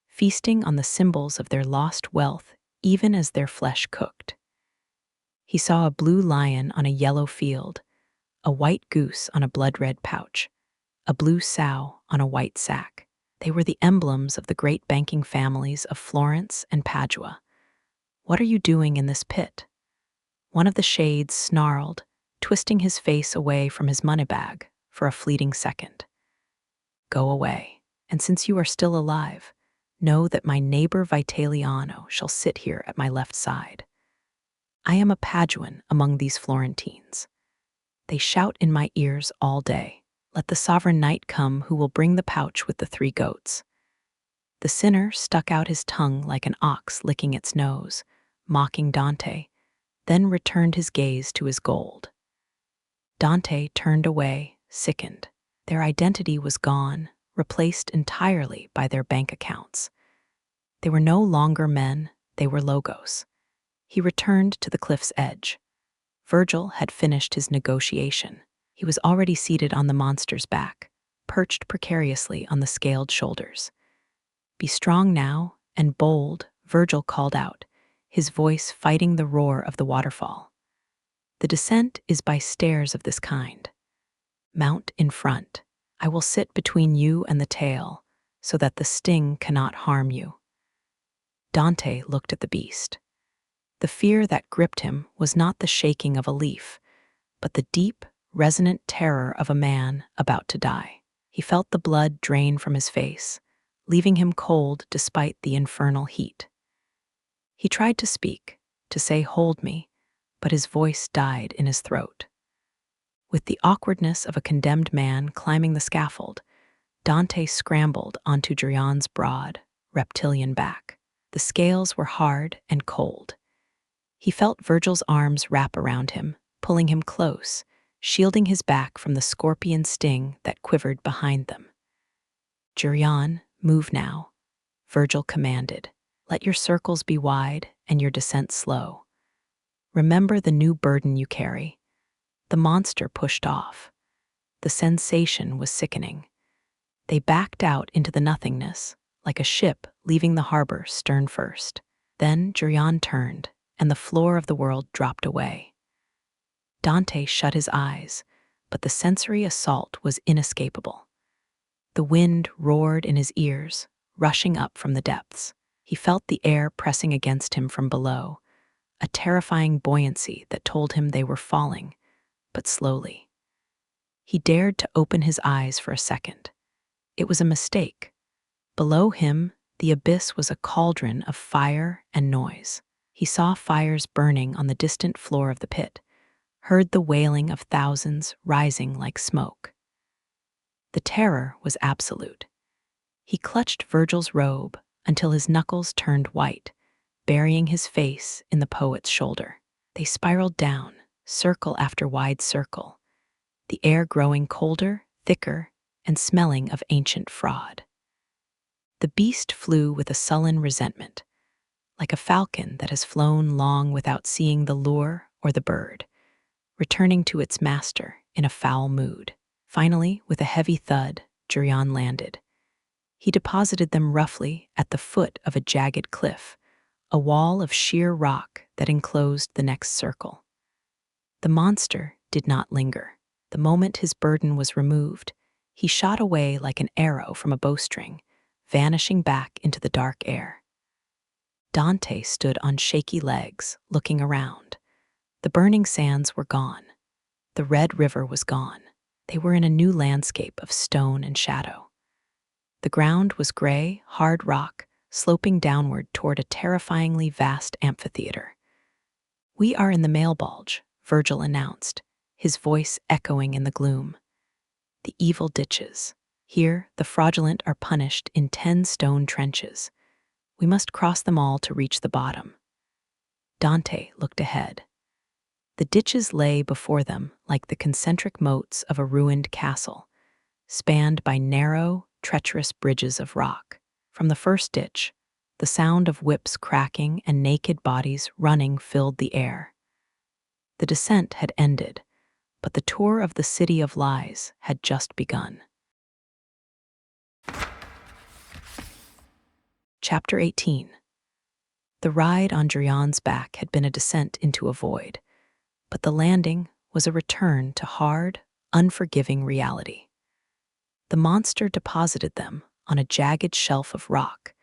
feasting on the symbols of their lost wealth even as their flesh cooked. He saw a blue lion on a yellow field, a white goose on a blood-red pouch, a blue sow on a white sack. They were the emblems of the great banking families of Florence and Padua. "What are you doing in this pit?" One of the shades snarled, twisting his face away from his money-bag for a fleeting second. "Go away, and since you are still alive, know that my neighbor Vitaliano shall sit here at my left side. I am a Paduan among these Florentines. They shout in my ears all day, 'Let the sovereign knight come who will bring the pouch with the 3 goats.'" The sinner stuck out his tongue like an ox licking its nose, mocking Dante, then returned his gaze to his gold. Dante turned away, sickened. Their identity was gone, replaced entirely by their bank accounts. They were no longer men, they were logos. He returned to the cliff's edge. Virgil had finished his negotiation. He was already seated on the monster's back, perched precariously on the scaled shoulders. "Be strong now, and bold," Virgil called out, his voice fighting the roar of the waterfall. "The descent is by stairs of this kind. Mount in front. I will sit between you and the tail, so that the sting cannot harm you." Dante looked at the beast. The fear that gripped him was not the shaking of a leaf, but the deep, resonant terror of a man about to die. He felt the blood drain from his face, leaving him cold despite the infernal heat. He tried to speak, to say, "Hold me," but his voice died in his throat. With the awkwardness of a condemned man climbing the scaffold, Dante scrambled onto Gerion's broad, reptilian back. The scales were hard and cold. He felt Virgil's arms wrap around him, pulling him close, shielding his back from the scorpion sting that quivered behind them. "Gerion, move now," Virgil commanded. "Let your circles be wide and your descent slow. Remember the new burden you carry." The monster pushed off. The sensation was sickening. They backed out into the nothingness, like a ship leaving the harbor stern first. Then Gerion turned, and the floor of the world dropped away. Dante shut his eyes, but the sensory assault was inescapable. The wind roared in his ears, rushing up from the depths. He felt the air pressing against him from below, a terrifying buoyancy that told him they were falling, but slowly. He dared to open his eyes for a second. It was a mistake. Below him, the abyss was a cauldron of fire and noise. He saw fires burning on the distant floor of the pit, heard the wailing of thousands rising like smoke. The terror was absolute. He clutched Virgil's robe until his knuckles turned white, burying his face in the poet's shoulder. They spiraled down, circle after wide circle, the air growing colder, thicker, and smelling of ancient fraud. The beast flew with a sullen resentment, like a falcon that has flown long without seeing the lure or the bird, returning to its master in a foul mood. Finally, with a heavy thud, Jurion landed. He deposited them roughly at the foot of a jagged cliff, a wall of sheer rock that enclosed the next circle. The monster did not linger. The moment his burden was removed, he shot away like an arrow from a bowstring, vanishing back into the dark air. Dante stood on shaky legs, looking around. The burning sands were gone. The red river was gone. They were in a new landscape of stone and shadow. The ground was gray, hard rock, sloping downward toward a terrifyingly vast amphitheater. "We are in the Malebolge," Virgil announced, his voice echoing in the gloom. "The evil ditches. Here, the fraudulent are punished in 10 stone trenches. We must cross them all to reach the bottom." Dante looked ahead. The ditches lay before them like the concentric moats of a ruined castle, spanned by narrow, treacherous bridges of rock. From the first ditch, the sound of whips cracking and naked bodies running filled the air. The descent had ended, but the tour of the City of Lies had just begun. Chapter 18. The ride on Jurion's back had been a descent into a void, but the landing was a return to hard, unforgiving reality. The monster deposited them on a jagged shelf of rock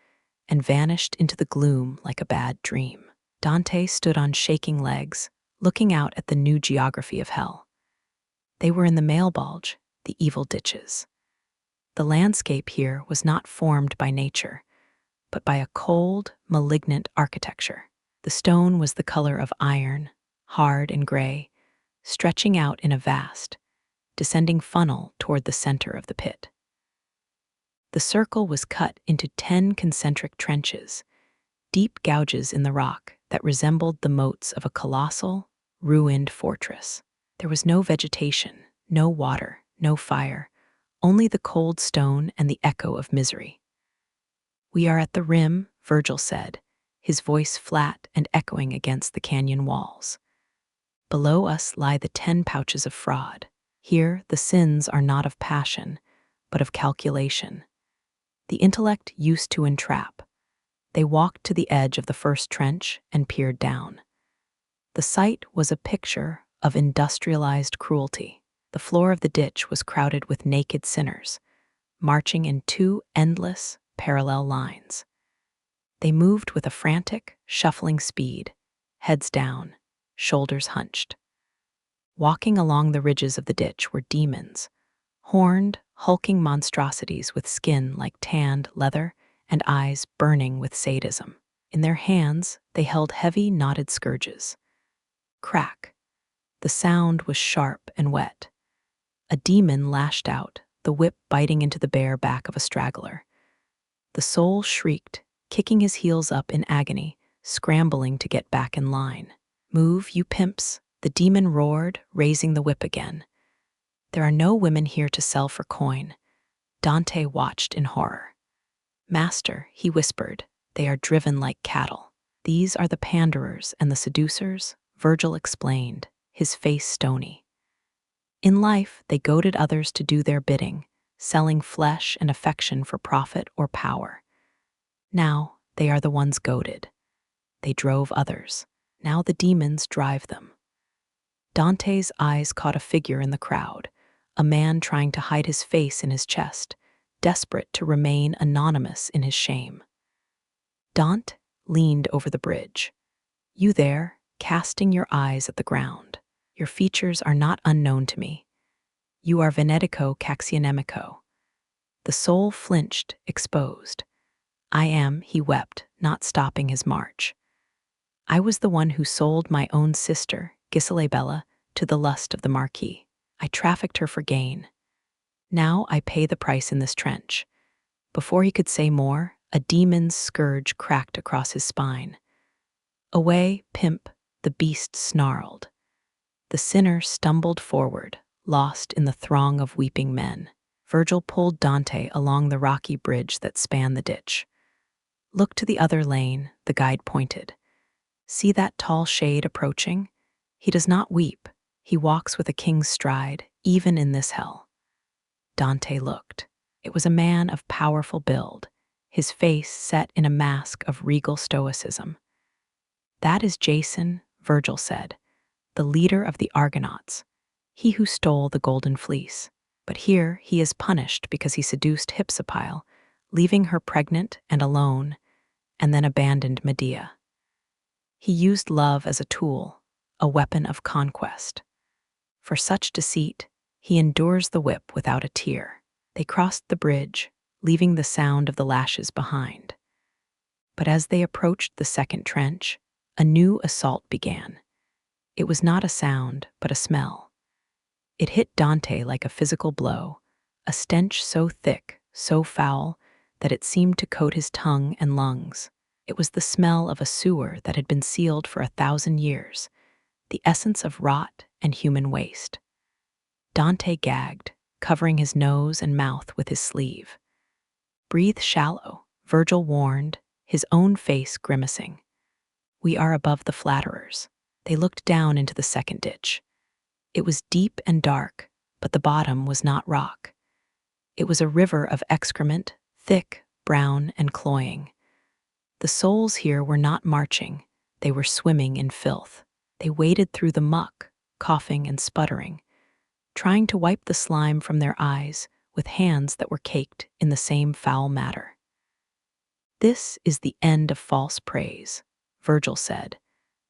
and vanished into the gloom like a bad dream. Dante stood on shaking legs, looking out at the new geography of hell. They were in the Malebolge, the evil ditches. The landscape here was not formed by nature, but by a cold, malignant architecture. The stone was the color of iron, hard and gray, stretching out in a vast, descending funnel toward the center of the pit. The circle was cut into 10 concentric trenches, deep gouges in the rock that resembled the moats of a colossal, ruined fortress. There was no vegetation, no water, no fire, only the cold stone and the echo of misery. "We are at the rim," Virgil said, his voice flat and echoing against the canyon walls. "Below us lie the 10 pouches of fraud. Here, the sins are not of passion, but of calculation. The intellect used to entrap." They walked to the edge of the first trench and peered down. The sight was a picture of industrialized cruelty. The floor of the ditch was crowded with naked sinners, marching in 2 endless, parallel lines. They moved with a frantic, shuffling speed, heads down, shoulders hunched. Walking along the ridges of the ditch were demons, horned, hulking monstrosities with skin like tanned leather and eyes burning with sadism. In their hands, they held heavy, knotted scourges. Crack. The sound was sharp and wet. A demon lashed out, the whip biting into the bare back of a straggler. The soul shrieked, kicking his heels up in agony, scrambling to get back in line. "Move, you pimps," the demon roared, raising the whip again. "There are no women here to sell for coin." Dante watched in horror. "Master," he whispered, "they are driven like cattle." "These are the panderers and the seducers," Virgil explained, his face stony. "In life, they goaded others to do their bidding, selling flesh and affection for profit or power. Now, they are the ones goaded. They drove others. Now the demons drive them." Dante's eyes caught a figure in the crowd, a man trying to hide his face in his chest, desperate to remain anonymous in his shame. Dante leaned over the bridge. "You there, casting your eyes at the ground. Your features are not unknown to me. You are Venetico Caxionemico." The soul flinched, exposed. "I am," he wept, not stopping his march. "I was the one who sold my own sister, Gisela, to the lust of the Marquis. I trafficked her for gain. Now I pay the price in this trench." Before he could say more, a demon's scourge cracked across his spine. "Away, pimp," the beast snarled. The sinner stumbled forward, lost in the throng of weeping men. Virgil pulled Dante along the rocky bridge that spanned the ditch. "Look to the other lane," the guide pointed. "See that tall shade approaching? He does not weep. He walks with a king's stride, even in this hell." Dante looked. It was a man of powerful build, his face set in a mask of regal stoicism. "That is Jason," Virgil said, "the leader of the Argonauts, he who stole the golden fleece. But here he is punished because he seduced Hypsipyle, leaving her pregnant and alone, and then abandoned Medea. He used love as a tool, a weapon of conquest. For such deceit, he endures the whip without a tear." They crossed the bridge, leaving the sound of the lashes behind. But as they approached the second trench, a new assault began. It was not a sound, but a smell. It hit Dante like a physical blow, a stench so thick, so foul, that it seemed to coat his tongue and lungs. It was the smell of a sewer that had been sealed for 1,000 years, the essence of rot and human waste. Dante gagged, covering his nose and mouth with his sleeve. "Breathe shallow," Virgil warned, his own face grimacing. "We are above the flatterers." They looked down into the second ditch. It was deep and dark, but the bottom was not rock. It was a river of excrement, thick, brown, and cloying. The souls here were not marching, they were swimming in filth. They waded through the muck, coughing and sputtering, trying to wipe the slime from their eyes with hands that were caked in the same foul matter. "This is the end of false praise," Virgil said,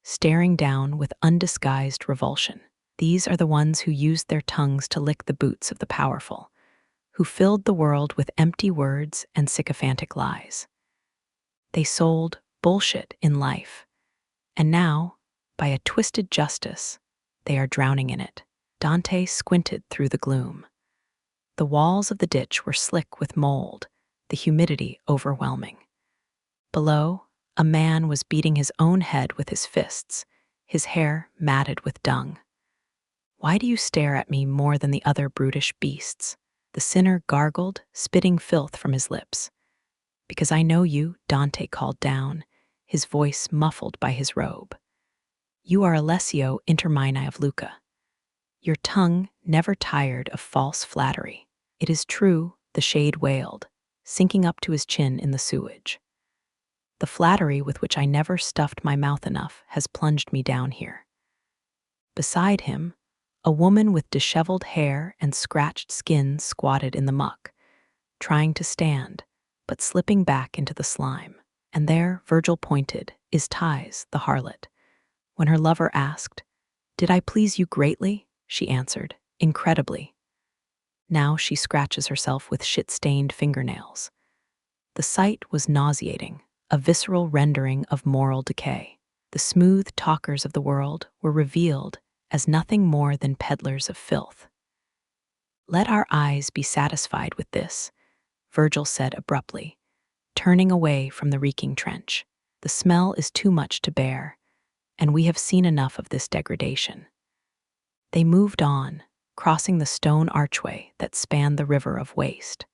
staring down with undisguised revulsion. "These are the ones who used their tongues to lick the boots of the powerful, who filled the world with empty words and sycophantic lies. They sold bullshit in life, and now, by a twisted justice, they are drowning in it." Dante squinted through the gloom. The walls of the ditch were slick with mold, the humidity overwhelming. Below, a man was beating his own head with his fists, his hair matted with dung. "Why do you stare at me more than the other brutish beasts?" The sinner gargled, spitting filth from his lips. "Because I know you," Dante called down, his voice muffled by his robe. "You are Alessio Intermini of Lucca. Your tongue never tired of false flattery." "It is true," the shade wailed, sinking up to his chin in the sewage. "The flattery with which I never stuffed my mouth enough has plunged me down here." Beside him, a woman with disheveled hair and scratched skin squatted in the muck, trying to stand, but slipping back into the slime. And there, Virgil pointed, is Thais, the harlot. When her lover asked, "Did I please you greatly?" she answered, "Incredibly." Now she scratches herself with shit-stained fingernails. The sight was nauseating, a visceral rendering of moral decay. The smooth talkers of the world were revealed as nothing more than peddlers of filth. "Let our eyes be satisfied with this," Virgil said abruptly, turning away from the reeking trench. "The smell is too much to bear, and we have seen enough of this degradation." They moved on, crossing the stone archway that spanned the river of waste.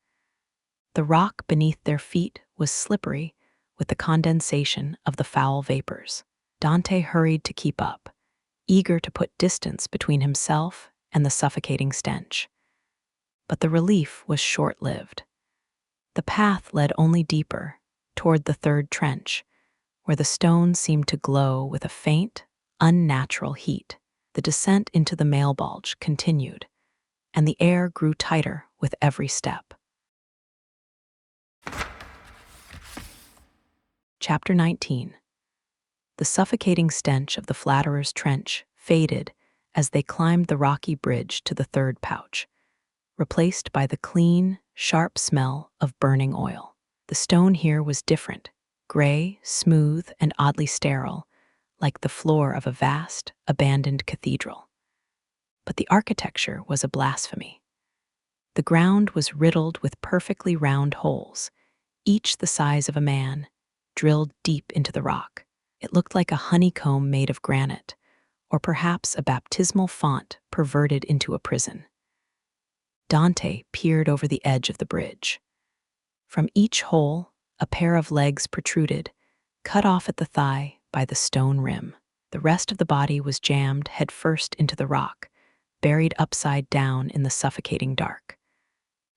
The rock beneath their feet was slippery with the condensation of the foul vapors. Dante hurried to keep up, eager to put distance between himself and the suffocating stench. But the relief was short-lived. The path led only deeper, toward the third trench, where the stones seemed to glow with a faint, unnatural heat. The descent into the Malebolge continued, and the air grew tighter with every step. Chapter 19. The suffocating stench of the Flatterer's Trench faded as they climbed the rocky bridge to the third pouch, replaced by the clean, sharp smell of burning oil. The stone here was different, gray, smooth, and oddly sterile, like the floor of a vast, abandoned cathedral. But the architecture was a blasphemy. The ground was riddled with perfectly round holes, each the size of a man, drilled deep into the rock. It looked like a honeycomb made of granite, or perhaps a baptismal font perverted into a prison. Dante peered over the edge of the bridge. From each hole, a pair of legs protruded, cut off at the thigh by the stone rim. The rest of the body was jammed headfirst into the rock, buried upside down in the suffocating dark.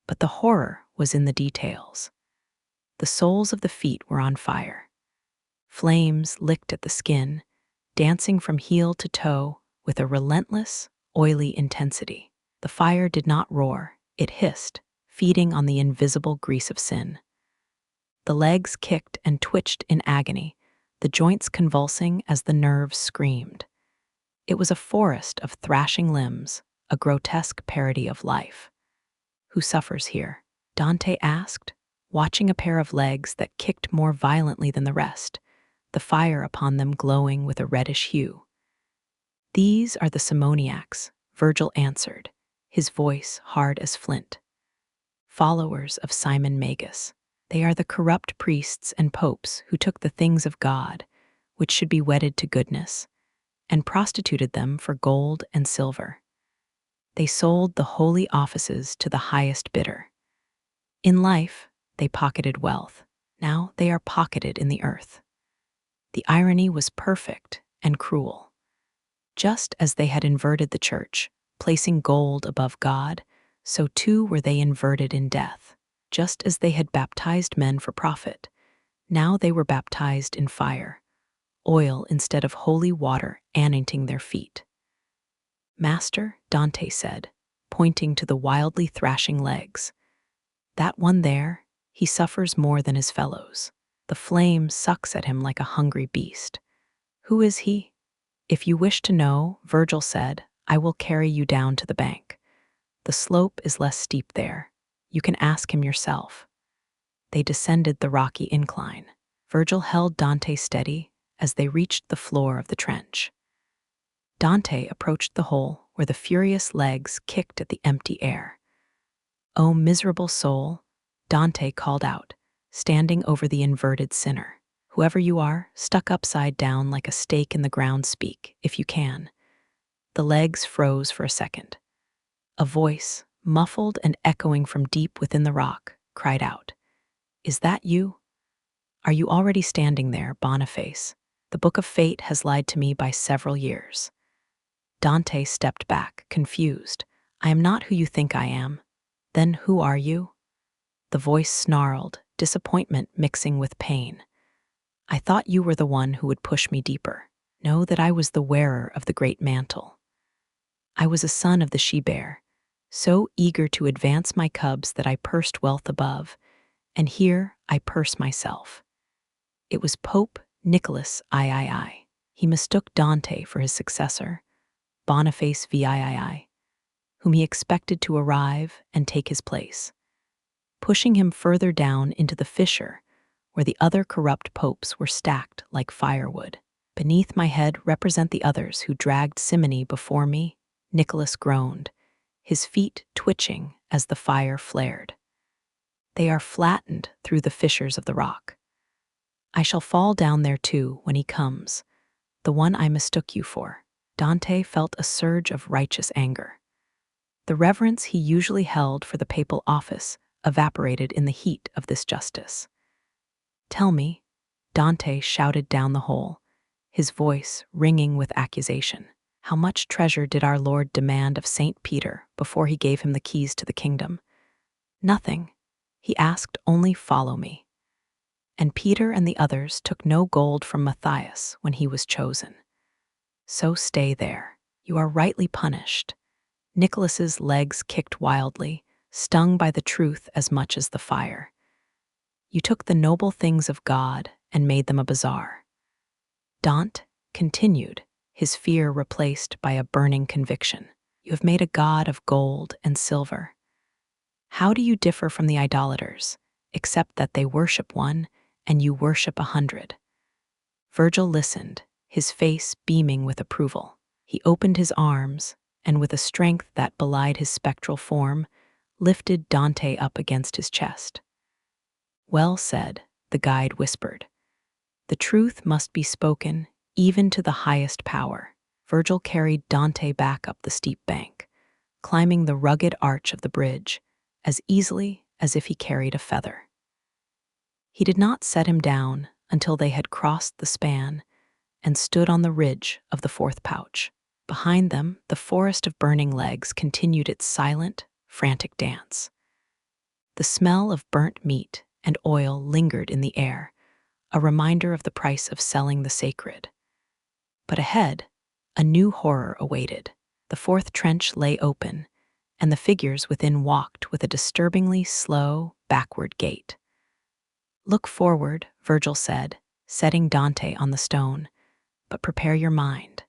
But the horror was in the details. The soles of the feet were on fire. Flames licked at the skin, dancing from heel to toe with a relentless, oily intensity. The fire did not roar, it hissed, feeding on the invisible grease of sin. The legs kicked and twitched in agony, the joints convulsing as the nerves screamed. It was a forest of thrashing limbs, a grotesque parody of life. "Who suffers here?" Dante asked, watching a pair of legs that kicked more violently than the rest, the fire upon them glowing with a reddish hue. "These are the simoniacs," Virgil answered, his voice hard as flint. "Followers of Simon Magus. They are the corrupt priests and popes who took the things of God, which should be wedded to goodness, and prostituted them for gold and silver. They sold the holy offices to the highest bidder. In life, they pocketed wealth. Now they are pocketed in the earth." The irony was perfect and cruel. Just as they had inverted the church, placing gold above God, so too were they inverted in death. Just as they had baptized men for profit, now they were baptized in fire, oil instead of holy water anointing their feet. "Master," Dante said, pointing to the wildly thrashing legs, "that one there, he suffers more than his fellows. The flame sucks at him like a hungry beast. Who is he?" "If you wish to know," Virgil said, "I will carry you down to the bank. The slope is less steep there. You can ask him yourself." They descended the rocky incline. Virgil held Dante steady as they reached the floor of the trench. Dante approached the hole where the furious legs kicked at the empty air. "O miserable soul," Dante called out, standing over the inverted sinner. "Whoever you are, stuck upside down like a stake in the ground, speak, if you can." The legs froze for a second. A voice, muffled and echoing from deep within the rock, cried out, "Is that you? Are you already standing there, Boniface? The book of fate has lied to me by several years." Dante stepped back, confused. "I am not who you think I am." "Then who are you?" The voice snarled, disappointment mixing with pain. "I thought you were the one who would push me deeper. Know that I was the wearer of the great mantle. I was a son of the she-bear, so eager to advance my cubs that I pursed wealth above, and here I purse myself." It was Pope Nicholas III. He mistook Dante for his successor, Boniface VIII, whom he expected to arrive and take his place, pushing him further down into the fissure where the other corrupt popes were stacked like firewood. "Beneath my head represent the others who dragged simony before me," Nicholas groaned, his feet twitching as the fire flared. "They are flattened through the fissures of the rock. I shall fall down there too when he comes, the one I mistook you for." Dante felt a surge of righteous anger. The reverence he usually held for the papal office evaporated in the heat of this justice. "Tell me," Dante shouted down the hole, his voice ringing with accusation, "how much treasure did our Lord demand of St. Peter before he gave him the keys to the kingdom?" "Nothing. He asked only, 'Follow me.' And Peter and the others took no gold from Matthias when he was chosen. So stay there. You are rightly punished." Nicholas's legs kicked wildly, stung by the truth as much as the fire. "You took the noble things of God and made them a bazaar." Dante continued, his fear replaced by a burning conviction. "You have made a god of gold and silver. How do you differ from the idolaters, except that they worship one and you worship 100? Virgil listened, his face beaming with approval. He opened his arms, and with a strength that belied his spectral form, lifted Dante up against his chest. "Well said," the guide whispered. "The truth must be spoken, even to the highest power." Virgil carried Dante back up the steep bank, climbing the rugged arch of the bridge as easily as if he carried a feather. He did not set him down until they had crossed the span and stood on the ridge of the fourth pouch. Behind them, the forest of burning legs continued its silent, frantic dance. The smell of burnt meat and oil lingered in the air, a reminder of the price of selling the sacred. But ahead, a new horror awaited. The fourth trench lay open, and the figures within walked with a disturbingly slow, backward gait. "Look forward," Virgil said, setting Dante on the stone, "but prepare your mind.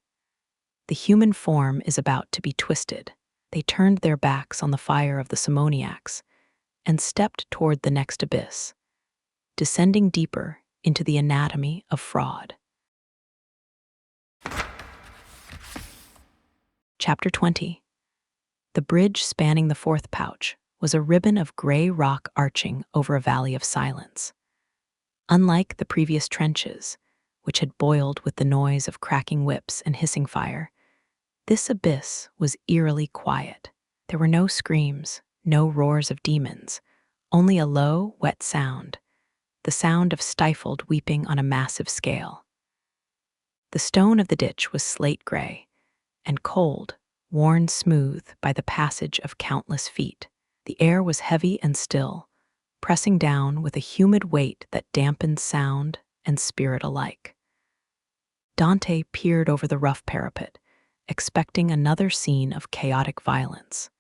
The human form is about to be twisted." They turned their backs on the fire of the simoniacs and stepped toward the next abyss, descending deeper into the anatomy of fraud. Chapter 20. The bridge spanning the fourth pouch was a ribbon of gray rock arching over a valley of silence. Unlike the previous trenches, which had boiled with the noise of cracking whips and hissing fire, this abyss was eerily quiet. There were no screams, no roars of demons, only a low, wet sound, the sound of stifled weeping on a massive scale. The stone of the ditch was slate gray and cold, worn smooth by the passage of countless feet. The air was heavy and still, pressing down with a humid weight that dampened sound and spirit alike. Dante peered over the rough parapet, expecting another scene of chaotic violence.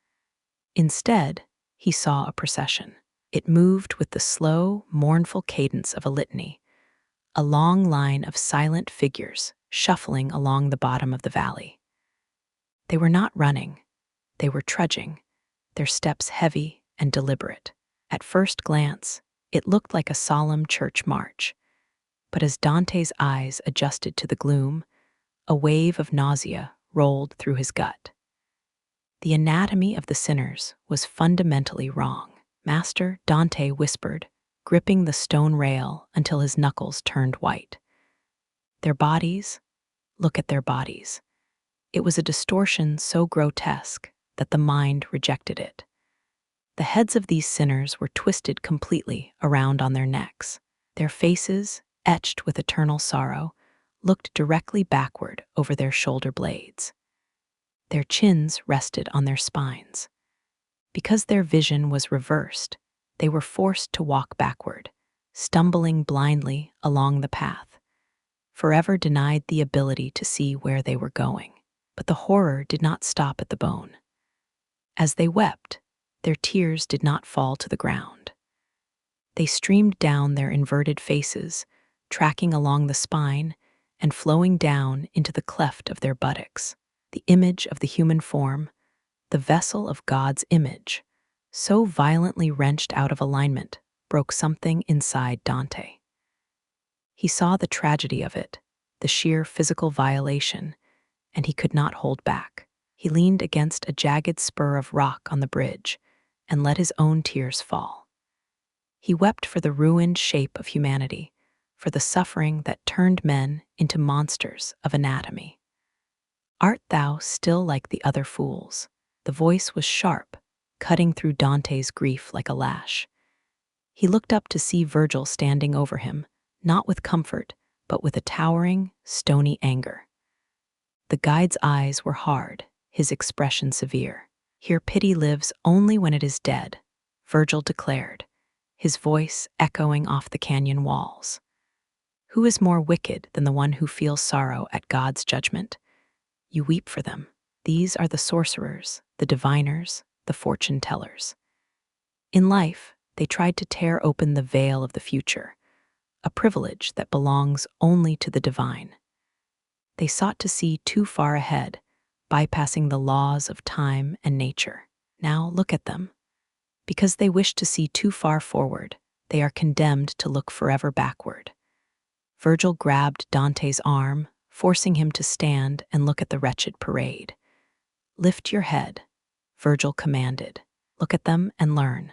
Instead, he saw a procession. It moved with the slow, mournful cadence of a litany, a long line of silent figures shuffling along the bottom of the valley. They were not running, they were trudging, their steps heavy and deliberate. At first glance, it looked like a solemn church march, but as Dante's eyes adjusted to the gloom, a wave of nausea rolled through his gut. The anatomy of the sinners was fundamentally wrong. "Master," Dante whispered, gripping the stone rail until his knuckles turned white. "Their bodies? Look at their bodies." It was a distortion so grotesque that the mind rejected it. The heads of these sinners were twisted completely around on their necks. Their faces, etched with eternal sorrow, looked directly backward over their shoulder blades. Their chins rested on their spines. Because their vision was reversed, they were forced to walk backward, stumbling blindly along the path, forever denied the ability to see where they were going. But the horror did not stop at the bone. As they wept, their tears did not fall to the ground. They streamed down their inverted faces, tracking along the spine and flowing down into the cleft of their buttocks. The image of the human form, the vessel of God's image, so violently wrenched out of alignment, broke something inside Dante. He saw the tragedy of it, the sheer physical violation, and he could not hold back. He leaned against a jagged spur of rock on the bridge and let his own tears fall. He wept for the ruined shape of humanity, for the suffering that turned men into monsters of anatomy. "Art thou still like the other fools?" The voice was sharp, cutting through Dante's grief like a lash. He looked up to see Virgil standing over him, not with comfort, but with a towering, stony anger. The guide's eyes were hard, his expression severe. "Here pity lives only when it is dead," Virgil declared, his voice echoing off the canyon walls. "Who is more wicked than the one who feels sorrow at God's judgment? You weep for them. These are the sorcerers, the diviners, the fortune tellers. In life, they tried to tear open the veil of the future, a privilege that belongs only to the divine. They sought to see too far ahead, bypassing the laws of time and nature. Now look at them. Because they wish to see too far forward, they are condemned to look forever backward." Virgil grabbed Dante's arm, forcing him to stand and look at the wretched parade. "Lift your head," Virgil commanded. "Look at them and learn.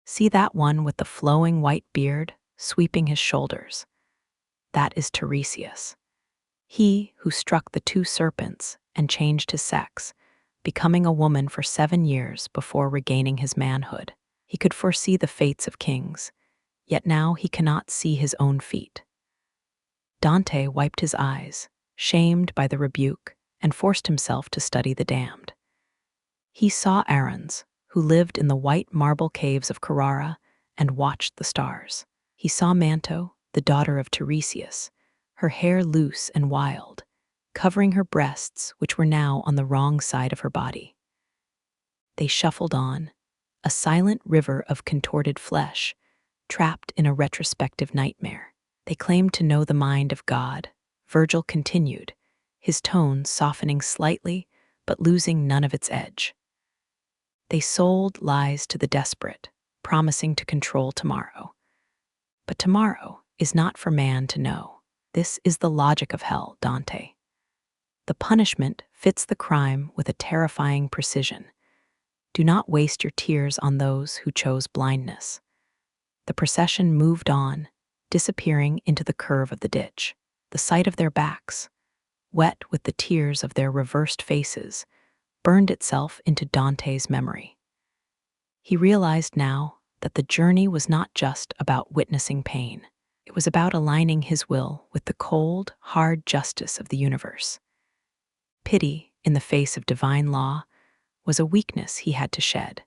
See that one with the flowing white beard sweeping his shoulders? That is Tiresias. He who struck the two serpents and changed his sex, becoming a woman for 7 years before regaining his manhood. He could foresee the fates of kings, yet now he cannot see his own feet. Dante wiped his eyes, shamed by the rebuke, and forced himself to study the damned. He saw Arons, who lived in the white marble caves of Carrara and watched the stars. He saw Manto, the daughter of Tiresias, her hair loose and wild, covering her breasts, which were now on the wrong side of her body. They shuffled on, a silent river of contorted flesh, trapped in a retrospective nightmare. They claimed to know the mind of God. Virgil continued, his tone softening slightly, but losing none of its edge. They sold lies to the desperate, promising to control tomorrow. But tomorrow is not for man to know. This is the logic of hell, Dante. The punishment fits the crime with a terrifying precision. Do not waste your tears on those who chose blindness. The procession moved on, disappearing into the curve of the ditch. The sight of their backs, wet with the tears of their reversed faces, burned itself into Dante's memory. He realized now that the journey was not just about witnessing pain. It was about aligning his will with the cold, hard justice of the universe. Pity, in the face of divine law, was a weakness he had to shed.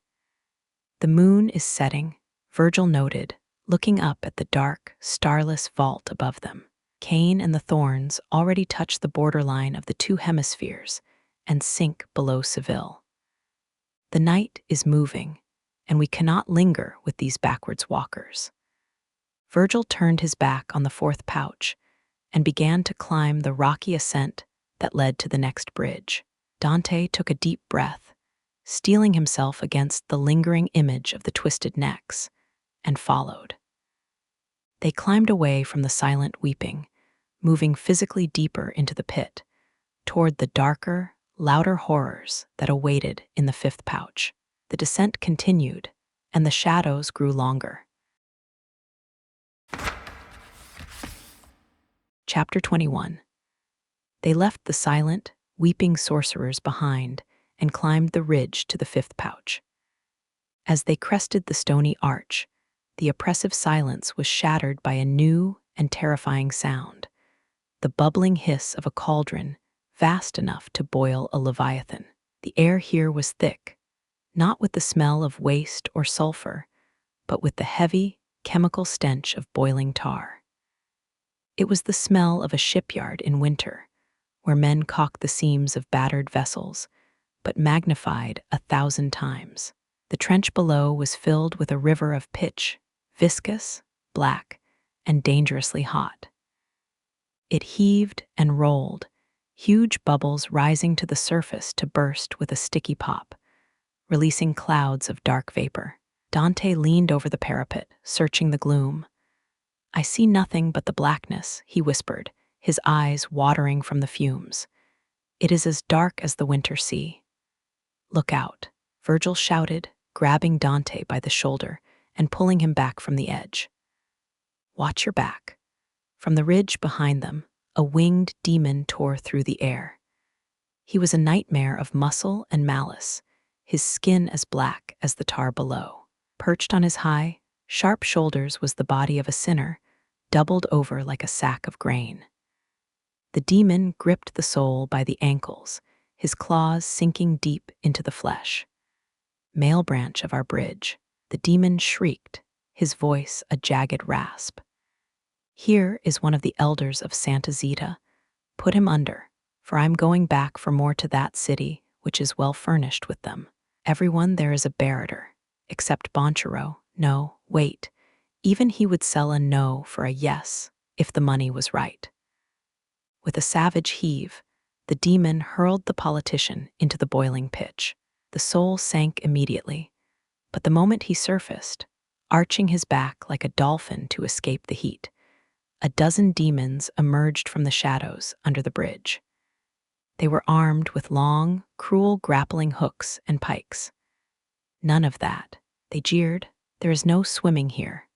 The moon is setting, Virgil noted, looking up at the dark, starless vault above them. Cain and the thorns already touch the borderline of the two hemispheres and sink below Seville. The night is moving, and we cannot linger with these backwards walkers. Virgil turned his back on the fourth pouch and began to climb the rocky ascent that led to the next bridge. Dante took a deep breath, steeling himself against the lingering image of the twisted necks, and followed. They climbed away from the silent weeping, moving physically deeper into the pit, toward the darker, louder horrors that awaited in the fifth pouch. The descent continued, and the shadows grew longer. Chapter 21. They left the silent, weeping sorcerers behind and climbed the ridge to the fifth pouch. As they crested the stony arch, the oppressive silence was shattered by a new and terrifying sound, the bubbling hiss of a cauldron vast enough to boil a leviathan. The air here was thick, not with the smell of waste or sulfur, but with the heavy, chemical stench of boiling tar. It was the smell of a shipyard in winter, where men caulk the seams of battered vessels, but magnified 1,000 times. The trench below was filled with a river of pitch, viscous, black, and dangerously hot. It heaved and rolled, huge bubbles rising to the surface to burst with a sticky pop, releasing clouds of dark vapor. Dante leaned over the parapet, searching the gloom. "I see nothing but the blackness," he whispered, his eyes watering from the fumes. "It is as dark as the winter sea." "Look out," Virgil shouted, grabbing Dante by the shoulder and pulling him back from the edge. "Watch your back." From the ridge behind them, a winged demon tore through the air. He was a nightmare of muscle and malice, his skin as black as the tar below. Perched on his high, sharp shoulders was the body of a sinner, doubled over like a sack of grain. The demon gripped the soul by the ankles, his claws sinking deep into the flesh. "Male branch of our bridge," the demon shrieked, his voice a jagged rasp. "Here is one of the elders of Santa Zita. Put him under, for I'm going back for more to that city, which is well furnished with them. Everyone there is a barrator, except Bonchero. No, wait, even he would sell a no for a yes, if the money was right." With a savage heave, the demon hurled the politician into the boiling pitch. The soul sank immediately, but the moment he surfaced, arching his back like a dolphin to escape the heat, a dozen demons emerged from the shadows under the bridge. They were armed with long, cruel grappling hooks and pikes. "None of that," they jeered. "There is no swimming here.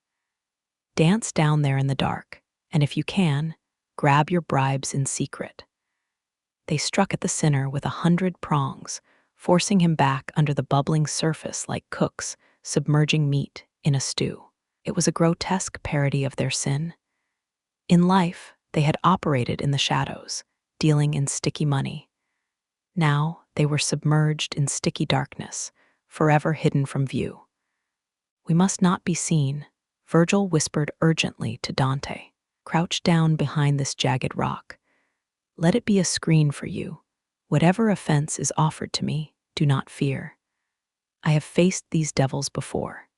Dance down there in the dark, and if you can, grab your bribes in secret." They struck at the sinner with 100 prongs, forcing him back under the bubbling surface like cooks submerging meat in a stew. It was a grotesque parody of their sin. In life, they had operated in the shadows, dealing in sticky money. Now they were submerged in sticky darkness, forever hidden from view. "We must not be seen," Virgil whispered urgently to Dante. "Crouch down behind this jagged rock. Let it be a screen for you. Whatever offense is offered to me, do not fear. I have faced these devils before."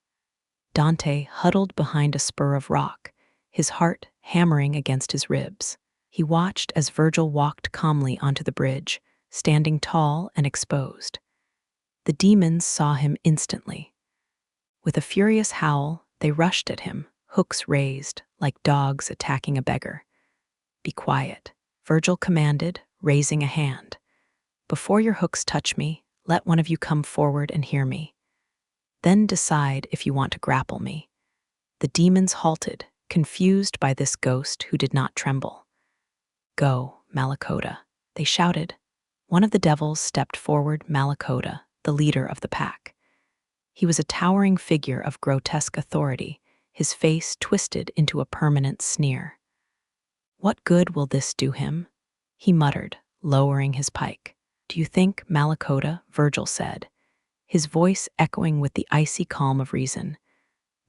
Dante huddled behind a spur of rock, his heart hammering against his ribs. He watched as Virgil walked calmly onto the bridge, standing tall and exposed. The demons saw him instantly. With a furious howl, they rushed at him, hooks raised, like dogs attacking a beggar. "Be quiet," Virgil commanded, raising a hand. "Before your hooks touch me, let one of you come forward and hear me. Then decide if you want to grapple me." The demons halted, confused by this ghost who did not tremble. "Go, Malacoda," they shouted. One of the devils stepped forward, Malacoda, the leader of the pack. He was a towering figure of grotesque authority, his face twisted into a permanent sneer. "What good will this do him?" he muttered, lowering his pike. "Do you think, Malacoda," Virgil said, his voice echoing with the icy calm of reason,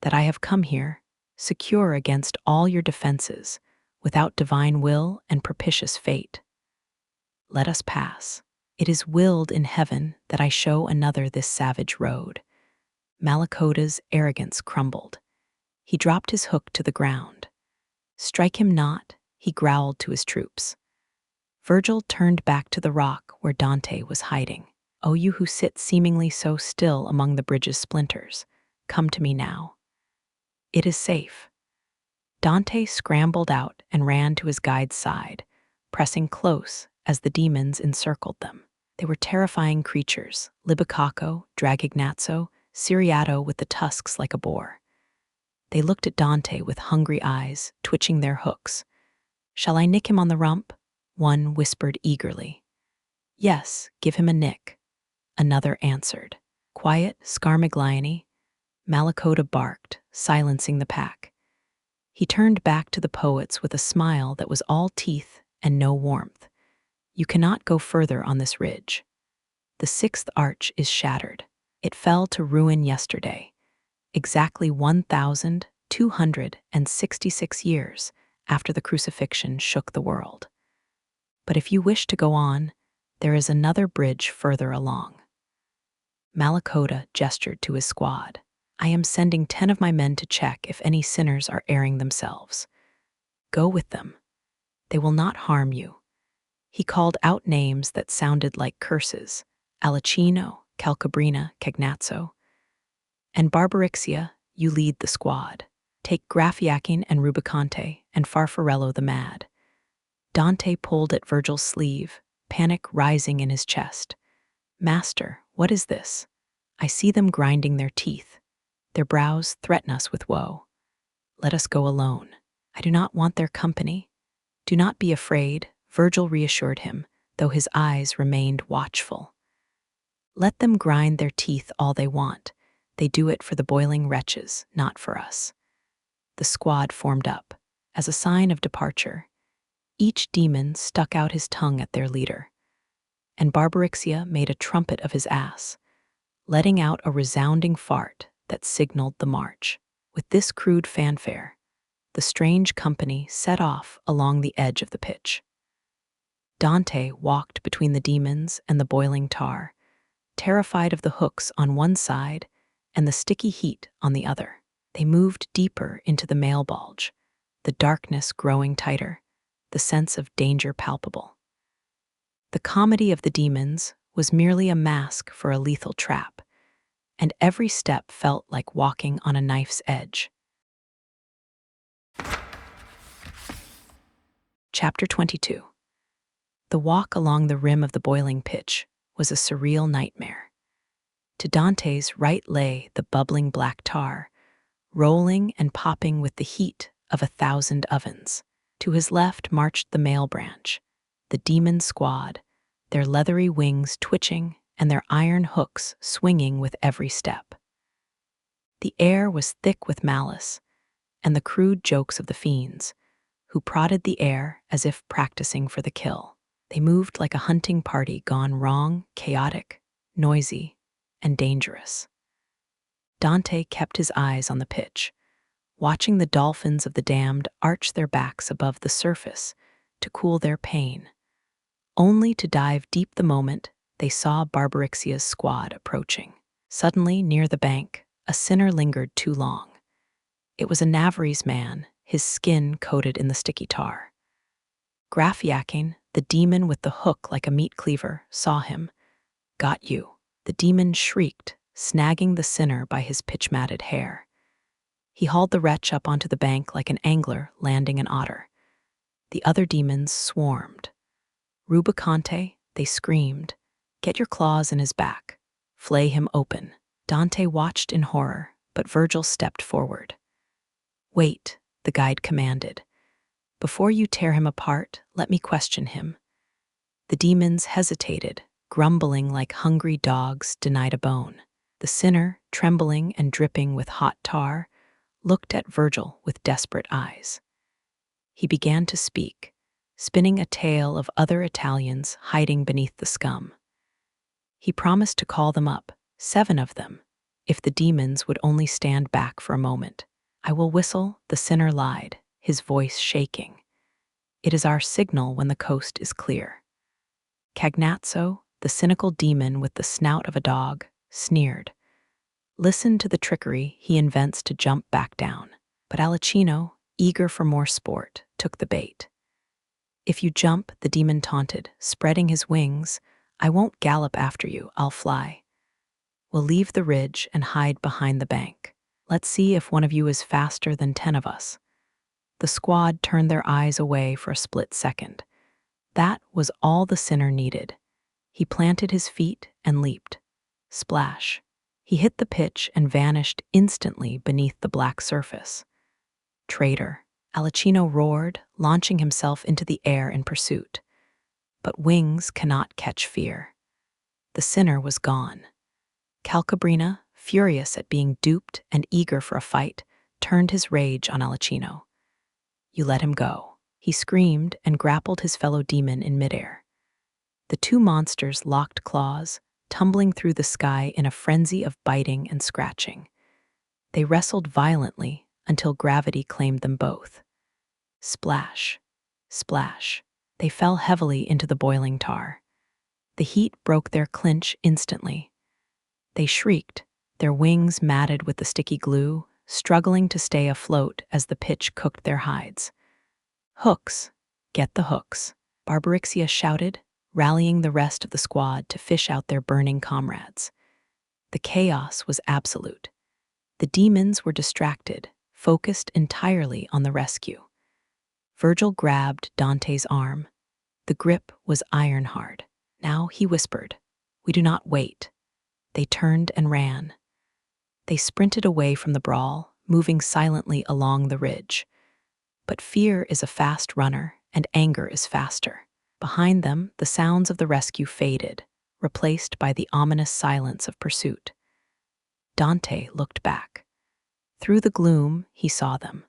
"that I have come here, secure against all your defenses, without divine will and propitious fate? Let us pass. It is willed in heaven that I show another this savage road." Malacoda's arrogance crumbled. He dropped his hook to the ground. "Strike him not," he growled to his troops. Virgil turned back to the rock where Dante was hiding. "O you who sit seemingly so still among the bridge's splinters, come to me now. It is safe." Dante scrambled out and ran to his guide's side, pressing close as the demons encircled them. They were terrifying creatures, Libicacco, Dragignazzo, Siriato with the tusks like a boar. They looked at Dante with hungry eyes, twitching their hooks. "Shall I nick him on the rump?" one whispered eagerly. "Yes, give him a nick," another answered. "Quiet, Scarmiglione," Malacoda barked, silencing the pack. He turned back to the poets with a smile that was all teeth and no warmth. "You cannot go further on this ridge. The sixth arch is shattered. It fell to ruin yesterday, exactly 1,266 years after the crucifixion shook the world. But if you wish to go on, there is another bridge further along." Malacoda gestured to his squad. "I am sending 10 of my men to check if any sinners are airing themselves. Go with them. They will not harm you." He called out names that sounded like curses: Alicino, Calcabrina, Cagnazzo. "And Barbarixia, you lead the squad. Take Graffiacine and Rubicante, and Farfarello the Mad." Dante pulled at Virgil's sleeve, panic rising in his chest. "Master, what is this? I see them grinding their teeth. Their brows threaten us with woe. Let us go alone. I do not want their company." "Do not be afraid," Virgil reassured him, though his eyes remained watchful. "Let them grind their teeth all they want. They do it for the boiling wretches, not for us." The squad formed up. As a sign of departure, each demon stuck out his tongue at their leader, and Barbarixia made a trumpet of his ass, letting out a resounding fart that signaled the march. With this crude fanfare, the strange company set off along the edge of the pitch. Dante walked between the demons and the boiling tar, terrified of the hooks on one side and the sticky heat on the other. They moved deeper into the Malebolge, the darkness growing tighter, the sense of danger palpable. The comedy of the demons was merely a mask for a lethal trap, and every step felt like walking on a knife's edge. Chapter 22. The walk along the rim of the boiling pitch was a surreal nightmare. To Dante's right lay the bubbling black tar, rolling and popping with the heat of 1,000 ovens. To his left marched the male branch, the demon squad, their leathery wings twitching and their iron hooks swinging with every step. The air was thick with malice and the crude jokes of the fiends, who prodded the air as if practicing for the kill. They moved like a hunting party gone wrong, chaotic, noisy, and dangerous. Dante kept his eyes on the pitch, watching the dolphins of the damned arch their backs above the surface to cool their pain, only to dive deep the moment they saw Barbarixia's squad approaching. Suddenly, near the bank, a sinner lingered too long. It was a Navarrese man, his skin coated in the sticky tar. Graffiaking, the demon with the hook like a meat cleaver, saw him. "Got you." The demon shrieked, snagging the sinner by his pitch-matted hair. He hauled the wretch up onto the bank like an angler landing an otter. The other demons swarmed. Rubicante, they screamed, "Get your claws in his back. Flay him open." Dante watched in horror, but Virgil stepped forward. "Wait," the guide commanded. "Before you tear him apart, let me question him." The demons hesitated, grumbling like hungry dogs denied a bone. The sinner, trembling and dripping with hot tar, looked at Virgil with desperate eyes. He began to speak, spinning a tale of other Italians hiding beneath the scum. He promised to call them up, 7 of them, if the demons would only stand back for a moment. "I will whistle," the sinner lied, his voice shaking. "It is our signal when the coast is clear." Cagnazzo, the cynical demon with the snout of a dog, sneered. Listen to the trickery he invents to jump back down. But Alicino, eager for more sport, took the bait. "If you jump," the demon taunted, spreading his wings, "I won't gallop after you, I'll fly. We'll leave the ridge and hide behind the bank. Let's see if one of you is faster than 10 of us." The squad turned their eyes away for a split second. That was all the sinner needed. He planted his feet and leaped. Splash. He hit the pitch and vanished instantly beneath the black surface. "Traitor," Alicino roared, launching himself into the air in pursuit. But wings cannot catch fear. The sinner was gone. Calcabrina, furious at being duped and eager for a fight, turned his rage on Alicino. "You let him go," he screamed and grappled his fellow demon in midair. The 2 monsters locked claws, tumbling through the sky in a frenzy of biting and scratching. They wrestled violently until gravity claimed them both. Splash, splash. They fell heavily into the boiling tar. The heat broke their clinch instantly. They shrieked, their wings matted with the sticky glue, struggling to stay afloat as the pitch cooked their hides. "Hooks, get the hooks," Barbarixia shouted, rallying the rest of the squad to fish out their burning comrades. The chaos was absolute. The demons were distracted, focused entirely on the rescue. Virgil grabbed Dante's arm. The grip was iron hard. Now he whispered, "We do not wait." They turned and ran. They sprinted away from the brawl, moving silently along the ridge. But fear is a fast runner, and anger is faster. Behind them, the sounds of the rescue faded, replaced by the ominous silence of pursuit. Dante looked back. Through the gloom, he saw them.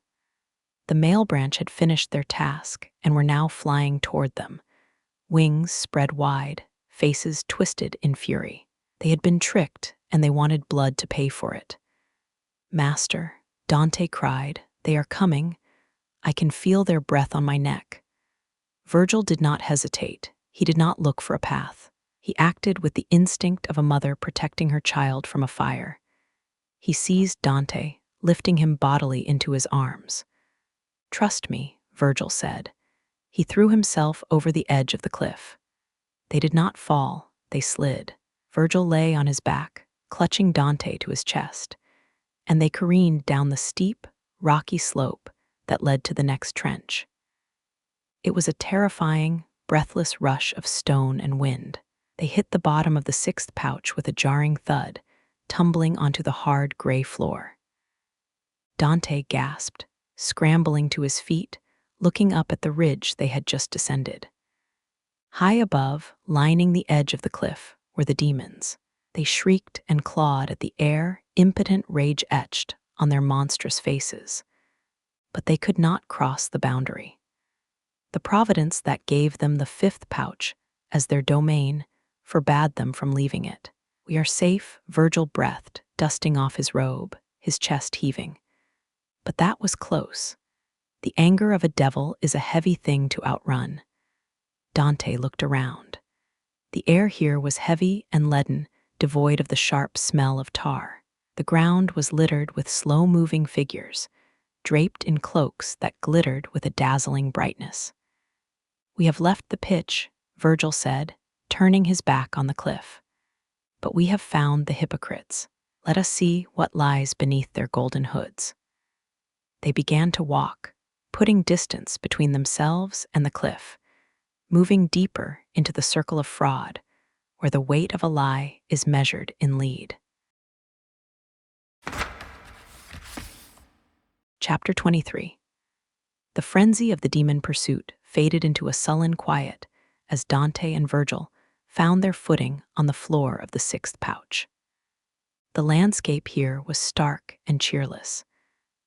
The male branch had finished their task and were now flying toward them, wings spread wide, faces twisted in fury. They had been tricked, and they wanted blood to pay for it. "Master," Dante cried, "they are coming. I can feel their breath on my neck." Virgil did not hesitate. He did not look for a path. He acted with the instinct of a mother protecting her child from a fire. He seized Dante, lifting him bodily into his arms. "Trust me," Virgil said. He threw himself over the edge of the cliff. They did not fall, they slid. Virgil lay on his back, clutching Dante to his chest, and they careened down the steep, rocky slope that led to the next trench. It was a terrifying, breathless rush of stone and wind. They hit the bottom of the 6th pouch with a jarring thud, tumbling onto the hard gray floor. Dante gasped, scrambling to his feet, looking up at the ridge they had just descended. High above, lining the edge of the cliff, were the demons. They shrieked and clawed at the air, impotent rage etched on their monstrous faces. But they could not cross the boundary. The providence that gave them the fifth pouch as their domain forbade them from leaving it. "We are safe," Virgil breathed, dusting off his robe, his chest heaving. But that was close. The anger of a devil is a heavy thing to outrun. Dante looked around. The air here was heavy and leaden, devoid of the sharp smell of tar. The ground was littered with slow-moving figures, draped in cloaks that glittered with a dazzling brightness. "We have left the pitch," Virgil said, turning his back on the cliff. "But we have found the hypocrites. Let us see what lies beneath their golden hoods." They began to walk, putting distance between themselves and the cliff, moving deeper into the circle of fraud, where the weight of a lie is measured in lead. Chapter 23. The frenzy of the demon pursuit faded into a sullen quiet as Dante and Virgil found their footing on the floor of the sixth pouch. The landscape here was stark and cheerless,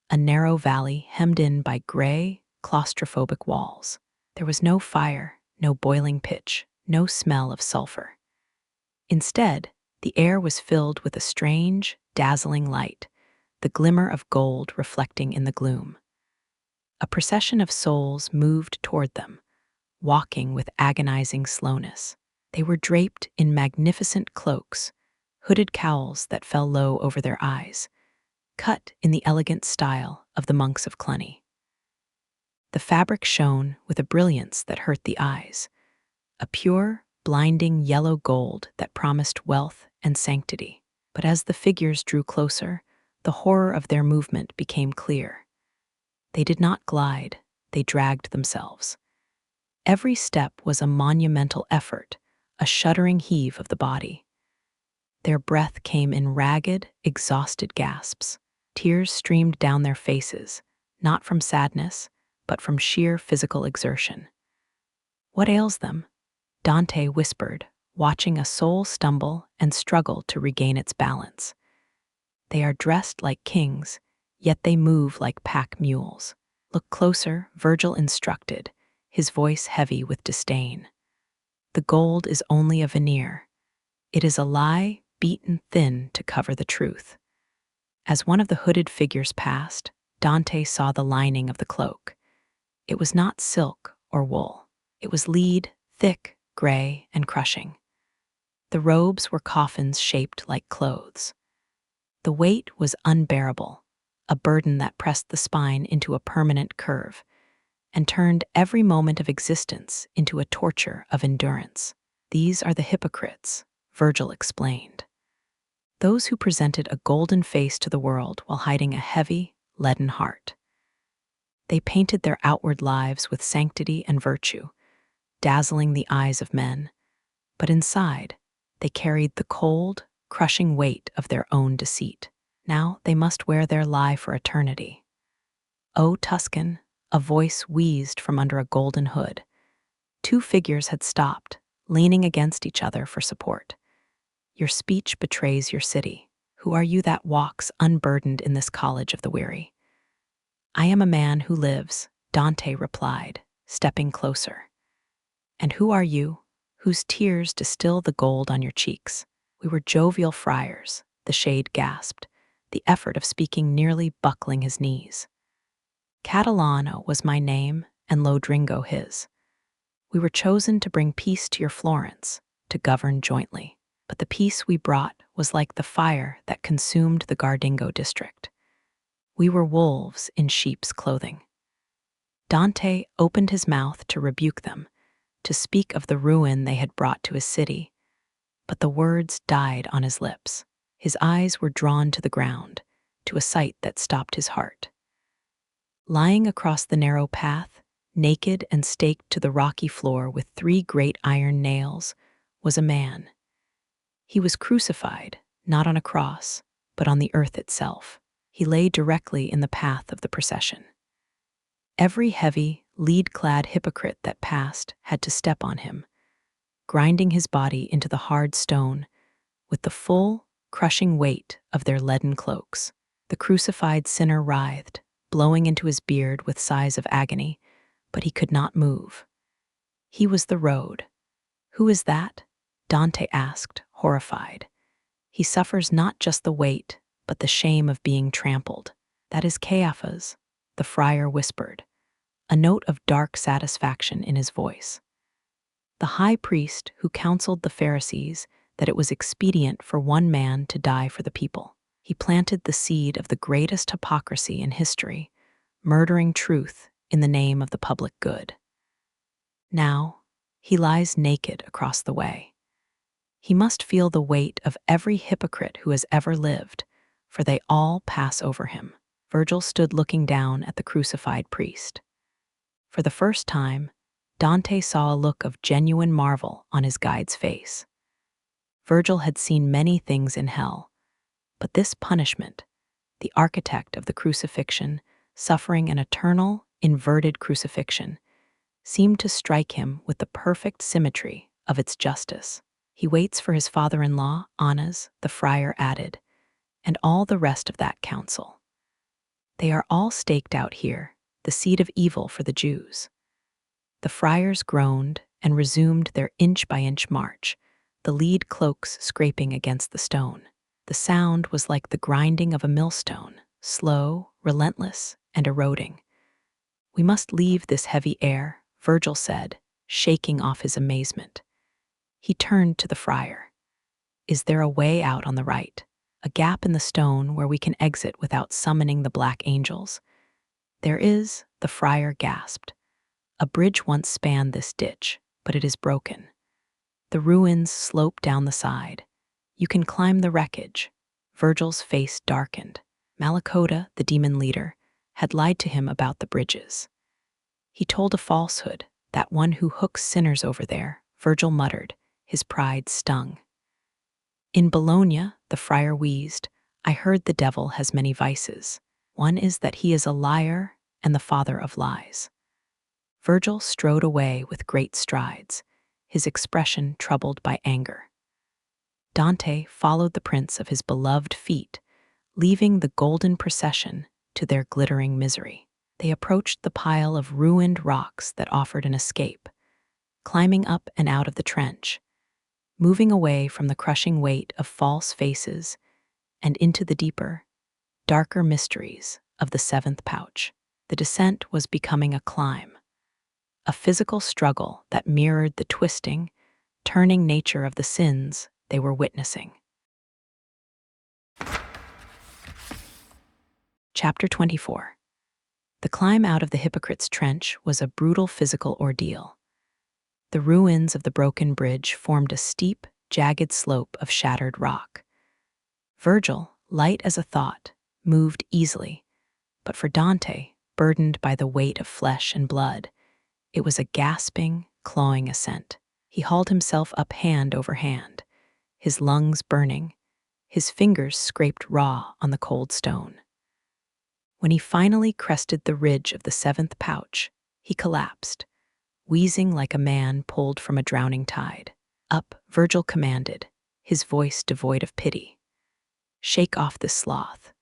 a narrow valley hemmed in by gray, claustrophobic walls. There was no fire, no boiling pitch, no smell of sulfur. Instead, the air was filled with a strange, dazzling light, the glimmer of gold reflecting in the gloom. A procession of souls moved toward them, walking with agonizing slowness. They were draped in magnificent cloaks, hooded cowls that fell low over their eyes, cut in the elegant style of the monks of Cluny. The fabric shone with a brilliance that hurt the eyes, a pure, blinding yellow gold that promised wealth and sanctity. But as the figures drew closer, the horror of their movement became clear. They did not glide, they dragged themselves. Every step was a monumental effort, a shuddering heave of the body. Their breath came in ragged, exhausted gasps. Tears streamed down their faces, not from sadness, but from sheer physical exertion. "What ails them?" Dante whispered, watching a soul stumble and struggle to regain its balance. "They are dressed like kings, yet they move like pack mules." "Look closer," Virgil instructed, his voice heavy with disdain. "The gold is only a veneer. It is a lie beaten thin to cover the truth." As one of the hooded figures passed, Dante saw the lining of the cloak. It was not silk or wool. It was lead, thick, gray, and crushing. The robes were coffins shaped like clothes. The weight was unbearable, a burden that pressed the spine into a permanent curve and turned every moment of existence into a torture of endurance. "These are the hypocrites," Virgil explained. "Those who presented a golden face to the world while hiding a heavy, leaden heart. They painted their outward lives with sanctity and virtue, dazzling the eyes of men, but inside, they carried the cold, crushing weight of their own deceit. Now they must wear their lie for eternity." "O Tuscan," a voice wheezed from under a golden hood. Two figures had stopped, leaning against each other for support. "Your speech betrays your city. Who are you that walks unburdened in this college of the weary?" "I am a man who lives," Dante replied, stepping closer. "And who are you, whose tears distill the gold on your cheeks?" "We were jovial friars," the shade gasped, the effort of speaking nearly buckling his knees. "Catalano was my name, and Lodringo his. We were chosen to bring peace to your Florence, to govern jointly. But the peace we brought was like the fire that consumed the Gardingo district. We were wolves in sheep's clothing." Dante opened his mouth to rebuke them, to speak of the ruin they had brought to his city, but the words died on his lips. His eyes were drawn to the ground, to a sight that stopped his heart. Lying across the narrow path, naked and staked to the rocky floor with 3 great iron nails, was a man. He was crucified, not on a cross, but on the earth itself. He lay directly in the path of the procession. Every heavy, lead-clad hypocrite that passed had to step on him, grinding his body into the hard stone with the full, crushing weight of their leaden cloaks. The crucified sinner writhed, blowing into his beard with sighs of agony, but he could not move. He was the road. "Who is that?" Dante asked, horrified. "He suffers not just the weight, but the shame of being trampled." "That is Caiaphas," the friar whispered, a note of dark satisfaction in his voice. "The high priest who counseled the Pharisees that it was expedient for one man to die for the people. He planted the seed of the greatest hypocrisy in history, murdering truth in the name of the public good. Now, he lies naked across the way. He must feel the weight of every hypocrite who has ever lived, for they all pass over him." Virgil stood looking down at the crucified priest. For the first time, Dante saw a look of genuine marvel on his guide's face. Virgil had seen many things in hell, but this punishment, the architect of the crucifixion, suffering an eternal, inverted crucifixion, seemed to strike him with the perfect symmetry of its justice. "He waits for his father-in-law, Annas," the friar added, "and all the rest of that council. They are all staked out here, the seed of evil for the Jews." The friars groaned and resumed their inch-by-inch march, the lead cloaks scraping against the stone. The sound was like the grinding of a millstone, slow, relentless, and eroding. "We must leave this heavy air," Virgil said, shaking off his amazement. He turned to the friar. "Is there a way out on the right? A gap in the stone where we can exit without summoning the black angels?" "There is," the friar gasped. "A bridge once spanned this ditch, but it is broken. The ruins slope down the side. You can climb the wreckage." Virgil's face darkened. Malebolge, the demon leader, had lied to him about the bridges. "He told a falsehood, that one who hooks sinners over there," Virgil muttered, his pride stung. "In Bologna," the friar wheezed, "I heard the devil has many vices. One is that he is a liar and the father of lies." Virgil strode away with great strides, his expression troubled by anger. Dante followed the prints of his beloved feet, leaving the golden procession to their glittering misery. They approached the pile of ruined rocks that offered an escape, climbing up and out of the trench, moving away from the crushing weight of false faces and into the deeper, darker mysteries of the seventh pouch. The descent was becoming a climb, a physical struggle that mirrored the twisting, turning nature of the sins they were witnessing. Chapter 24. The climb out of the hypocrite's trench was a brutal physical ordeal. The ruins of the broken bridge formed a steep, jagged slope of shattered rock. Virgil, light as a thought, moved easily, but for Dante, burdened by the weight of flesh and blood, it was a gasping, clawing ascent. He hauled himself up hand over hand, his lungs burning, his fingers scraped raw on the cold stone. When he finally crested the ridge of the seventh pouch, he collapsed, wheezing like a man pulled from a drowning tide. "Up," Virgil commanded, his voice devoid of pity. "Shake off this sloth.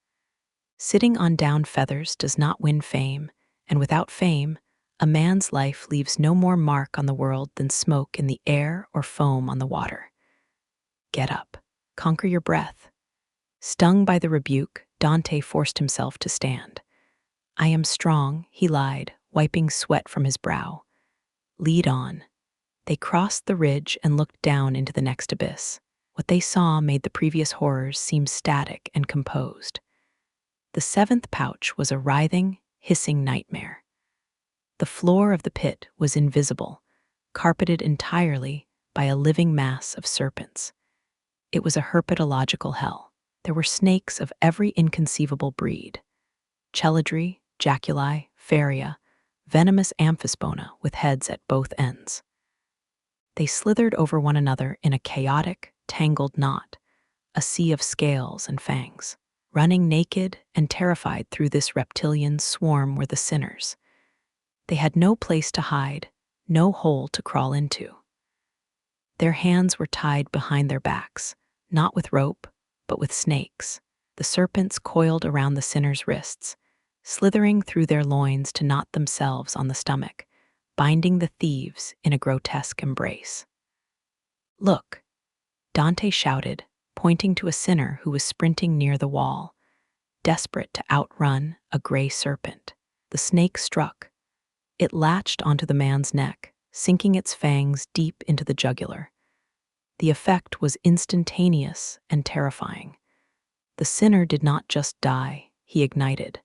Sitting on down feathers does not win fame, and without fame, a man's life leaves no more mark on the world than smoke in the air or foam on the water. Get up. Conquer your breath." Stung by the rebuke, Dante forced himself to stand. "I am strong," he lied, wiping sweat from his brow. "Lead on." They crossed the ridge and looked down into the next abyss. What they saw made the previous horrors seem static and composed. The seventh pouch was a writhing, hissing nightmare. The floor of the pit was invisible, carpeted entirely by a living mass of serpents. It was a herpetological hell. There were snakes of every inconceivable breed: cheladry, jaculi, faria, venomous amphispona with heads at both ends. They slithered over one another in a chaotic, tangled knot, a sea of scales and fangs. Running naked and terrified through this reptilian swarm were the sinners. They had no place to hide, no hole to crawl into. Their hands were tied behind their backs, not with rope, but with snakes. The serpents coiled around the sinner's wrists, slithering through their loins to knot themselves on the stomach, binding the thieves in a grotesque embrace. "Look," Dante shouted, pointing to a sinner who was sprinting near the wall, desperate to outrun a gray serpent. The snake struck. It latched onto the man's neck, sinking its fangs deep into the jugular. The effect was instantaneous and terrifying. The sinner did not just die, he ignited.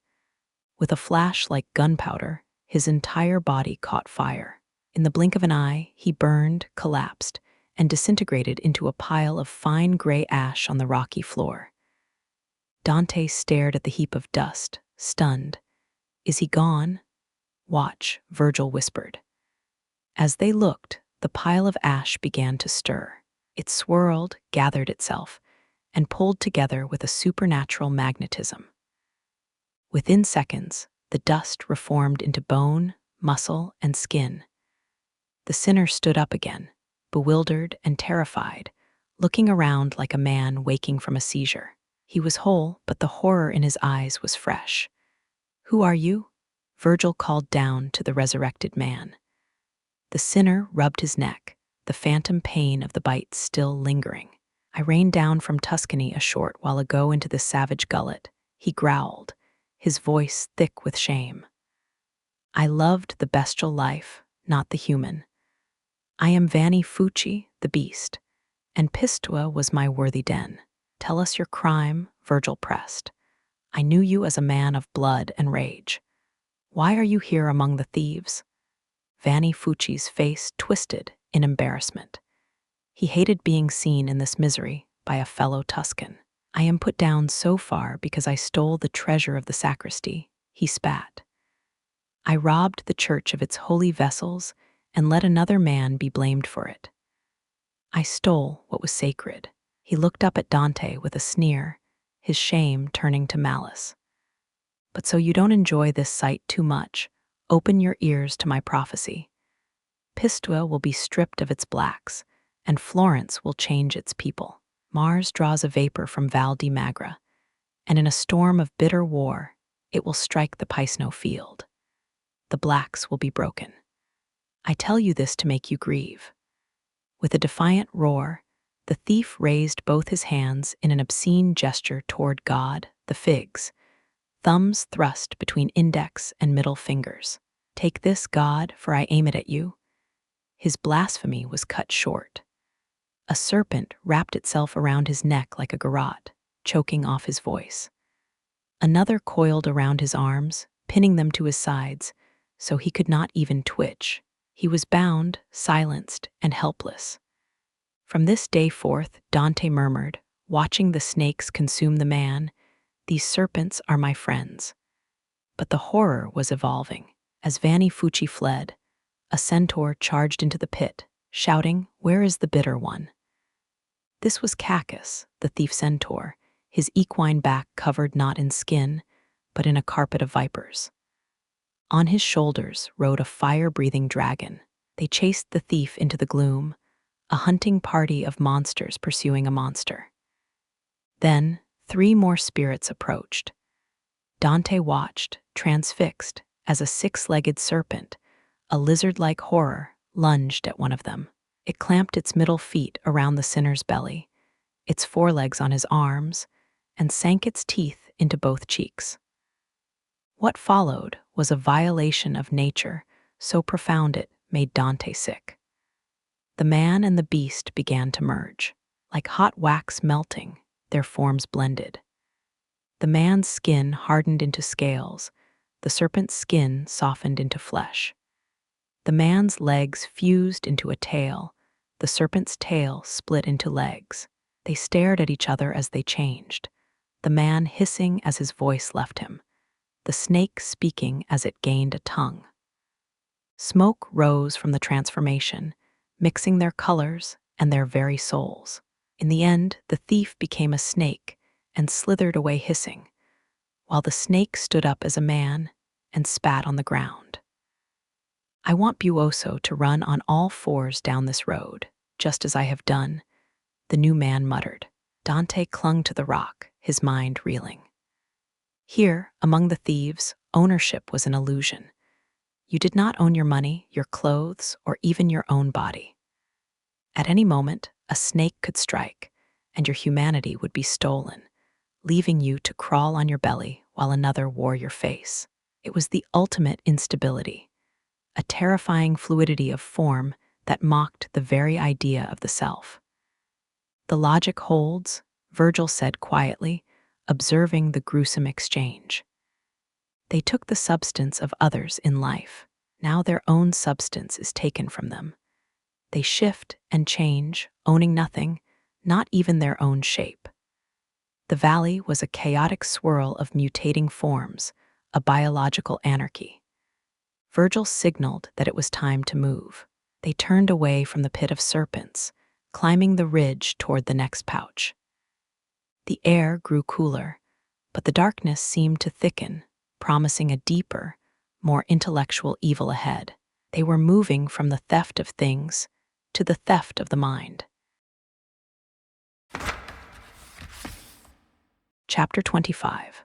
With a flash like gunpowder, his entire body caught fire. In the blink of an eye, he burned, collapsed, and disintegrated into a pile of fine gray ash on the rocky floor. Dante stared at the heap of dust, stunned. "Is he gone?" "Watch," Virgil whispered. As they looked, the pile of ash began to stir. It swirled, gathered itself, and pulled together with a supernatural magnetism. Within seconds, the dust reformed into bone, muscle, and skin. The sinner stood up again, bewildered and terrified, looking around like a man waking from a seizure. He was whole, but the horror in his eyes was fresh. "Who are you?" Virgil called down to the resurrected man. The sinner rubbed his neck, the phantom pain of the bite still lingering. "I rained down from Tuscany a short while ago into this savage gullet," he growled, his voice thick with shame. "I loved the bestial life, not the human. I am Vanni Fucci, the beast, and Pistua was my worthy den." "Tell us your crime," Virgil pressed. "I knew you as a man of blood and rage. Why are you here among the thieves?" Vanni Fucci's face twisted in embarrassment. He hated being seen in this misery by a fellow Tuscan. "I am put down so far because I stole the treasure of the sacristy," he spat. "I robbed the church of its holy vessels and let another man be blamed for it. I stole what was sacred." He looked up at Dante with a sneer, his shame turning to malice. "But so you don't enjoy this sight too much, open your ears to my prophecy. Pistua will be stripped of its blacks, and Florence will change its people. Mars draws a vapor from Val di Magra, and in a storm of bitter war, it will strike the Paisno field. The blacks will be broken. I tell you this to make you grieve." With a defiant roar, the thief raised both his hands in an obscene gesture toward God, the figs, thumbs thrust between index and middle fingers. "Take this, God, for I aim it at you." His blasphemy was cut short. A serpent wrapped itself around his neck like a garrote, choking off his voice. Another coiled around his arms, pinning them to his sides, so he could not even twitch. He was bound, silenced, and helpless. From this day forth, Dante murmured, watching the snakes consume the man, "These serpents are my friends." But the horror was evolving. As Vanni Fucci fled, a centaur charged into the pit, shouting, "Where is the bitter one?" This was Cacus, the thief centaur, his equine back covered not in skin, but in a carpet of vipers. On his shoulders rode a fire-breathing dragon. They chased the thief into the gloom, a hunting party of monsters pursuing a monster. Then 3 more spirits approached. Dante watched, transfixed, as a 6-legged serpent, a lizard-like horror, lunged at one of them. It clamped its middle feet around the sinner's belly, its forelegs on his arms, and sank its teeth into both cheeks. What followed was a violation of nature so profound it made Dante sick. The man and the beast began to merge. Like hot wax melting, their forms blended. The man's skin hardened into scales, the serpent's skin softened into flesh. The man's legs fused into a tail, the serpent's tail split into legs. They stared at each other as they changed, the man hissing as his voice left him, the snake speaking as it gained a tongue. Smoke rose from the transformation, mixing their colors and their very souls. In the end, the thief became a snake and slithered away hissing, while the snake stood up as a man and spat on the ground. "I want Buoso to run on all 4s down this road," just as I have done," the new man muttered. Dante clung to the rock, his mind reeling. Here, among the thieves, ownership was an illusion. You did not own your money, your clothes, or even your own body. At any moment, a snake could strike, and your humanity would be stolen, leaving you to crawl on your belly while another wore your face. It was the ultimate instability, a terrifying fluidity of form that mocked the very idea of the self. "The logic holds," Virgil said quietly, observing the gruesome exchange. They took the substance of others in life. Now their own substance is taken from them. They shift and change, owning nothing, not even their own shape. The valley was a chaotic swirl of mutating forms, a biological anarchy. Virgil signaled that it was time to move. They turned away from the pit of serpents, climbing the ridge toward the next pouch. The air grew cooler, but the darkness seemed to thicken, promising a deeper, more intellectual evil ahead. They were moving from the theft of things to the theft of the mind. Chapter 25.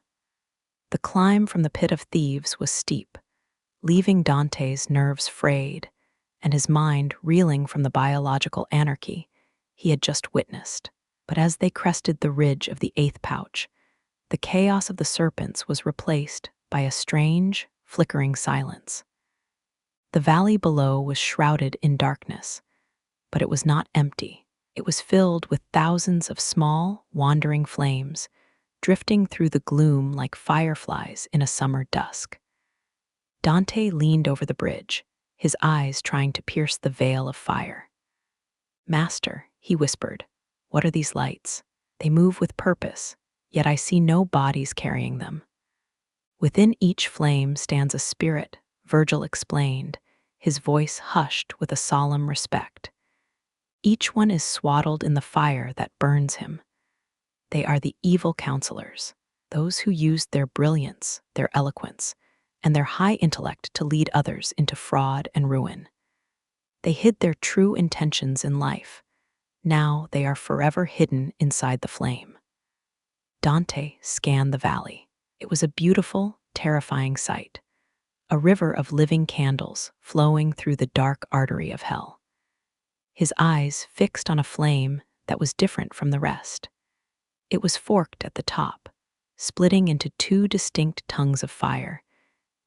The climb from the pit of thieves was steep, leaving Dante's nerves frayed and his mind reeling from the biological anarchy he had just witnessed. But as they crested the ridge of the eighth pouch, the chaos of the serpents was replaced by a strange, flickering silence. The valley below was shrouded in darkness, but it was not empty. It was filled with thousands of small, wandering flames, drifting through the gloom like fireflies in a summer dusk. Dante leaned over the bridge, his eyes trying to pierce the veil of fire. "Master," he whispered, "what are these lights? They move with purpose, yet I see no bodies carrying them." "Within each flame stands a spirit," Virgil explained, his voice hushed with a solemn respect. "Each one is swaddled in the fire that burns him. They are the evil counselors, those who used their brilliance, their eloquence, and their high intellect to lead others into fraud and ruin. They hid their true intentions in life. Now they are forever hidden inside the flame." Dante scanned the valley. It was a beautiful, terrifying sight, a river of living candles flowing through the dark artery of hell. His eyes fixed on a flame that was different from the rest. It was forked at the top, splitting into two distinct tongues of fire,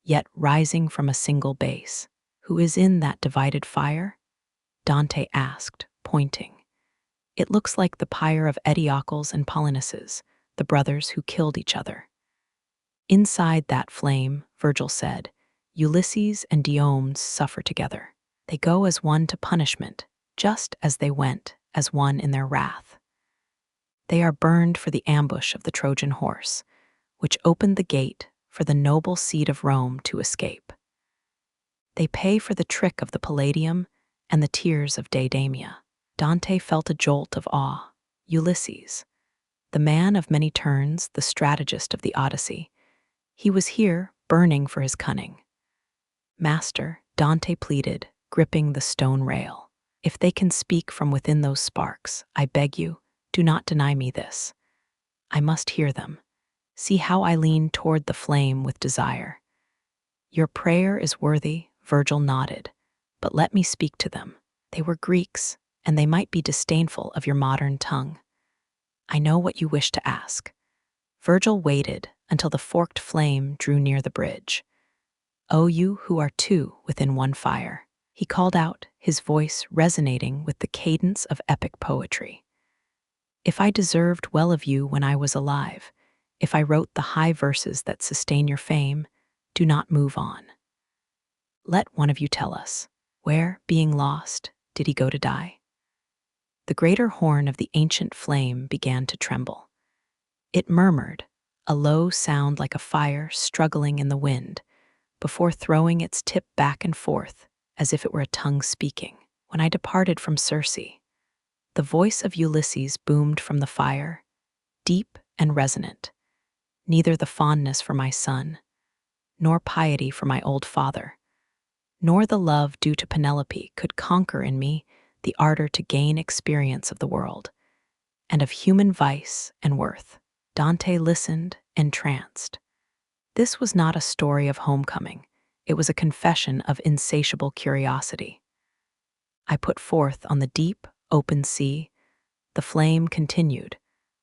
yet rising from a single base. "Who is in that divided fire?" Dante asked, pointing. "It looks like the pyre of Eteocles and Polynices, the brothers who killed each other." "Inside that flame," Virgil said, "Ulysses and Diomedes suffer together. They go as one to punishment, just as they went as one in their wrath. They are burned for the ambush of the Trojan horse, which opened the gate for the noble seed of Rome to escape. They pay for the trick of the Palladium and the tears of Deidamia." Dante felt a jolt of awe. Ulysses, the man of many turns, the strategist of the Odyssey, he was here burning for his cunning. "Master," Dante pleaded, gripping the stone rail, "if they can speak from within those sparks, I beg you, do not deny me this. I must hear them. See how I lean toward the flame with desire." "Your prayer is worthy," Virgil nodded, "but let me speak to them. They were Greeks, and they might be disdainful of your modern tongue. I know what you wish to ask." Virgil waited until the forked flame drew near the bridge. "O you who are two within one fire," he called out, his voice resonating with the cadence of epic poetry. "If I deserved well of you when I was alive, if I wrote the high verses that sustain your fame, do not move on. Let one of you tell us, where, being lost, did he go to die?" The greater horn of the ancient flame began to tremble. It murmured, a low sound like a fire struggling in the wind, before throwing its tip back and forth as if it were a tongue speaking. "When I departed from Circe, the voice of Ulysses boomed from the fire, deep and resonant. Neither the fondness for my son, nor piety for my old father, nor the love due to Penelope could conquer in me the ardor to gain experience of the world, and of human vice and worth. Dante listened, entranced. This was not a story of homecoming. It was a confession of insatiable curiosity. I put forth on the deep, open sea. The flame continued,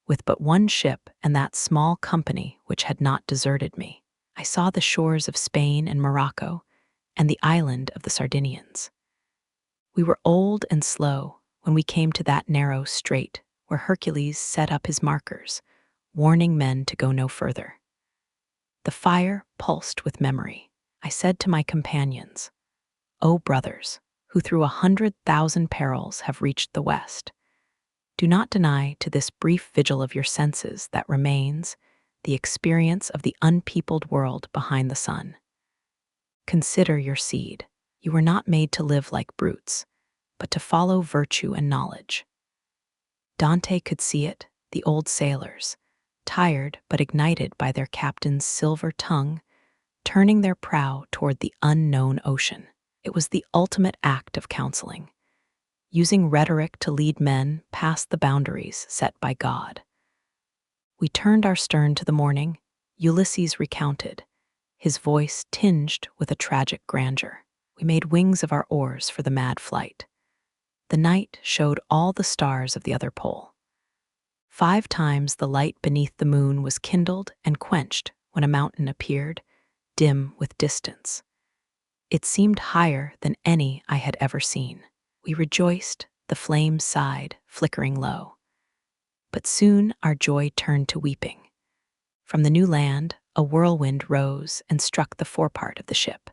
with but one ship and that small company which had not deserted me. I saw the shores of Spain and Morocco, and the island of the Sardinians. We were old and slow when we came to that narrow strait where Hercules set up his markers, warning men to go no further. The fire pulsed with memory. I said to my companions, "O brothers, who through 100,000 perils have reached the West, do not deny to this brief vigil of your senses that remains the experience of the unpeopled world behind the sun. Consider your seed. You were not made to live like brutes, but to follow virtue and knowledge." Dante could see it, the old sailors, tired but ignited by their captain's silver tongue, turning their prow toward the unknown ocean. It was the ultimate act of counseling, using rhetoric to lead men past the boundaries set by God. We turned our stern to the morning. Ulysses recounted, his voice tinged with a tragic grandeur. We made wings of our oars for the mad flight. The night showed all the stars of the other pole. 5 times the light beneath the moon was kindled and quenched when a mountain appeared, dim with distance. It seemed higher than any I had ever seen. We rejoiced, the flames sighed, flickering low. But soon our joy turned to weeping. From the new land, a whirlwind rose and struck the forepart of the ship.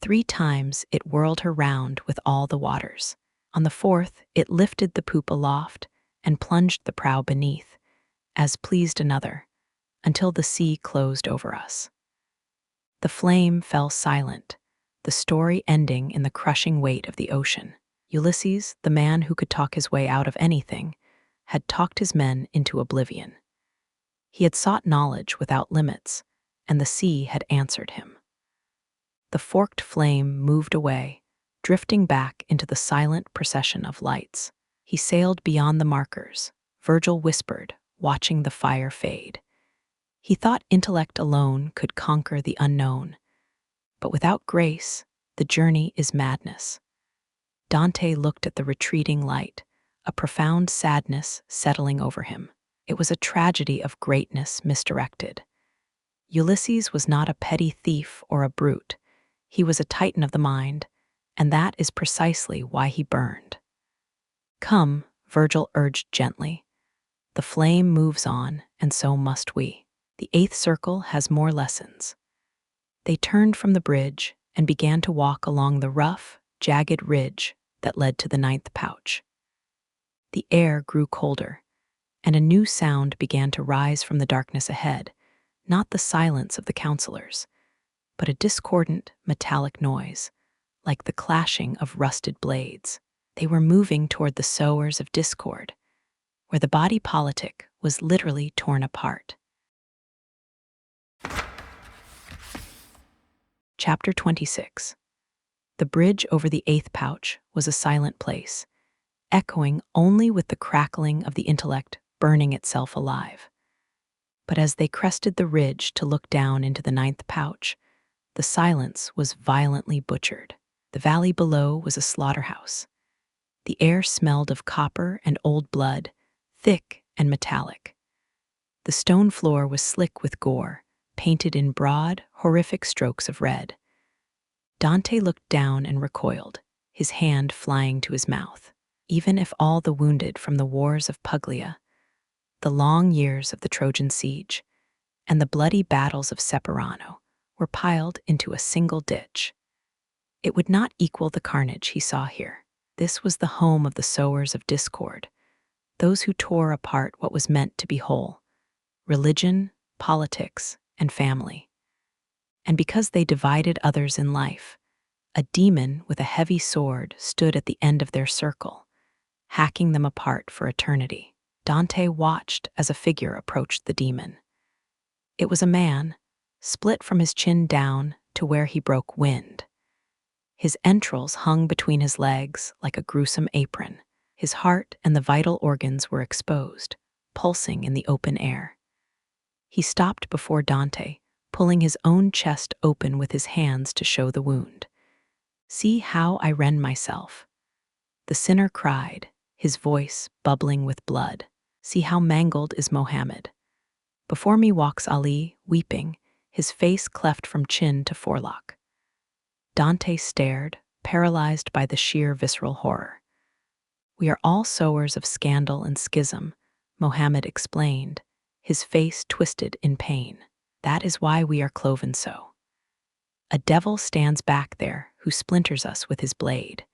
3 times it whirled her round with all the waters. On the 4th, it lifted the poop aloft and plunged the prow beneath, as pleased another, until the sea closed over us. The flame fell silent, the story ending in the crushing weight of the ocean. Ulysses, the man who could talk his way out of anything, had talked his men into oblivion. He had sought knowledge without limits, and the sea had answered him. The forked flame moved away, drifting back into the silent procession of lights. He sailed beyond the markers, Virgil whispered, watching the fire fade. He thought intellect alone could conquer the unknown, but without grace, the journey is madness. Dante looked at the retreating light, a profound sadness settling over him. It was a tragedy of greatness misdirected. Ulysses was not a petty thief or a brute. He was a titan of the mind, and that is precisely why he burned. "Come," Virgil urged gently. "The flame moves on, and so must we. The 8th circle has more lessons." They turned from the bridge and began to walk along the rough, jagged ridge that led to the 9th pouch. The air grew colder, and a new sound began to rise from the darkness ahead, not the silence of the counselors, but a discordant, metallic noise, like the clashing of rusted blades. They were moving toward the sowers of discord, where the body politic was literally torn apart. Chapter 26. The bridge over the 8th pouch was a silent place, echoing only with the crackling of the intellect burning itself alive. But as they crested the ridge to look down into the 9th pouch, the silence was violently butchered. The valley below was a slaughterhouse. The air smelled of copper and old blood, thick and metallic. The stone floor was slick with gore, painted in broad, horrific strokes of red. Dante looked down and recoiled, his hand flying to his mouth. Even if all the wounded from the wars of Puglia, the long years of the Trojan siege, and the bloody battles of Separano were piled into a single ditch, it would not equal the carnage he saw here. This was the home of the sowers of discord, those who tore apart what was meant to be whole: religion, politics, and family. And because they divided others in life, a demon with a heavy sword stood at the end of their circle, hacking them apart for eternity. Dante watched as a figure approached the demon. It was a man, split from his chin down to where he broke wind. His entrails hung between his legs like a gruesome apron. His heart and the vital organs were exposed, pulsing in the open air. He stopped before Dante, pulling his own chest open with his hands to show the wound. "See how I rend myself," the sinner cried, his voice bubbling with blood. "See how mangled is Mohammed. Before me walks Ali, weeping, his face cleft from chin to forelock." Dante stared, paralyzed by the sheer visceral horror. "We are all sowers of scandal and schism," Mohammed explained, his face twisted in pain. "That is why we are cloven so. A devil stands back there who splinters us with his blade.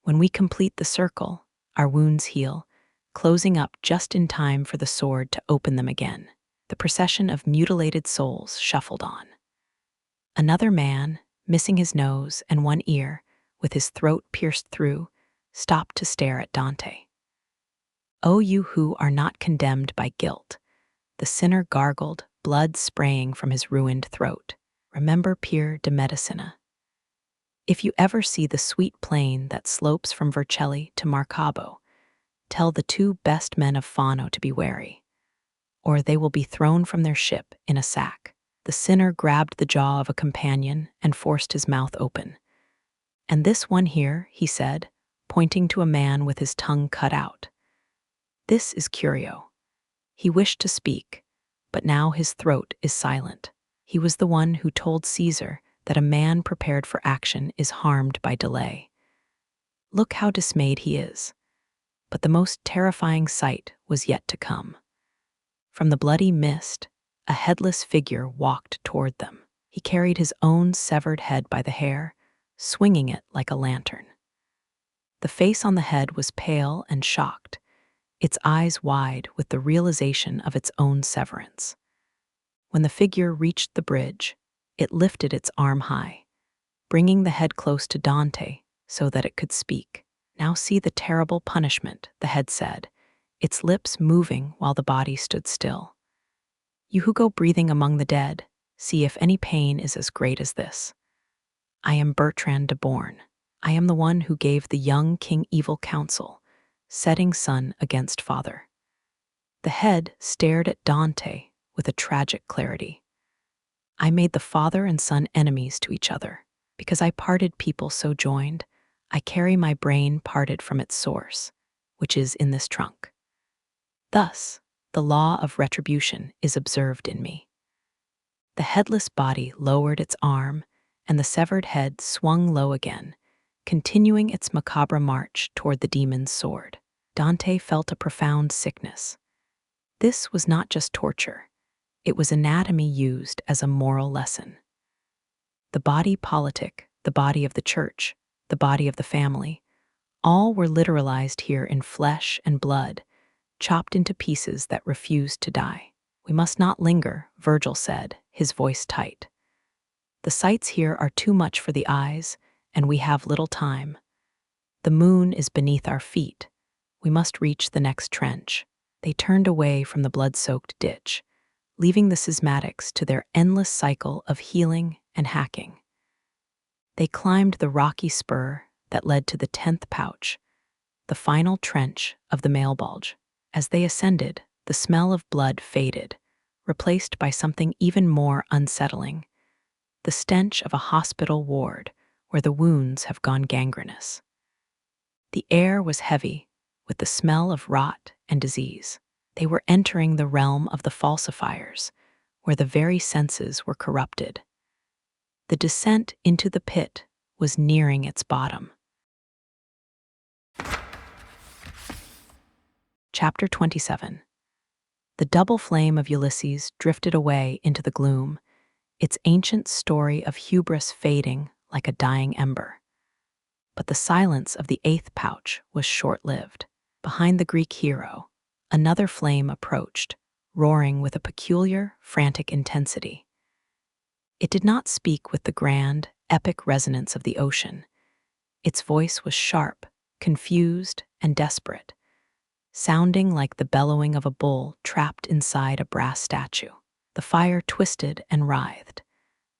When we complete the circle, our wounds heal, closing up just in time for the sword to open them again." The procession of mutilated souls shuffled on. Another man, missing his nose and one ear, with his throat pierced through, stopped to stare at Dante. "O you who are not condemned by guilt," the sinner gargled, blood spraying from his ruined throat. "Remember Pier de Medicina. If you ever see the sweet plain that slopes from Virgil to Marcabo, tell the two best men of Fano to be wary, or they will be thrown from their ship in a sack." The sinner grabbed the jaw of a companion and forced his mouth open. "And this one here," he said, pointing to a man with his tongue cut out. "This is Curio." He wished to speak, but now his throat is silent. He was the one who told Caesar that a man prepared for action is harmed by delay. Look how dismayed he is. But the most terrifying sight was yet to come. From the bloody mist, a headless figure walked toward them. He carried his own severed head by the hair, swinging it like a lantern. The face on the head was pale and shocked, its eyes wide with the realization of its own severance. When the figure reached the bridge, it lifted its arm high, bringing the head close to Dante so that it could speak. "Now see the terrible punishment," the head said, its lips moving while the body stood still. "You who go breathing among the dead, see if any pain is as great as this. I am Bertrand de Born. I am the one who gave the young king evil counsel, setting son against father." The head stared at Dante with a tragic clarity. "I made the father and son enemies to each other. Because I parted people so joined, I carry my brain parted from its source, which is in this trunk. Thus, the law of retribution is observed in me." The headless body lowered its arm, and the severed head swung low again, continuing its macabre march toward the demon's sword. Dante felt a profound sickness. This was not just torture. It was anatomy used as a moral lesson. The body politic, the body of the church, the body of the family, all were literalized here in flesh and blood, chopped into pieces that refused to die. "We must not linger," Virgil said, his voice tight. "The sights here are too much for the eyes, and we have little time. The moon is beneath our feet. We must reach the next trench." They turned away from the blood-soaked ditch, leaving the schismatics to their endless cycle of healing and hacking. They climbed the rocky spur that led to the 10th pouch, the final trench of the Malebolge. As they ascended, the smell of blood faded, replaced by something even more unsettling, the stench of a hospital ward where the wounds have gone gangrenous. The air was heavy with the smell of rot and disease. They were entering the realm of the falsifiers, where the very senses were corrupted. The descent into the pit was nearing its bottom. Chapter 27. The double flame of Ulysses drifted away into the gloom, its ancient story of hubris fading like a dying ember. But the silence of the 8th pouch was short-lived. Behind the Greek hero, another flame approached, roaring with a peculiar, frantic intensity. It did not speak with the grand, epic resonance of the ocean. Its voice was sharp, confused, and desperate, sounding like the bellowing of a bull trapped inside a brass statue. The fire twisted and writhed.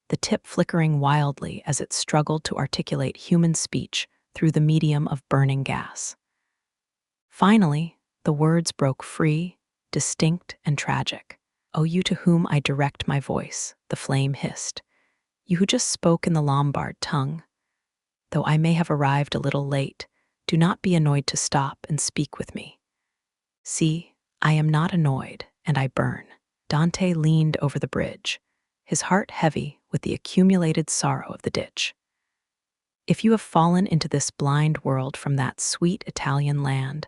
the tip flickering wildly as it struggled to articulate human speech through the medium of burning gas. Finally, the words broke free, distinct and tragic. "O you to whom I direct my voice," the flame hissed, "you who just spoke in the Lombard tongue. Though I may have arrived a little late, do not be annoyed to stop and speak with me. See, I am not annoyed, and I burn." Dante leaned over the bridge, his heart heavy with the accumulated sorrow of the ditch. "If you have fallen into this blind world from that sweet Italian land,"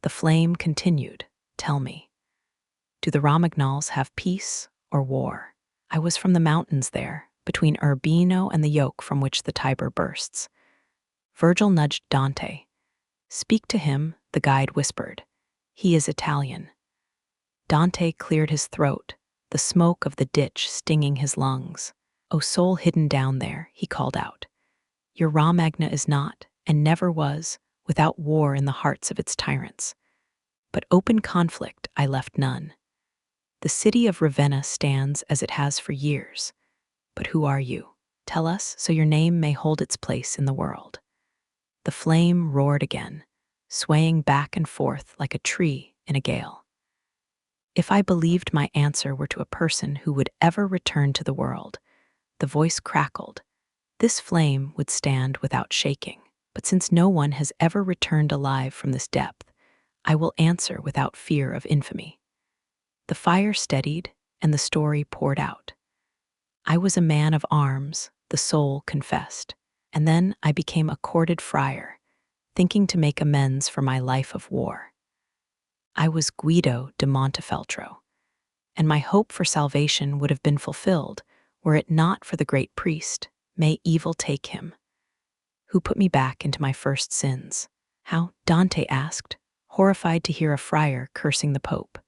the flame continued, "tell me, do the Romagnol's have peace or war? I was from the mountains there, between Urbino and the yoke from which the Tiber bursts." Virgil nudged Dante. "Speak to him," the guide whispered. "He is Italian." Dante cleared his throat, the smoke of the ditch stinging his lungs. "O soul hidden down there," he called out, "your Romagna is not, and never was, without war in the hearts of its tyrants. But open conflict I left none. The city of Ravenna stands as it has for years. But who are you? Tell us, so your name may hold its place in the world." The flame roared again, swaying back and forth like a tree in a gale. "If I believed my answer were to a person who would ever return to the world," the voice crackled, "this flame would stand without shaking. But since no one has ever returned alive from this depth, I will answer without fear of infamy." The fire steadied, and the story poured out. "I was a man of arms," the soul confessed, "and then I became a courted friar, thinking to make amends for my life of war. I was Guido de Montefeltro, and my hope for salvation would have been fulfilled were it not for the great priest, may evil take him, who put me back into my first sins." "How?" Dante asked, horrified to hear a friar cursing the Pope.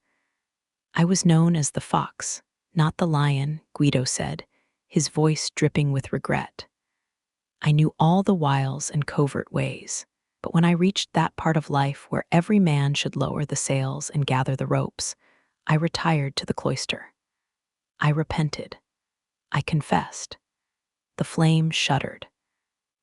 "I was known as the fox, not the lion," Guido said, his voice dripping with regret. "I knew all the wiles and covert ways, but when I reached that part of life where every man should lower the sails and gather the ropes, I retired to the cloister. I repented. I confessed." The flame shuddered.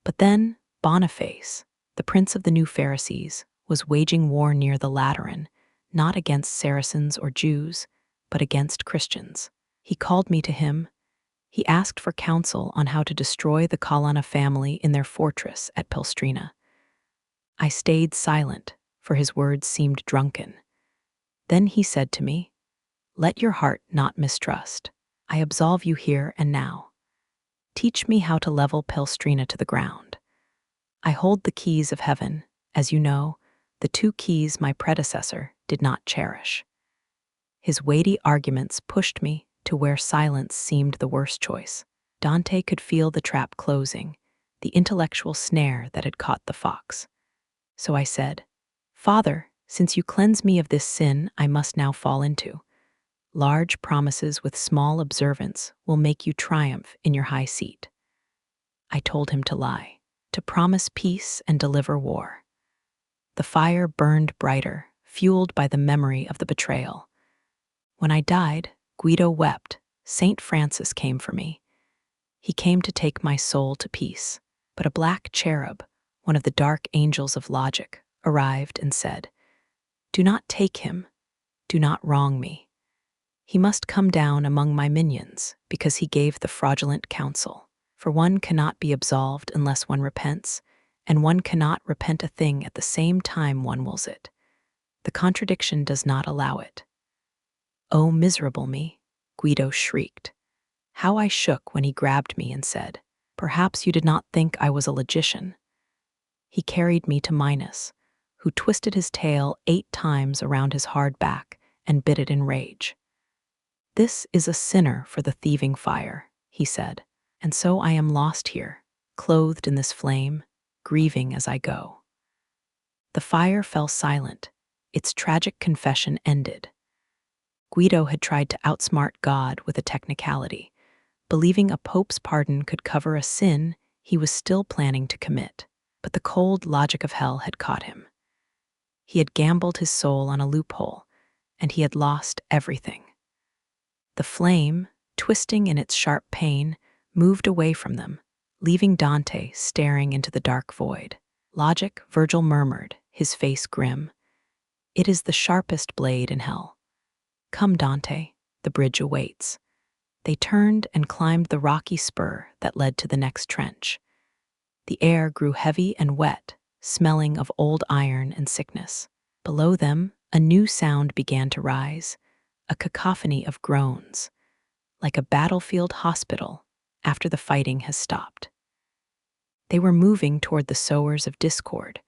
But then Boniface, the prince of the new Pharisees, was waging war near the Lateran, not against Saracens or Jews, but against Christians. He called me to him. He asked for counsel on how to destroy the Colonna family in their fortress at Pilstrina. I stayed silent, for his words seemed drunken. Then he said to me, "Let your heart not mistrust. I absolve you here and now. Teach me how to level Pilstrina to the ground. I hold the keys of heaven, as you know, the two keys my predecessor did not cherish." His weighty arguments pushed me to where silence seemed the worst choice. Dante could feel the trap closing, the intellectual snare that had caught the fox. So I said, "Father, since you cleanse me of this sin I must now fall into, large promises with small observance will make you triumph in your high seat." I told him to lie, to promise peace and deliver war. The fire burned brighter, fueled by the memory of the betrayal. When I died, Guido wept. Saint Francis came for me. He came to take my soul to peace. But a black cherub, one of the dark angels of logic, arrived and said, "Do not take him. Do not wrong me. He must come down among my minions, because he gave the fraudulent counsel. For one cannot be absolved unless one repents, and one cannot repent a thing at the same time one wills it. The contradiction does not allow it." "Oh, miserable me," Guido shrieked. How I shook when he grabbed me and said, "Perhaps you did not think I was a logician." He carried me to Minos, who twisted his tail 8 times around his hard back and bit it in rage. "This is a sinner for the thieving fire," he said, "and so I am lost here, clothed in this flame, grieving as I go." The fire fell silent, its tragic confession ended. Guido had tried to outsmart God with a technicality, believing a pope's pardon could cover a sin he was still planning to commit. But the cold logic of hell had caught him. He had gambled his soul on a loophole, and he had lost everything. The flame, twisting in its sharp pain, moved away from them, leaving Dante staring into the dark void. Logic, Virgil murmured, his face grim. It is the sharpest blade in hell. Come, Dante, the bridge awaits. They turned and climbed the rocky spur that led to the next trench. The air grew heavy and wet, smelling of old iron and sickness. Below them, a new sound began to rise, a cacophony of groans, like a battlefield hospital after the fighting has stopped. They were moving toward the sowers of discord,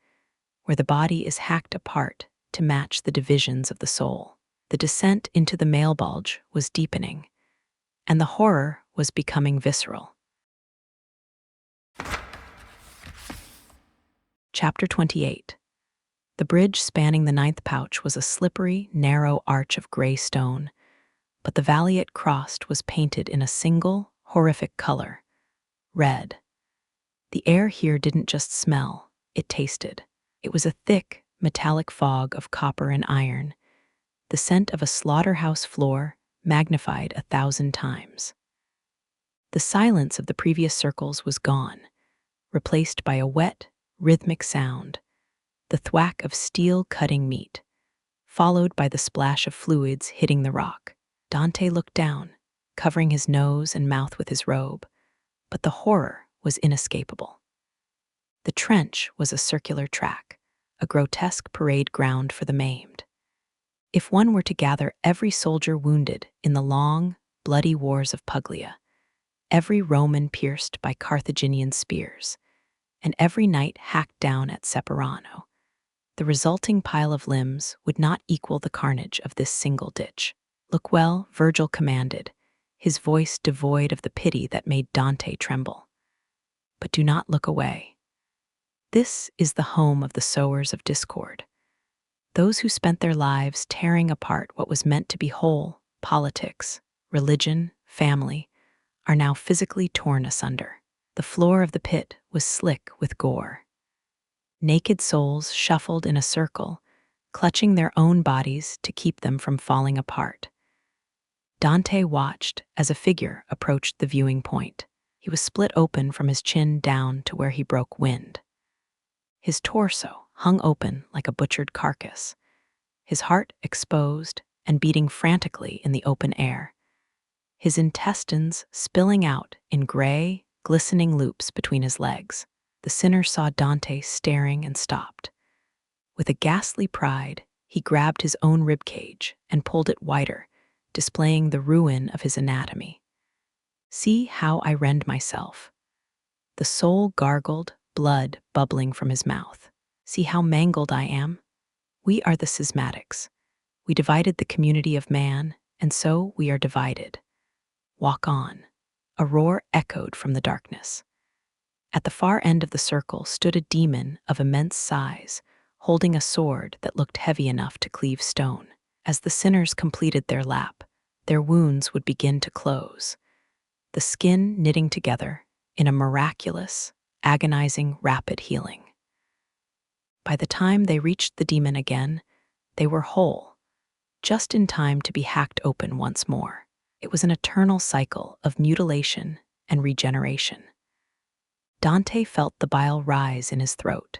where the body is hacked apart to match the divisions of the soul. The descent into the Malebolge was deepening, and the horror was becoming visceral. Chapter 28. The bridge spanning the ninth pouch was a slippery, narrow arch of gray stone, but the valley it crossed was painted in a single, horrific color: red. The air here didn't just smell, it tasted. It was a thick, metallic fog of copper and iron, the scent of a slaughterhouse floor magnified 1,000 times. The silence of the previous circles was gone, replaced by a wet, rhythmic sound, the thwack of steel cutting meat, followed by the splash of fluids hitting the rock. Dante looked down, covering his nose and mouth with his robe, but the horror was inescapable. The trench was a circular track, a grotesque parade ground for the maimed. If one were to gather every soldier wounded in the long, bloody wars of Puglia, every Roman pierced by Carthaginian spears, and every knight hacked down at Separano, the resulting pile of limbs would not equal the carnage of this single ditch. Look well, Virgil commanded, his voice devoid of the pity that made Dante tremble. But do not look away. This is the home of the sowers of discord, those who spent their lives tearing apart what was meant to be whole. Politics, religion, family, are now physically torn asunder. The floor of the pit was slick with gore. Naked souls shuffled in a circle, clutching their own bodies to keep them from falling apart. Dante watched as a figure approached the viewing point. He was split open from his chin down to where he broke wind. His torso hung open like a butchered carcass, his heart exposed and beating frantically in the open air, his intestines spilling out in gray, glistening loops between his legs. The sinner saw Dante staring and stopped. With a ghastly pride, he grabbed his own ribcage and pulled it wider, displaying the ruin of his anatomy. See how I rend myself. The soul gargled, blood bubbling from his mouth. See how mangled I am? We are the schismatics. We divided the community of man, and so we are divided. Walk on. A roar echoed from the darkness. At the far end of the circle stood a demon of immense size, holding a sword that looked heavy enough to cleave stone. As the sinners completed their lap, their wounds would begin to close, the skin knitting together in a miraculous, agonizing, rapid healing. By the time they reached the demon again, they were whole, just in time to be hacked open once more. It was an eternal cycle of mutilation and regeneration. Dante felt the bile rise in his throat.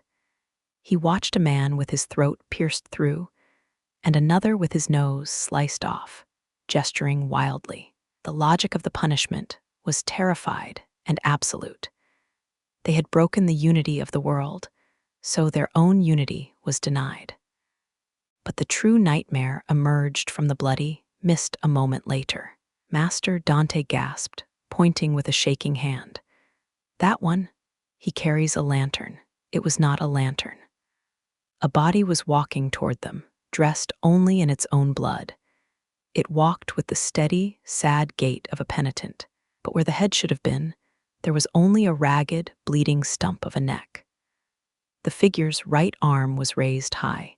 He watched a man with his throat pierced through, and another with his nose sliced off, gesturing wildly. The logic of the punishment was terrified and absolute. They had broken the unity of the world, so their own unity was denied. But the true nightmare emerged from the bloody mist a moment later. Master, Dante gasped, pointing with a shaking hand. That one? He carries a lantern. It was not a lantern. A body was walking toward them, dressed only in its own blood. It walked with the steady, sad gait of a penitent, but where the head should have been, there was only a ragged, bleeding stump of a neck. The figure's right arm was raised high,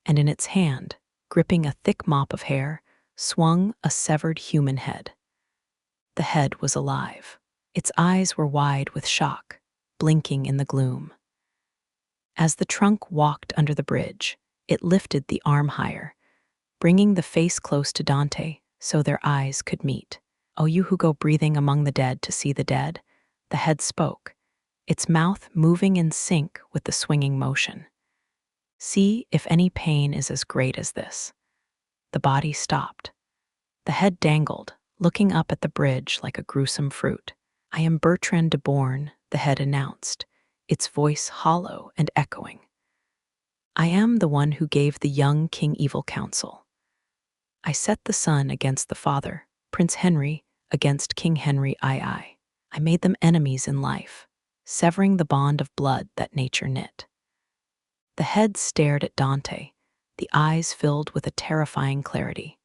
and in its hand, gripping a thick mop of hair, swung a severed human head. The head was alive. Its eyes were wide with shock, blinking in the gloom. As the trunk walked under the bridge, it lifted the arm higher, bringing the face close to Dante so their eyes could meet. O you who go breathing among the dead to see the dead, the head spoke, its mouth moving in sync with the swinging motion. See if any pain is as great as this. The body stopped. The head dangled, looking up at the bridge like a gruesome fruit. I am Bertrand de Born, the head announced, its voice hollow and echoing. I am the one who gave the young King evil counsel. I set the son against the father, Prince Henry against King Henry II. I made them enemies in life, severing the bond of blood that nature knit. The head stared at Dante, the eyes filled with a terrifying clarity.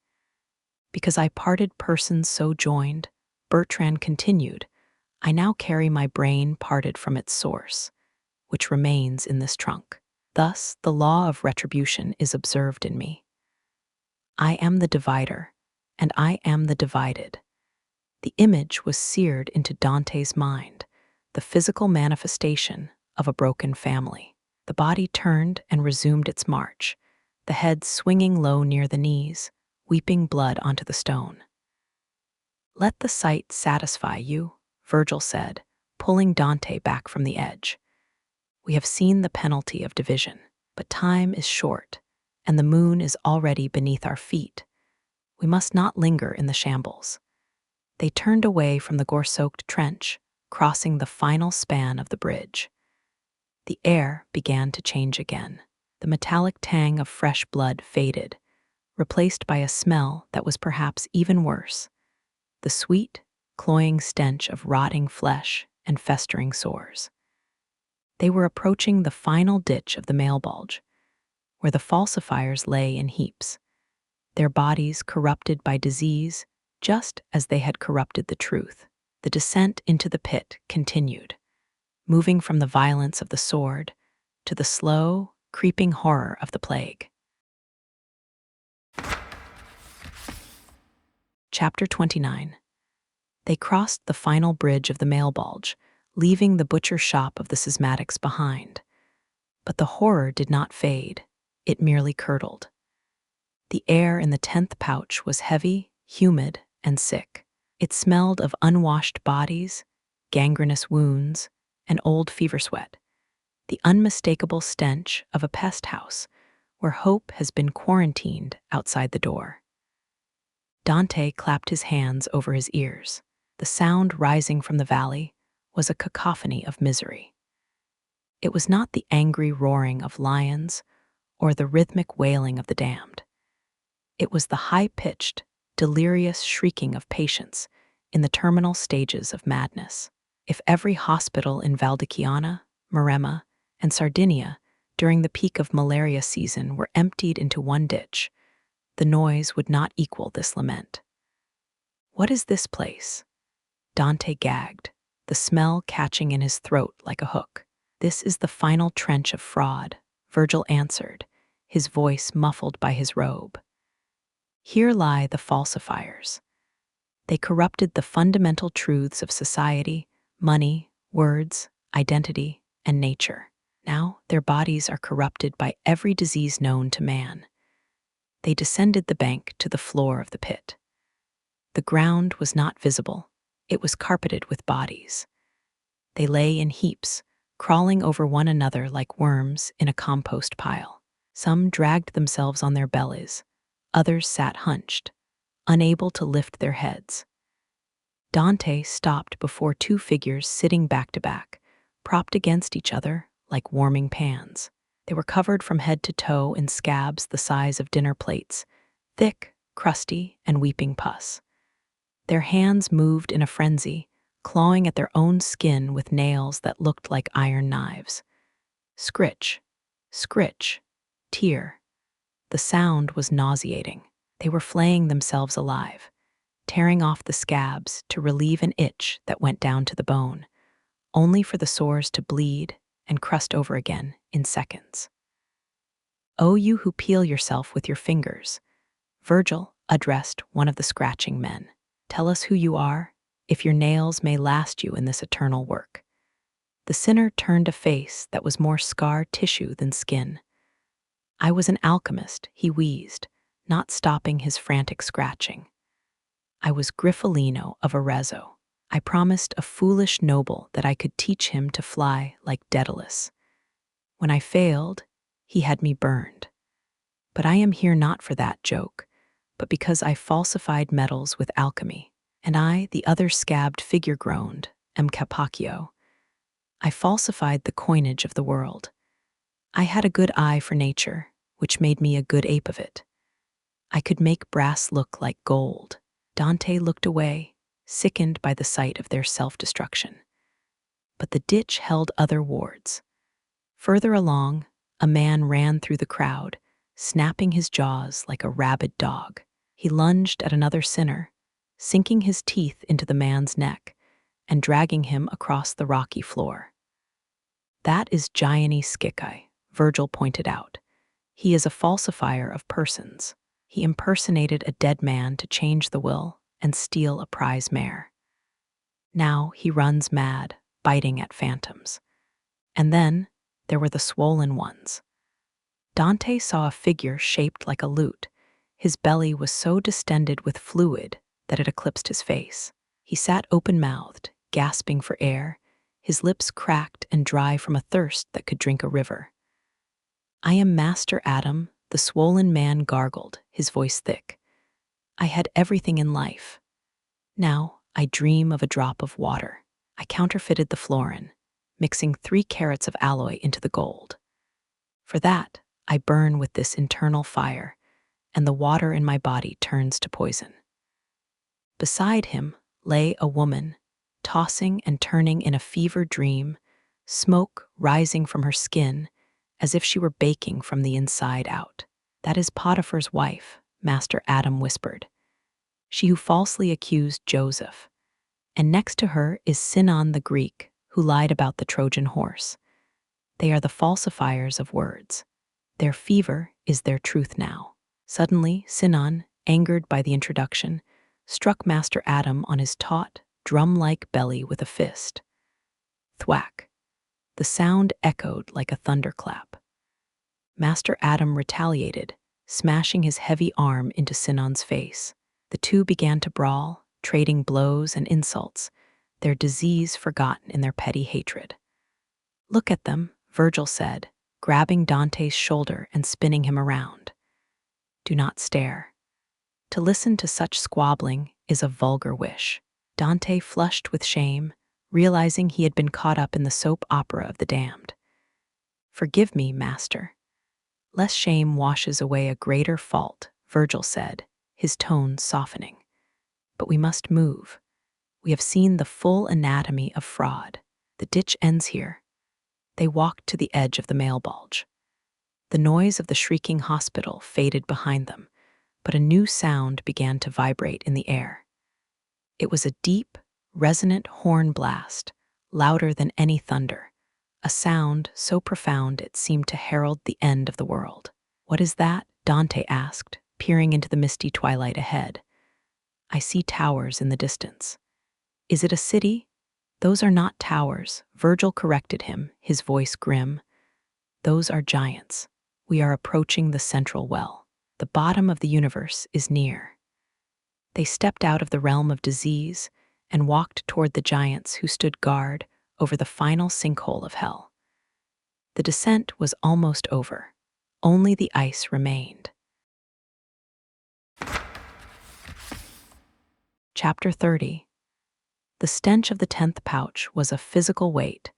Because I parted persons so joined, Bertrand continued, I now carry my brain parted from its source, which remains in this trunk. Thus, the law of retribution is observed in me. I am the divider, and I am the divided. The image was seared into Dante's mind, the physical manifestation of a broken family. The body turned and resumed its march, the head swinging low near the knees, weeping blood onto the stone. Let the sight satisfy you, Virgil said, pulling Dante back from the edge. We have seen the penalty of division, but time is short, and the moon is already beneath our feet. We must not linger in the shambles. They turned away from the gore-soaked trench, crossing the final span of the bridge. The air began to change again. The metallic tang of fresh blood faded, replaced by a smell that was perhaps even worse, the sweet, cloying stench of rotting flesh and festering sores. They were approaching the final ditch of the Malebolge, where the falsifiers lay in heaps, their bodies corrupted by disease just as they had corrupted the truth. The descent into the pit continued, moving from the violence of the sword to the slow, creeping horror of the plague. Chapter 29. They crossed the final bridge of the Malebolge, leaving the butcher shop of the schismatics behind. But the horror did not fade, it merely curdled. The air in the 10th pouch was heavy, humid, and sick. It smelled of unwashed bodies, gangrenous wounds, and old fever sweat, the unmistakable stench of a pest house where hope has been quarantined outside the door. Dante clapped his hands over his ears. The sound rising from the valley was a cacophony of misery. It was not the angry roaring of lions or the rhythmic wailing of the damned. It was the high-pitched, delirious shrieking of patients in the terminal stages of madness. If every hospital in Valdichiana, Maremma, and Sardinia during the peak of malaria season were emptied into one ditch, the noise would not equal this lament. What is this place? Dante gagged, the smell catching in his throat like a hook. This is the final trench of fraud, Virgil answered, his voice muffled by his robe. Here lie the falsifiers. They corrupted the fundamental truths of society, money, words, identity, and nature. Now their bodies are corrupted by every disease known to man. They descended the bank to the floor of the pit. The ground was not visible. It was carpeted with bodies. They lay in heaps, crawling over one another like worms in a compost pile. Some dragged themselves on their bellies. Others sat hunched, unable to lift their heads. Dante stopped before two figures sitting back to back, propped against each other like warming pans. They were covered from head to toe in scabs the size of dinner plates, thick, crusty, and weeping pus. Their hands moved in a frenzy, clawing at their own skin with nails that looked like iron knives. Scritch, scritch, tear. The sound was nauseating. They were flaying themselves alive, tearing off the scabs to relieve an itch that went down to the bone, only for the sores to bleed and crust over again in seconds. O you who peel yourself with your fingers, Virgil addressed one of the scratching men. Tell us who you are, if your nails may last you in this eternal work. The sinner turned a face that was more scar tissue than skin. I was an alchemist, he wheezed, not stopping his frantic scratching. I was Griffolino of Arezzo. I promised a foolish noble that I could teach him to fly like Daedalus. When I failed, he had me burned. But I am here not for that joke, but because I falsified metals with alchemy, and I, the other scabbed figure groaned, am Capocchio. I falsified the coinage of the world. I had a good eye for nature, which made me a good ape of it. I could make brass look like gold. Dante looked away, sickened by the sight of their self-destruction. But the ditch held other wards. Further along, a man ran through the crowd, snapping his jaws like a rabid dog. He lunged at another sinner, sinking his teeth into the man's neck and dragging him across the rocky floor. That is Gianni Schicchi, Virgil pointed out. He is a falsifier of persons. He impersonated a dead man to change the will and steal a prize mare. Now he runs mad, biting at phantoms. And then there were the swollen ones. Dante saw a figure shaped like a lute. His belly was so distended with fluid that it eclipsed his face. He sat open-mouthed, gasping for air, his lips cracked and dry from a thirst that could drink a river. "I am Master Adam," the swollen man gargled, his voice thick. "I had everything in life. Now I dream of a drop of water." I counterfeited the florin, mixing 3 carats of alloy into the gold. For that, I burn with this internal fire, and the water in my body turns to poison. Beside him lay a woman, tossing and turning in a fever dream, smoke rising from her skin as if she were baking from the inside out. "That is Potiphar's wife," Master Adam whispered. "She who falsely accused Joseph. And next to her is Sinon the Greek, who lied about the Trojan horse. They are the falsifiers of words. Their fever is their truth now." Suddenly, Sinon, angered by the introduction, struck Master Adam on his taut, drum-like belly with a fist. Thwack. The sound echoed like a thunderclap. Master Adam retaliated, smashing his heavy arm into Sinon's face. The two began to brawl, trading blows and insults, their disease forgotten in their petty hatred. "Look at them," Virgil said, grabbing Dante's shoulder and spinning him around. "Do not stare. To listen to such squabbling is a vulgar wish." Dante flushed with shame, realizing he had been caught up in the soap opera of the damned. "Forgive me, master. Less shame washes away a greater fault," Virgil said, his tone softening. "But we must move. We have seen the full anatomy of fraud. The ditch ends here." They walked to the edge of the Malebolge. The noise of the shrieking hospital faded behind them, but a new sound began to vibrate in the air. It was a deep, resonant horn blast, louder than any thunder, a sound so profound it seemed to herald the end of the world. "What is that?" Dante asked, peering into the misty twilight ahead. "I see towers in the distance." "Is it a city?" "Those are not towers," Virgil corrected him, his voice grim. "Those are giants. We are approaching the central well. The bottom of the universe is near." They stepped out of the realm of disease and walked toward the giants who stood guard over the final sinkhole of hell. The descent was almost over. Only the ice remained. Chapter 30. The stench of the 10th pouch was a physical weight,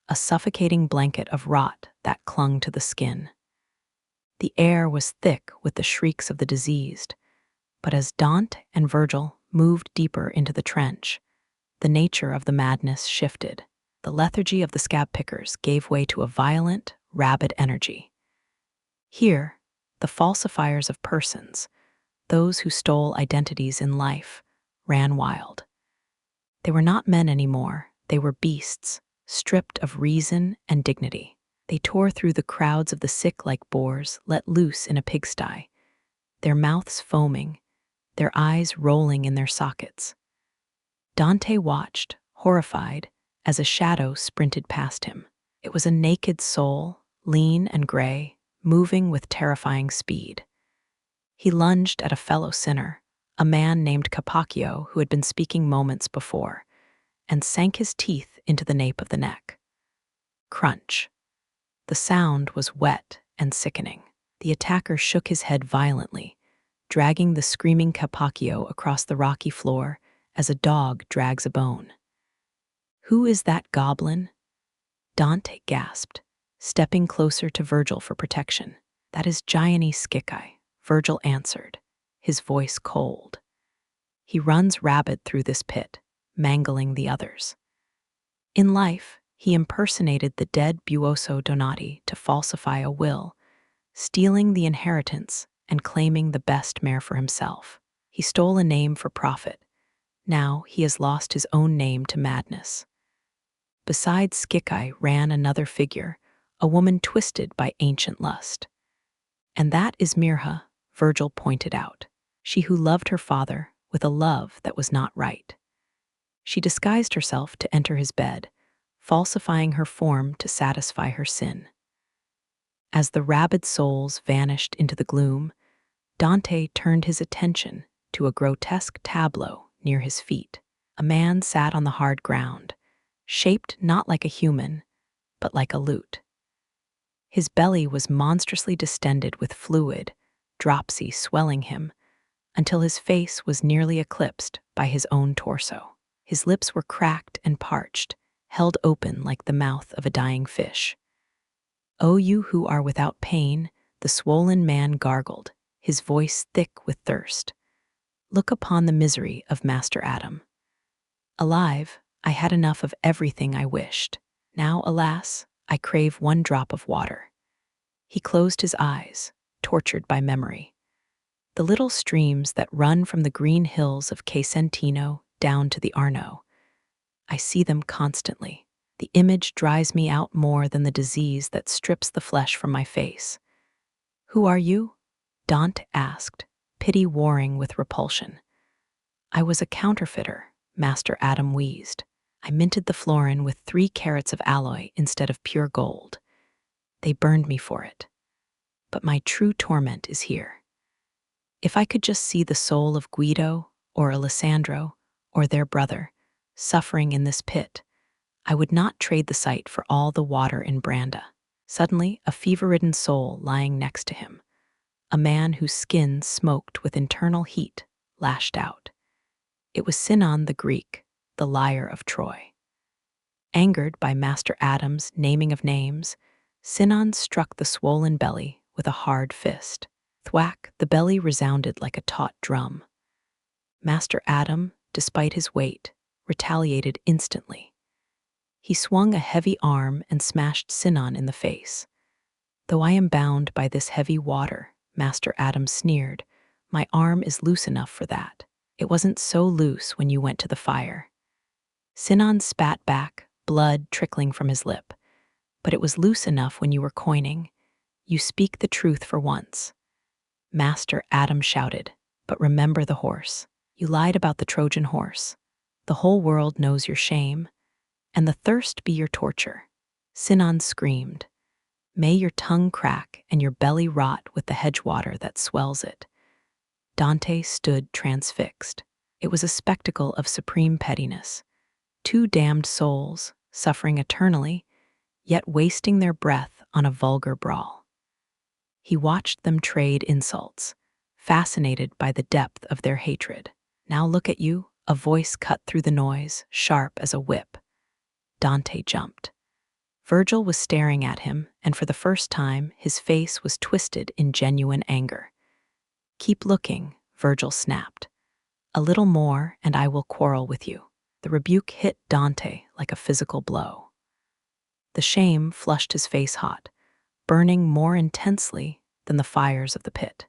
a suffocating blanket of rot that clung to the skin. The air was thick with the shrieks of the diseased, but as Dante and Virgil moved deeper into the trench, the nature of the madness shifted. The lethargy of the scab pickers gave way to a violent, rabid energy. Here, the falsifiers of persons, those who stole identities in life, ran wild. They were not men anymore, they were beasts, stripped of reason and dignity. They tore through the crowds of the sick like boars let loose in a pigsty, their mouths foaming, their eyes rolling in their sockets. Dante watched, horrified, as a shadow sprinted past him. It was a naked soul, lean and gray, moving with terrifying speed. He lunged at a fellow sinner, a man named Capaccio who had been speaking moments before, and sank his teeth into the nape of the neck. Crunch. The sound was wet and sickening. The attacker shook his head violently, dragging the screaming Capaccio across the rocky floor as a dog drags a bone. "Who is that goblin?" Dante gasped, stepping closer to Virgil for protection. "That is Gianni Schicai," Virgil answered, his voice cold. "He runs rabid through this pit, mangling the others. In life, he impersonated the dead Buoso Donati to falsify a will, stealing the inheritance and claiming the best mare for himself. He stole a name for profit. Now he has lost his own name to madness." Beside Schicai ran another figure, a woman twisted by ancient lust. "And that is Mirha," Virgil pointed out, "she who loved her father with a love that was not right. She disguised herself to enter his bed, falsifying her form to satisfy her sin." As the rabid souls vanished into the gloom, Dante turned his attention to a grotesque tableau near his feet. A man sat on the hard ground, shaped not like a human, but like a lute. His belly was monstrously distended with fluid, dropsy swelling him, until his face was nearly eclipsed by his own torso. His lips were cracked and parched, held open like the mouth of a dying fish. "O you who are without pain," the swollen man gargled, his voice thick with thirst, "look upon the misery of Master Adam. Alive, I had enough of everything I wished. Now, alas, I crave one drop of water." He closed his eyes, tortured by memory. The little streams that run from the green hills of Casentino down to the Arno, I see them constantly. The image dries me out more than the disease that strips the flesh from my face. "Who are you?" Dante asked, pity warring with repulsion. "I was a counterfeiter," Master Adam wheezed. "I minted the florin with 3 carats of alloy instead of pure gold. They burned me for it. But my true torment is here. If I could just see the soul of Guido or Alessandro or their brother suffering in this pit, I would not trade the sight for all the water in Branda." Suddenly, a fever-ridden soul lying next to him, a man whose skin smoked with internal heat, lashed out. It was Sinon the Greek, the liar of Troy. Angered by Master Adam's naming of names, Sinon struck the swollen belly with a hard fist. Thwack, the belly resounded like a taut drum. Master Adam, despite his weight, retaliated instantly. He swung a heavy arm and smashed Sinon in the face. "Though I am bound by this heavy water," Master Adam sneered, "my arm is loose enough for that. It wasn't so loose when you went to the fire." Sinon spat back, blood trickling from his lip. "But it was loose enough when you were coining. You speak the truth for once." Master Adam shouted, "But remember the horse. You lied about the Trojan horse. The whole world knows your shame, and the thirst be your torture." Sinon screamed, "May your tongue crack and your belly rot with the hedgewater that swells it." Dante stood transfixed. It was a spectacle of supreme pettiness. 2 damned souls, suffering eternally, yet wasting their breath on a vulgar brawl. He watched them trade insults, fascinated by the depth of their hatred. "Now look at you," a voice cut through the noise, sharp as a whip. Dante jumped. Virgil was staring at him, and for the first time, his face was twisted in genuine anger. "Keep looking," Virgil snapped. "A little more, and I will quarrel with you." The rebuke hit Dante like a physical blow. The shame flushed his face hot, burning more intensely than the fires of the pit.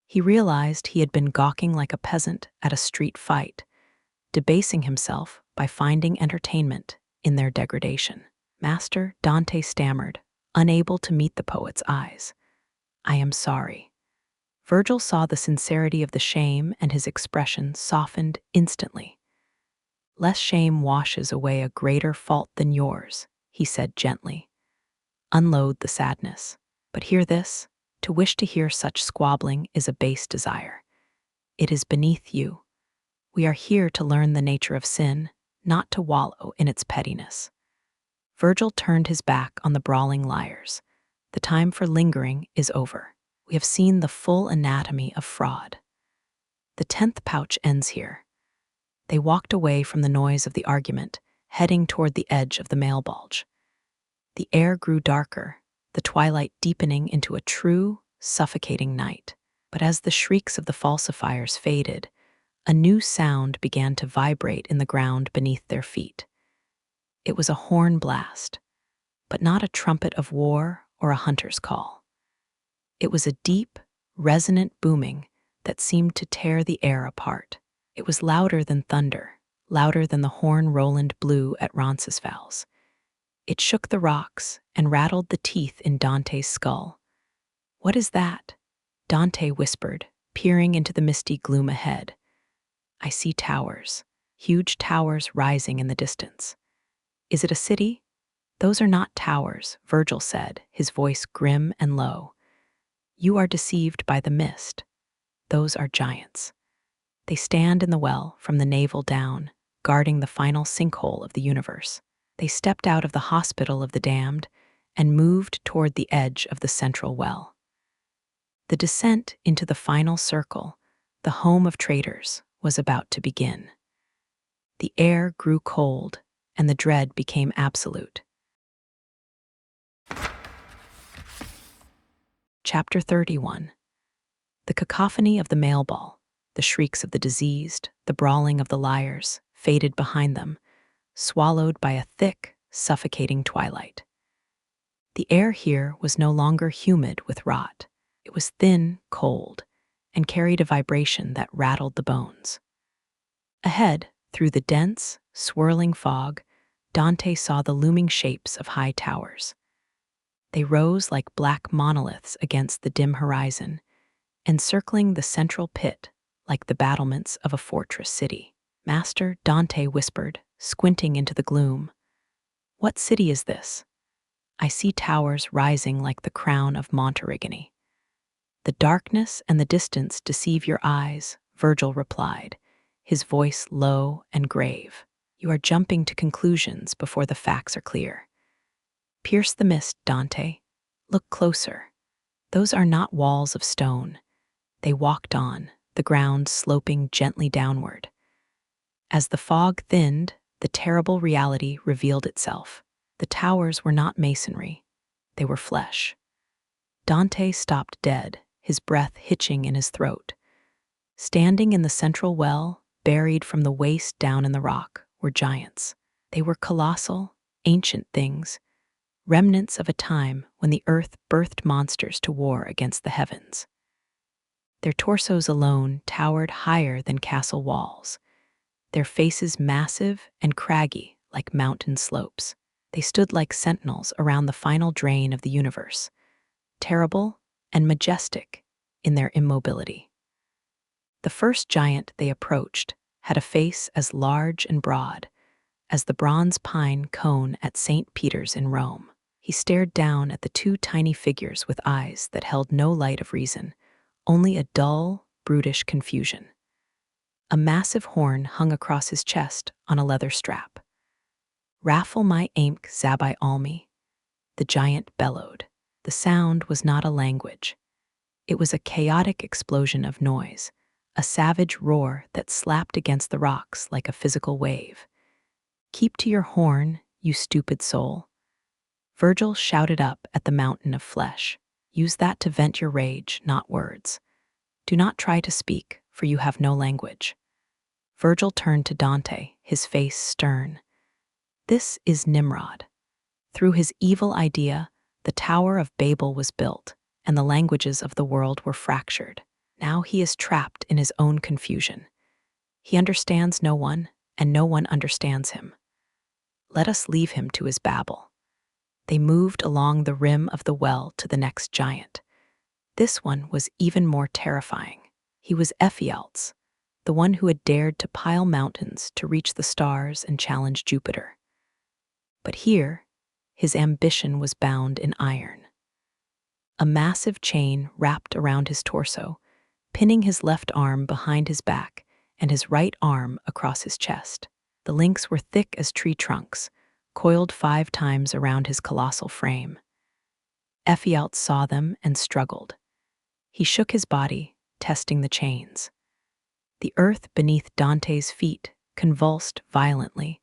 He realized he had been gawking like a peasant at a street fight, debasing himself by finding entertainment in their degradation. "Master," Dante stammered, unable to meet the poet's eyes, "I am sorry." Virgil saw the sincerity of the shame, and his expression softened instantly. "Less shame washes away a greater fault than yours," he said gently. "Unload the sadness. But hear this, to wish to hear such squabbling is a base desire. It is beneath you. We are here to learn the nature of sin, not to wallow in its pettiness. Virgil turned his back on the brawling liars. The time for lingering is over. We have seen the full anatomy of fraud. The 10th pouch ends here. They walked away from the noise of the argument, heading toward the edge of the Malebolge. The air grew darker, the twilight deepening into a true, suffocating night. But as the shrieks of the falsifiers faded, a new sound began to vibrate in the ground beneath their feet. It was a horn blast, but not a trumpet of war or a hunter's call. It was a deep, resonant booming that seemed to tear the air apart. It was louder than thunder, louder than the horn Roland blew at Roncesvalles. It shook the rocks and rattled the teeth in Dante's skull. "What is that?" Dante whispered, peering into the misty gloom ahead. "I see towers, huge towers rising in the distance." "Is it a city?" "Those are not towers," Virgil said, his voice grim and low. "You are deceived by the mist. Those are giants. They stand in the well from the navel down, guarding the final sinkhole of the universe. They stepped out of the hospital of the damned and moved toward the edge of the central well. The descent into the final circle, the home of traitors, was about to begin. The air grew cold, and the dread became absolute. Chapter 31. The cacophony of the Malebolge, the shrieks of the diseased, the brawling of the liars, faded behind them, swallowed by a thick, suffocating twilight. The air here was no longer humid with rot. It was thin, cold, and carried a vibration that rattled the bones. Ahead, through the dense, swirling fog, Dante saw the looming shapes of high towers. They rose like black monoliths against the dim horizon, encircling the central pit like the battlements of a fortress city. "Master," Dante whispered, squinting into the gloom, "what city is this?" "I see towers rising like the crown of Monterigny." "The darkness and the distance deceive your eyes," Virgil replied, his voice low and grave. "You are jumping to conclusions before the facts are clear." "Pierce the mist, Dante. Look closer. Those are not walls of stone." They walked on, the ground sloping gently downward. As the fog thinned, the terrible reality revealed itself. The towers were not masonry. They were flesh. Dante stopped dead, his breath hitching in his throat. Standing in the central well, buried from the waist down in the rock, were giants. They were colossal, ancient things, remnants of a time when the earth birthed monsters to war against the heavens. Their torsos alone towered higher than castle walls, their faces massive and craggy like mountain slopes. They stood like sentinels around the final drain of the universe, terrible and majestic in their immobility. The first giant they approached had a face as large and broad as the bronze pine cone at St. Peter's in Rome. He stared down at the two tiny figures with eyes that held no light of reason, only a dull, brutish confusion. A massive horn hung across his chest on a leather strap. "Raffle my aimk zabai almi," the giant bellowed. The sound was not a language. It was a chaotic explosion of noise, a savage roar that slapped against the rocks like a physical wave. "Keep to your horn, you stupid soul." Virgil shouted up at the mountain of flesh. "Use that to vent your rage, not words. Do not try to speak, for you have no language." Virgil turned to Dante, his face stern. "This is Nimrod. Through his evil idea, the Tower of Babel was built, and the languages of the world were fractured. Now he is trapped in his own confusion. He understands no one, and no one understands him. Let us leave him to his babble." They moved along the rim of the well to the next giant. This one was even more terrifying. He was Ephialtes, the one who had dared to pile mountains to reach the stars and challenge Jupiter. But here, his ambition was bound in iron. A massive chain wrapped around his torso, pinning his left arm behind his back and his right arm across his chest. The links were thick as tree trunks, coiled 5 times around his colossal frame. Ephialtes saw them and struggled. He shook his body, testing the chains. The earth beneath Dante's feet convulsed violently,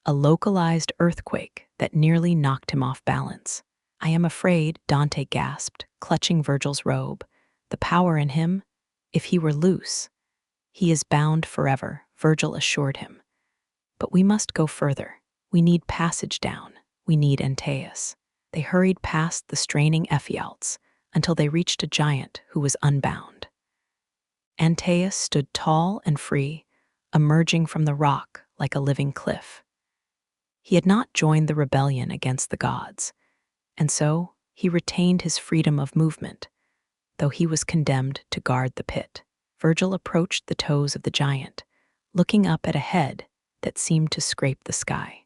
a localized earthquake that nearly knocked him off balance. "I am afraid," Dante gasped, clutching Virgil's robe. "The power in him, if he were loose." "He is bound forever," Virgil assured him. "But we must go further. We need passage down. We need Antaeus." They hurried past the straining Ephialtes until they reached a giant who was unbound. Antaeus stood tall and free, emerging from the rock like a living cliff. He had not joined the rebellion against the gods, and so he retained his freedom of movement, though he was condemned to guard the pit. Virgil approached the toes of the giant, looking up at a head that seemed to scrape the sky.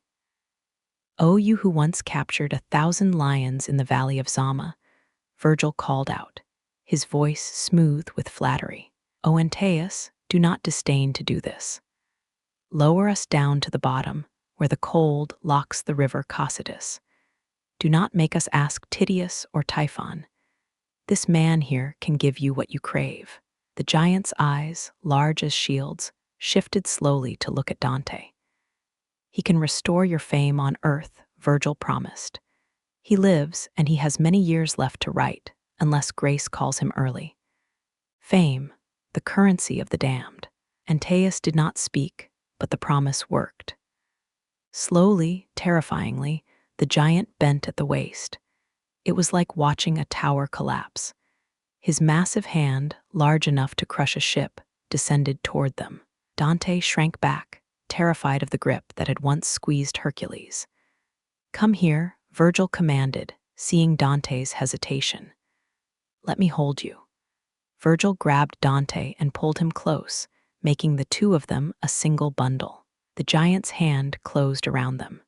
"O you who once captured 1,000 lions in the valley of Zama," Virgil called out, his voice smooth with flattery. "O Antaeus, do not disdain to do this. Lower us down to the bottom, where the cold locks the river Cocytus. Do not make us ask Tydeus or Typhon. This man here can give you what you crave." The giant's eyes, large as shields, shifted slowly to look at Dante. "He can restore your fame on earth," Virgil promised. "He lives, and he has many years left to write, unless grace calls him early." Fame, the currency of the damned. Antaeus did not speak, but the promise worked. Slowly, terrifyingly, the giant bent at the waist. It was like watching a tower collapse. His massive hand, large enough to crush a ship, descended toward them. Dante shrank back, terrified of the grip that had once squeezed Hercules. "Come here," Virgil commanded, seeing Dante's hesitation. "Let me hold you." Virgil grabbed Dante and pulled him close, making the two of them a single bundle. The giant's hand closed around them.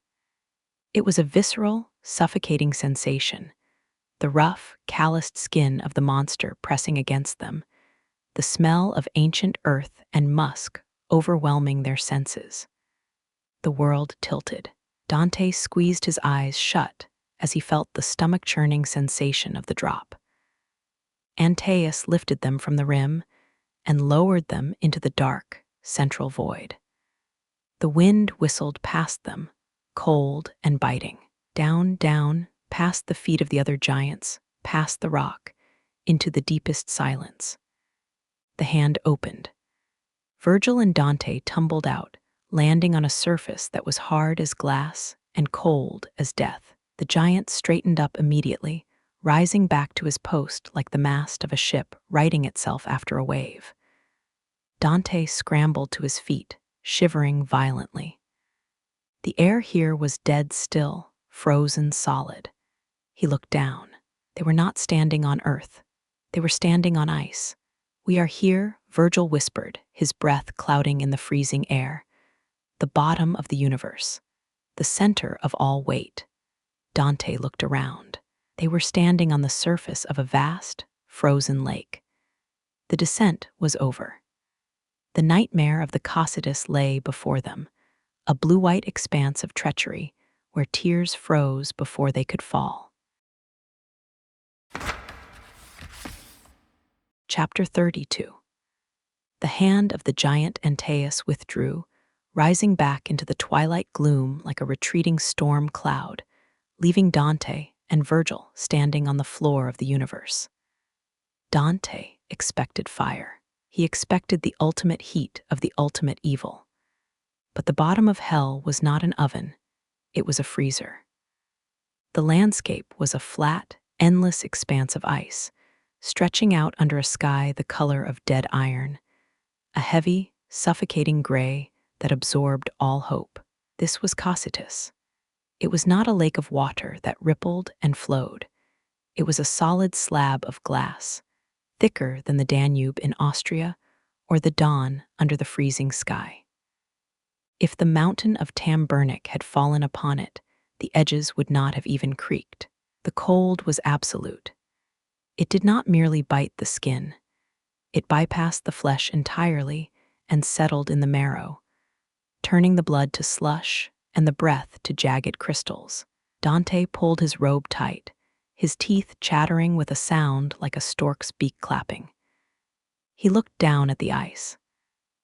It was a visceral, suffocating sensation, the rough, calloused skin of the monster pressing against them, the smell of ancient earth and musk overwhelming their senses. The world tilted. Dante squeezed his eyes shut as he felt the stomach-churning sensation of the drop. Antaeus lifted them from the rim and lowered them into the dark, central void. The wind whistled past them, cold and biting. Down, down, past the feet of the other giants, past the rock, into the deepest silence. The hand opened. Virgil and Dante tumbled out, landing on a surface that was hard as glass and cold as death. The giant straightened up immediately, rising back to his post like the mast of a ship righting itself after a wave. Dante scrambled to his feet, shivering violently. The air here was dead still, frozen solid. He looked down. They were not standing on earth. They were standing on ice. "We are here," Virgil whispered, his breath clouding in the freezing air. "The bottom of the universe. The center of all weight." Dante looked around. They were standing on the surface of a vast, frozen lake. The descent was over. The nightmare of the Cocytus lay before them, a blue-white expanse of treachery where tears froze before they could fall. Chapter 32. The hand of the giant Antaeus withdrew, rising back into the twilight gloom like a retreating storm cloud, leaving Dante and Virgil standing on the floor of the universe. Dante expected fire. He expected the ultimate heat of the ultimate evil. But the bottom of hell was not an oven, it was a freezer. The landscape was a flat, endless expanse of ice, stretching out under a sky the color of dead iron, a heavy, suffocating gray that absorbed all hope. This was Cocytus. It was not a lake of water that rippled and flowed. It was a solid slab of glass, thicker than the Danube in Austria or the Don under the freezing sky. If the mountain of Tambernic had fallen upon it, the edges would not have even creaked. The cold was absolute. It did not merely bite the skin. It bypassed the flesh entirely and settled in the marrow, turning the blood to slush and the breath to jagged crystals. Dante pulled his robe tight, his teeth chattering with a sound like a stork's beak clapping. He looked down at the ice.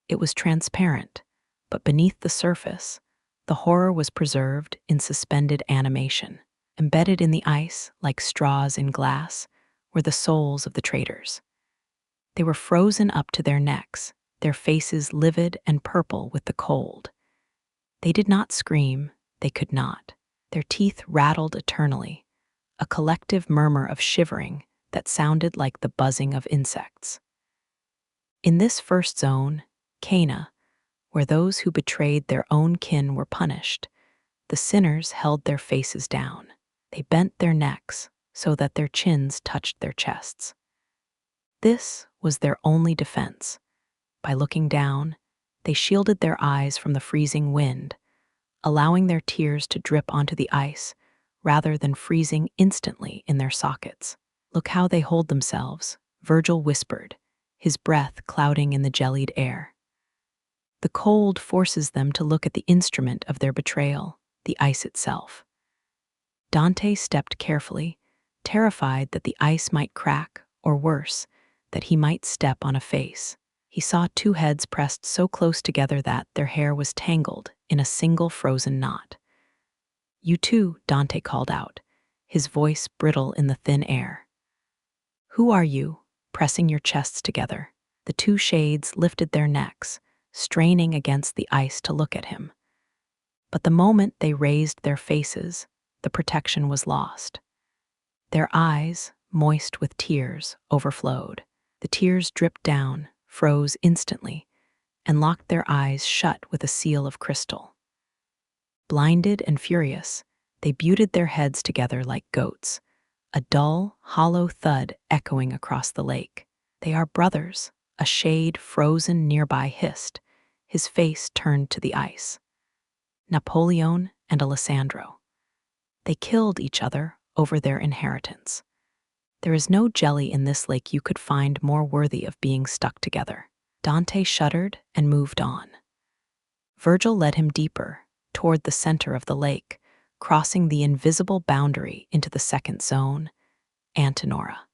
It was transparent, but beneath the surface, the horror was preserved in suspended animation. Embedded in the ice, like straws in glass, were the souls of the traitors. They were frozen up to their necks, their faces livid and purple with the cold. They did not scream, they could not. Their teeth rattled eternally, a collective murmur of shivering that sounded like the buzzing of insects. In this first zone, Cana, where those who betrayed their own kin were punished, the sinners held their faces down. They bent their necks so that their chins touched their chests. This was their only defense. By looking down, they shielded their eyes from the freezing wind, allowing their tears to drip onto the ice rather than freezing instantly in their sockets. "Look how they hold themselves," Virgil whispered, his breath clouding in the jellied air. The cold forces them to look at the instrument of their betrayal, the ice itself. Dante stepped carefully, terrified that the ice might crack, or worse, that he might step on a face. He saw two heads pressed so close together that their hair was tangled in a single frozen knot. "You too," Dante called out, his voice brittle in the thin air. "Who are you?" Pressing your chests together. The two shades lifted their necks, straining against the ice to look at him. But the moment they raised their faces, the protection was lost. Their eyes, moist with tears, overflowed. The tears dripped down, froze instantly, and locked their eyes shut with a seal of crystal. Blinded and furious, they butted their heads together like goats, a dull, hollow thud echoing across the lake. "They are brothers," a shade frozen nearby hissed, his face turned to the ice. "Napoleon and Alessandro. They killed each other over their inheritance. There is no jelly in this lake you could find more worthy of being stuck together." Dante shuddered and moved on. Virgil led him deeper, toward the center of the lake, crossing the invisible boundary into the second zone, Antenora.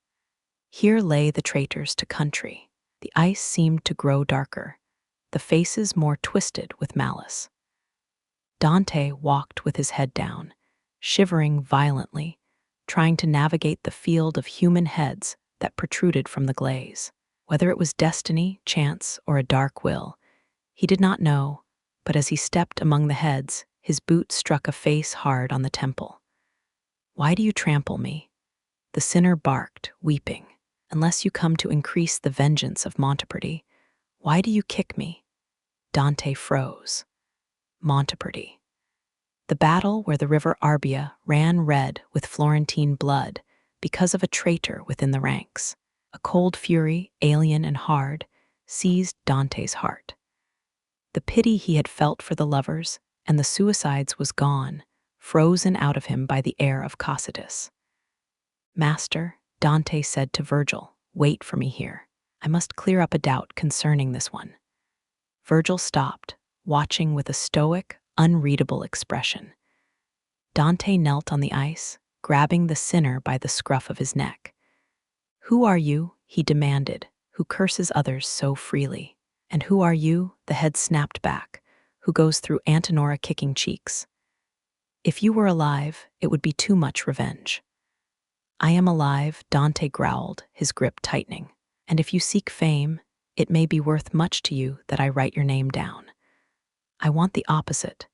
Here lay the traitors to country. The ice seemed to grow darker, the faces more twisted with malice. Dante walked with his head down, shivering violently, trying to navigate the field of human heads that protruded from the glaze. Whether it was destiny, chance, or a dark will, he did not know, but as he stepped among the heads, his boot struck a face hard on the temple. "Why do you trample me?" The sinner barked, weeping. "Unless you come to increase the vengeance of Monteperti, why do you kick me?" Dante froze. Monteperti. The battle where the river Arbia ran red with Florentine blood because of a traitor within the ranks. A cold fury, alien and hard, seized Dante's heart. The pity he had felt for the lovers and the suicides was gone, frozen out of him by the air of Cocytus. "Master," Dante said to Virgil, "wait for me here. I must clear up a doubt concerning this one." Virgil stopped, watching with a stoic, unreadable expression. Dante knelt on the ice, grabbing the sinner by the scruff of his neck. "Who are you," he demanded, "who curses others so freely? And who are you," the head snapped back, "who goes through Antenora kicking cheeks? If you were alive, it would be too much revenge." "I am alive," Dante growled, his grip tightening. "And if you seek fame, it may be worth much to you that I write your name down." "I want the opposite."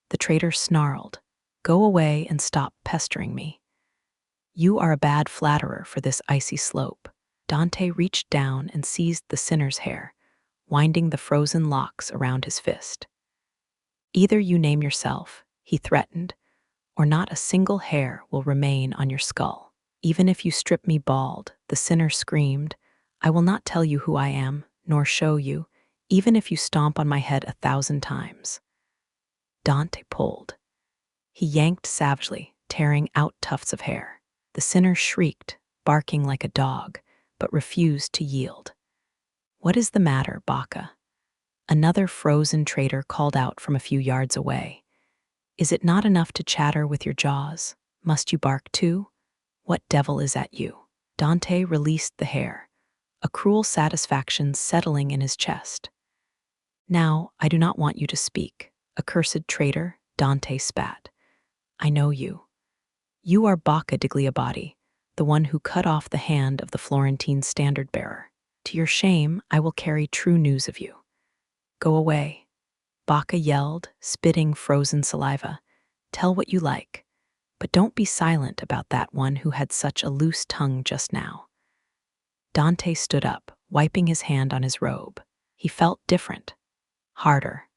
The traitor snarled. "Go away and stop pestering me. You are a bad flatterer for this icy slope." Dante reached down and seized the sinner's hair, winding the frozen locks around his fist. "Either you name yourself," he threatened, "or not a single hair will remain on your skull." "Even if you strip me bald," the sinner screamed, "I will not tell you who I am, nor show you, even if you stomp on my head 1,000 times." Dante pulled. He yanked savagely, tearing out tufts of hair. The sinner shrieked, barking like a dog, but refused to yield. "What is the matter, Baka?" Another frozen traitor called out from a few yards away. "Is it not enough to chatter with your jaws? Must you bark too? What devil is at you?" Dante released the hair, a cruel satisfaction settling in his chest. "Now, I do not want you to speak. Accursed traitor," Dante spat. "I know you. You are Bacca Digliabati, the one who cut off the hand of the Florentine standard-bearer. To your shame, I will carry true news of you. Go away." Bacca yelled, spitting frozen saliva. "Tell what you like, but don't be silent about that one who had such a loose tongue just now." Dante stood up, wiping his hand on his robe. He felt different, harder.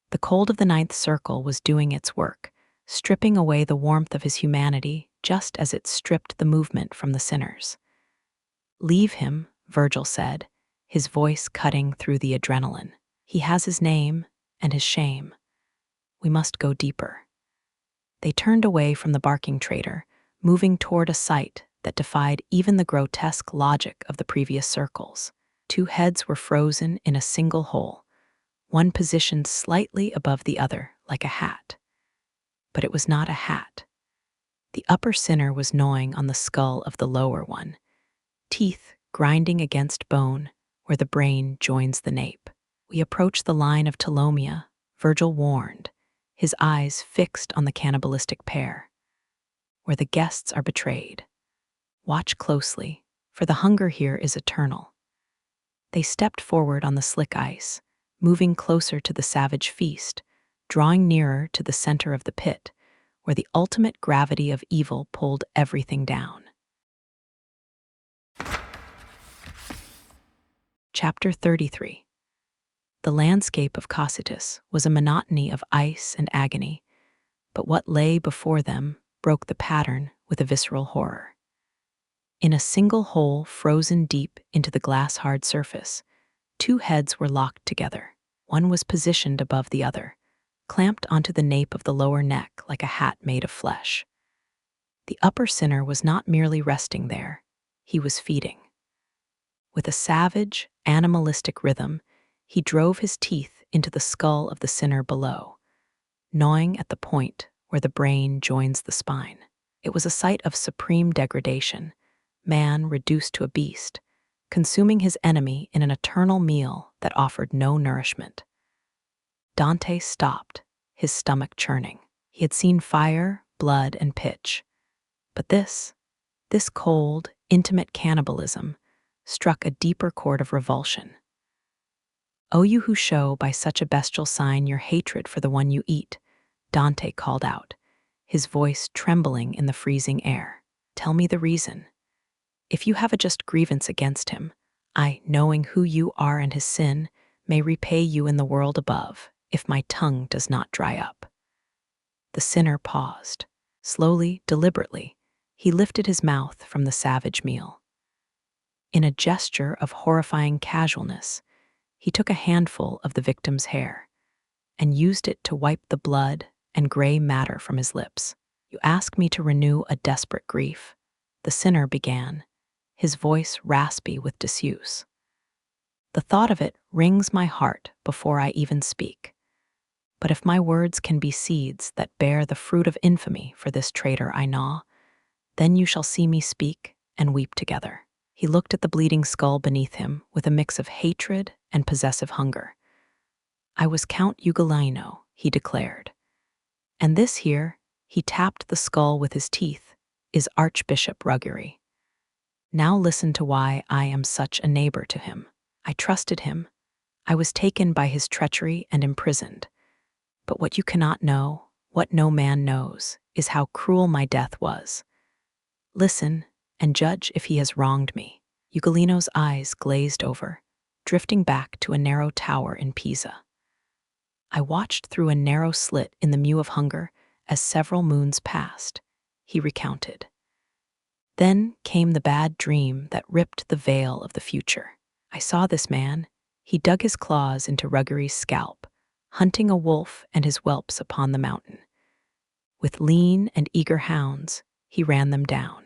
The cold of the ninth circle was doing its work, stripping away the warmth of his humanity just as it stripped the movement from the sinners. "Leave him," Virgil said, his voice cutting through the adrenaline. "He has his name and his shame. We must go deeper." They turned away from the barking traitor, moving toward a sight that defied even the grotesque logic of the previous circles. Two heads were frozen in a single hole, one positioned slightly above the other like a hat. But it was not a hat. The upper sinner was gnawing on the skull of the lower one, teeth grinding against bone where the brain joins the nape. "We approach the line of Ptolomia," Virgil warned, his eyes fixed on the cannibalistic pair. "Where the guests are betrayed. Watch closely, for the hunger here is eternal." They stepped forward on the slick ice, moving closer to the savage feast, drawing nearer to the center of the pit, where the ultimate gravity of evil pulled everything down. Chapter 33. The landscape of Cocytus was a monotony of ice and agony, but what lay before them broke the pattern with a visceral horror. In a single hole frozen deep into the glass-hard surface, two heads were locked together. One was positioned above the other, clamped onto the nape of the lower neck like a hat made of flesh. The upper sinner was not merely resting there, he was feeding. With a savage, animalistic rhythm, he drove his teeth into the skull of the sinner below, gnawing at the point where the brain joins the spine. It was a sight of supreme degradation, man reduced to a beast, consuming his enemy in an eternal meal that offered no nourishment. Dante stopped, his stomach churning. He had seen fire, blood, and pitch. But this cold, intimate cannibalism struck a deeper chord of revulsion. "O you who show by such a bestial sign your hatred for the one you eat," Dante called out, his voice trembling in the freezing air. "Tell me the reason. If you have a just grievance against him, I, knowing who you are and his sin, may repay you in the world above, if my tongue does not dry up." The sinner paused. Slowly, deliberately, he lifted his mouth from the savage meal. In a gesture of horrifying casualness, he took a handful of the victim's hair and used it to wipe the blood and gray matter from his lips. "You ask me to renew a desperate grief," the sinner began, his voice raspy with disuse. "The thought of it wrings my heart before I even speak. But if my words can be seeds that bear the fruit of infamy for this traitor I gnaw, then you shall see me speak and weep together." He looked at the bleeding skull beneath him with a mix of hatred and possessive hunger. "I was Count Ugolino," he declared. "And this here," he tapped the skull with his teeth, "is Archbishop Ruggieri. Now listen to why I am such a neighbor to him. I trusted him. I was taken by his treachery and imprisoned. But what you cannot know, what no man knows, is how cruel my death was. Listen, and judge if he has wronged me." Ugolino's eyes glazed over, drifting back to a narrow tower in Pisa. "I watched through a narrow slit in the mew of hunger as several moons passed," he recounted. "Then came the bad dream that ripped the veil of the future. I saw this man. He dug his claws into Ruggieri's scalp, hunting a wolf and his whelps upon the mountain. With lean and eager hounds, he ran them down.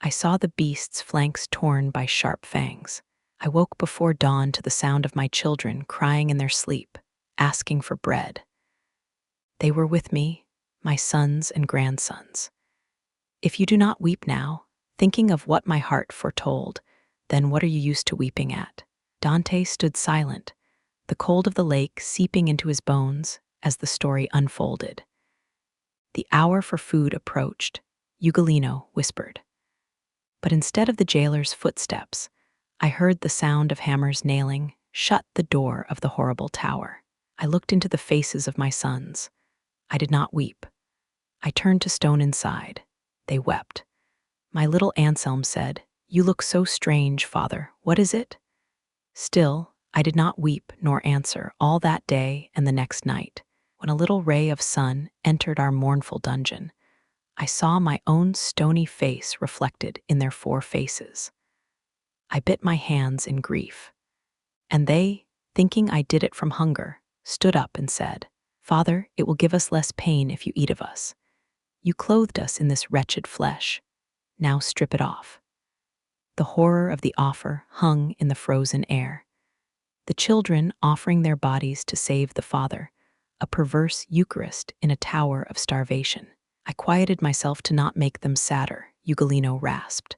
I saw the beast's flanks torn by sharp fangs. I woke before dawn to the sound of my children crying in their sleep, asking for bread. They were with me, my sons and grandsons. If you do not weep now, thinking of what my heart foretold, then what are you used to weeping at? Dante stood silent, the cold of the lake seeping into his bones as the story unfolded. The hour for food approached, Ugolino whispered. But instead of the jailer's footsteps, I heard the sound of hammers nailing shut the door of the horrible tower. I looked into the faces of my sons. I did not weep. I turned to stone inside. They wept. My little Anselm said, "You look so strange, father. What is it?" Still, I did not weep nor answer all that day and the next night. When a little ray of sun entered our mournful dungeon, I saw my own stony face reflected in their four faces. I bit my hands in grief. And they, thinking I did it from hunger, stood up and said, "Father, it will give us less pain if you eat of us. You clothed us in this wretched flesh. Now strip it off." The horror of the offer hung in the frozen air. The children offering their bodies to save the father, a perverse Eucharist in a tower of starvation. I quieted myself to not make them sadder, Ugolino rasped.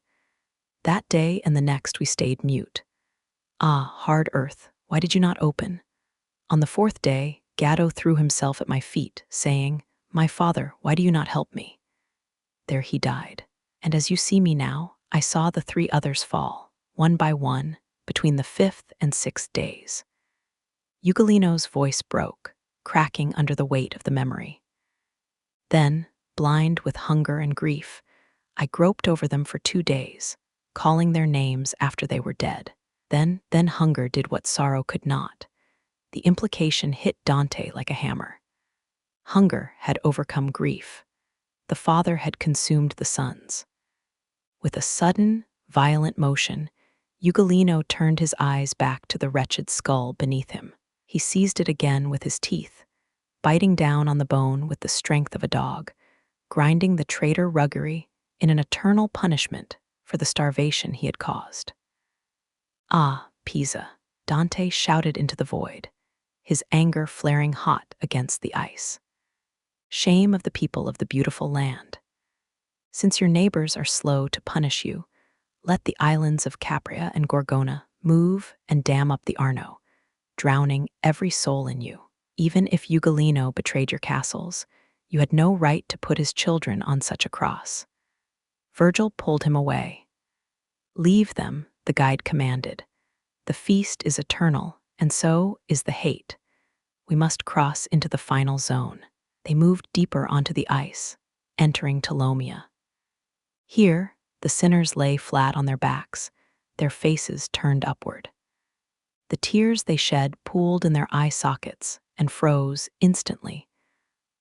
That day and the next we stayed mute. Ah, hard earth, why did you not open? On the fourth day, Gatto threw himself at my feet, saying, "My father, why do you not help me?" There he died. And as you see me now, I saw the three others fall, one by one, between the fifth and sixth days. Ugolino's voice broke, cracking under the weight of the memory. Then, blind with hunger and grief, I groped over them for 2 days, calling their names after they were dead. Then hunger did what sorrow could not. The implication hit Dante like a hammer. Hunger had overcome grief. The father had consumed the sons. With a sudden, violent motion, Ugolino turned his eyes back to the wretched skull beneath him. He seized it again with his teeth, biting down on the bone with the strength of a dog, grinding the traitor Ruggery in an eternal punishment for the starvation he had caused. "Ah, Pisa," Dante shouted into the void, his anger flaring hot against the ice. "Shame of the people of the beautiful land. Since your neighbors are slow to punish you, let the islands of Capria and Gorgona move and dam up the Arno, drowning every soul in you. Even if Ugolino betrayed your castles, you had no right to put his children on such a cross." Virgil pulled him away. "Leave them," the guide commanded. "The feast is eternal, and so is the hate. We must cross into the final zone." They moved deeper onto the ice, entering Tolomea. Here, the sinners lay flat on their backs, their faces turned upward. The tears they shed pooled in their eye sockets and froze instantly,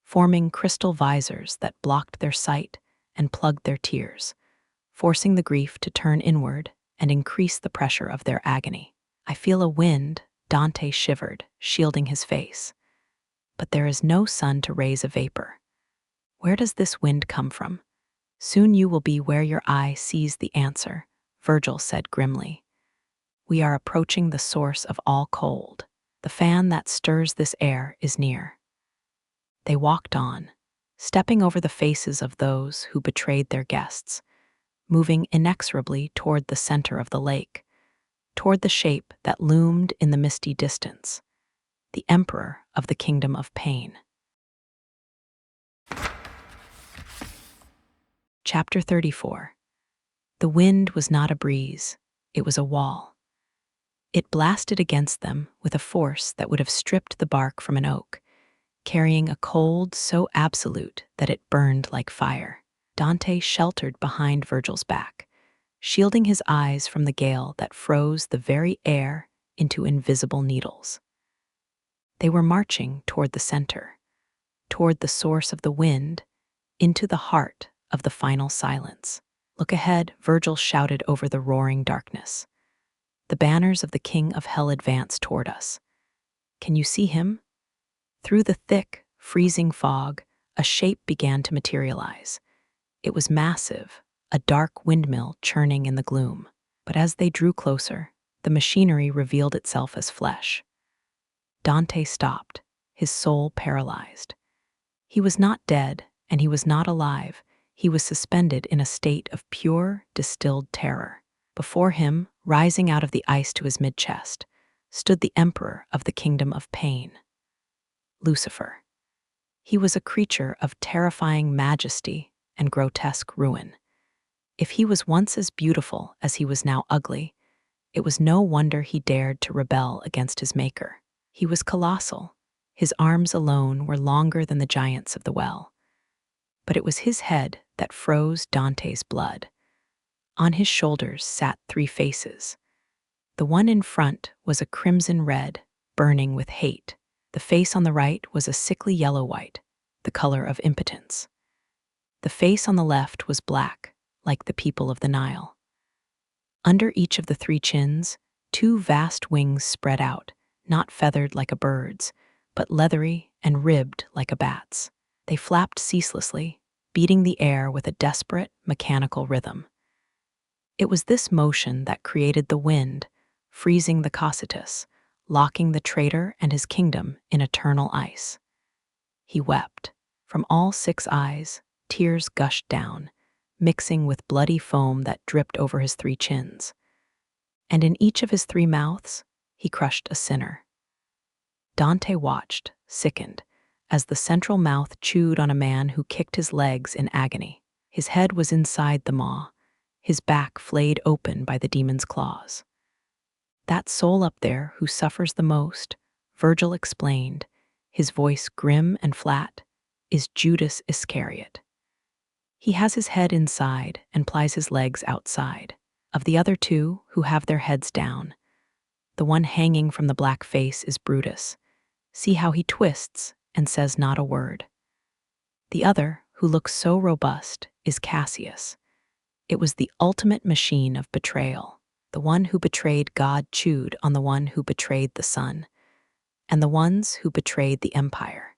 forming crystal visors that blocked their sight and plugged their tears, forcing the grief to turn inward and increase the pressure of their agony. "I feel a wind," Dante shivered, shielding his face. "But there is no sun to raise a vapor. Where does this wind come from? Soon you will be where your eye sees the answer," Virgil said grimly. "We are approaching the source of all cold. The fan that stirs this air is near." They walked on, stepping over the faces of those who betrayed their guests, moving inexorably toward the center of the lake, toward the shape that loomed in the misty distance, the emperor of the kingdom of pain. Chapter 34. The wind was not a breeze, it was a wall. It blasted against them with a force that would have stripped the bark from an oak, carrying a cold so absolute that it burned like fire. Dante sheltered behind Virgil's back, shielding his eyes from the gale that froze the very air into invisible needles. They were marching toward the center, toward the source of the wind, into the heart of the final silence. "Look ahead," Virgil shouted over the roaring darkness. The banners of the king of hell advanced toward us. "Can you see him?" Through the thick, freezing fog, a shape began to materialize. It was massive, a dark windmill churning in the gloom. But as they drew closer, the machinery revealed itself as flesh. Dante stopped, his soul paralyzed. He was not dead, and he was not alive. He was suspended in a state of pure, distilled terror. Before him, rising out of the ice to his mid-chest, stood the emperor of the kingdom of pain, Lucifer. He was a creature of terrifying majesty and grotesque ruin. If he was once as beautiful as he was now ugly, it was no wonder he dared to rebel against his maker. He was colossal. His arms alone were longer than the giants of the well. But it was his head that froze Dante's blood. On his shoulders sat three faces. The one in front was a crimson red, burning with hate. The face on the right was a sickly yellow-white, the color of impotence. The face on the left was black, like the people of the Nile. Under each of the three chins, two vast wings spread out, not feathered like a bird's, but leathery and ribbed like a bat's. They flapped ceaselessly, beating the air with a desperate, mechanical rhythm. It was this motion that created the wind, freezing the Cocytus, locking the traitor and his kingdom in eternal ice. He wept. From all six eyes, tears gushed down, mixing with bloody foam that dripped over his three chins. And in each of his three mouths, he crushed a sinner. Dante watched, sickened, as the central mouth chewed on a man who kicked his legs in agony. His head was inside the maw, his back flayed open by the demon's claws. That soul up there who suffers the most, Virgil explained, his voice grim and flat, is Judas Iscariot. He has his head inside and plies his legs outside. Of the other two, who have their heads down, the one hanging from the black face is Brutus. See how he twists and says not a word. The other, who looks so robust, is Cassius. It was the ultimate machine of betrayal. The one who betrayed God chewed on the one who betrayed the Son, and the ones who betrayed the empire.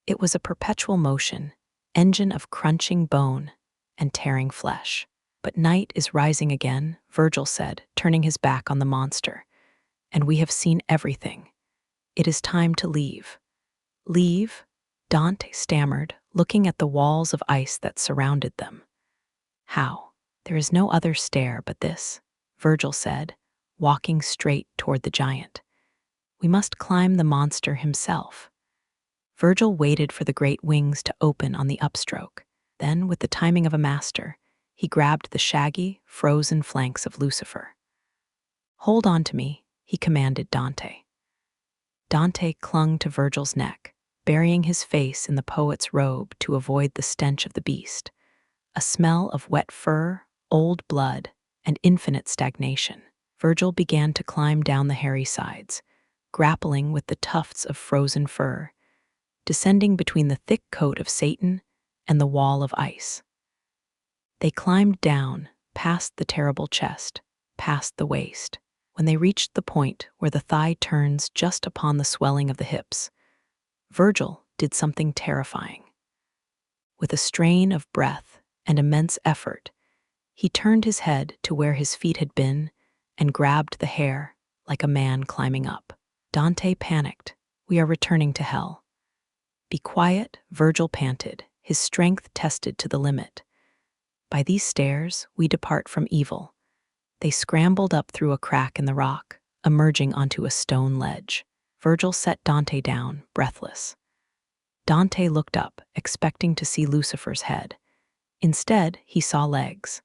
It was a perpetual motion, engine of crunching bone and tearing flesh. But night is rising again, Virgil said, turning his back on the monster, and we have seen everything. It is time to leave. Leave? Dante stammered, looking at the walls of ice that surrounded them. How? There is no other stair but this, Virgil said, walking straight toward the giant. We must climb the monster himself. Virgil waited for the great wings to open on the upstroke. Then, with the timing of a master, he grabbed the shaggy, frozen flanks of Lucifer. Hold on to me, he commanded Dante. Dante clung to Virgil's neck, burying his face in the poet's robe to avoid the stench of the beast, a smell of wet fur, old blood, and infinite stagnation. Virgil began to climb down the hairy sides, grappling with the tufts of frozen fur, descending between the thick coat of Satan and the wall of ice. They climbed down, past the terrible chest, past the waist. When they reached the point where the thigh turns just upon the swelling of the hips, Virgil did something terrifying. With a strain of breath and immense effort, he turned his head to where his feet had been and grabbed the hair like a man climbing up. Dante panicked. We are returning to hell. Be quiet, Virgil panted, his strength tested to the limit. By these stairs, we depart from evil. They scrambled up through a crack in the rock, emerging onto a stone ledge. Virgil set Dante down, breathless. Dante looked up, expecting to see Lucifer's head. Instead, he saw legs.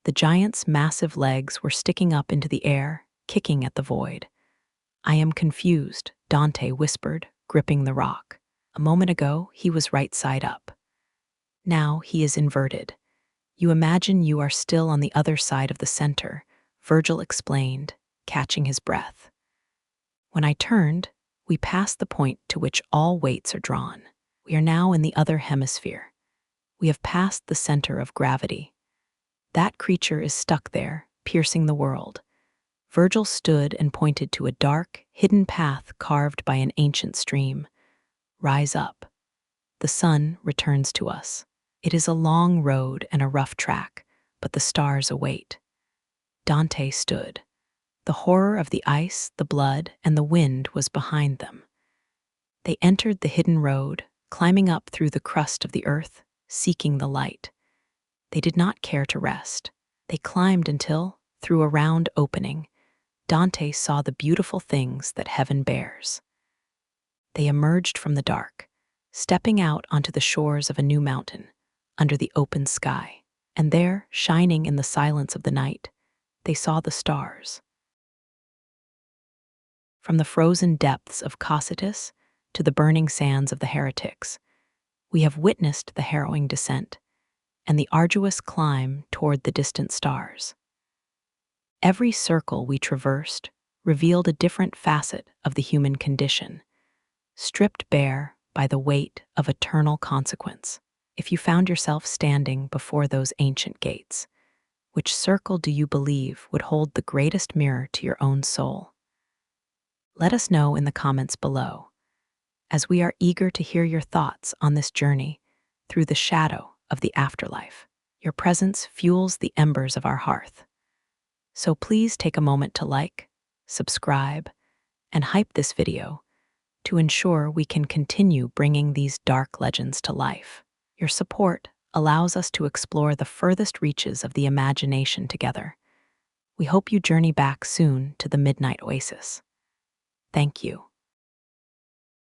The giant's massive legs were sticking up into the air, kicking at the void. I am confused, Dante whispered, gripping the rock. A moment ago, he was right side up. Now he is inverted. You imagine you are still on the other side of the center, Virgil explained, catching his breath. When I turned, we passed the point to which all weights are drawn. We are now in the other hemisphere. We have passed the center of gravity. That creature is stuck there, piercing the world. Virgil stood and pointed to a dark, hidden path carved by an ancient stream. Rise up. The sun returns to us. It is a long road and a rough track, but the stars await. Dante stood. The horror of the ice, the blood, and the wind was behind them. They entered the hidden road, climbing up through the crust of the earth, seeking the light. They did not care to rest. They climbed until, through a round opening, Dante saw the beautiful things that heaven bears. They emerged from the dark, stepping out onto the shores of a new mountain, under the open sky. And there, shining in the silence of the night, they saw the stars. From the frozen depths of Cocytus to the burning sands of the heretics, we have witnessed the harrowing descent and the arduous climb toward the distant stars. Every circle we traversed revealed a different facet of the human condition, stripped bare by the weight of eternal consequence. If you found yourself standing before those ancient gates, which circle do you believe would hold the greatest mirror to your own soul? Let us know in the comments below, as we are eager to hear your thoughts on this journey through the shadow of the afterlife. Your presence fuels the embers of our hearth. So please take a moment to like, subscribe, and hype this video to ensure we can continue bringing these dark legends to life. Your support allows us to explore the furthest reaches of the imagination together. We hope you journey back soon to the Midnight Oasis. Thank you.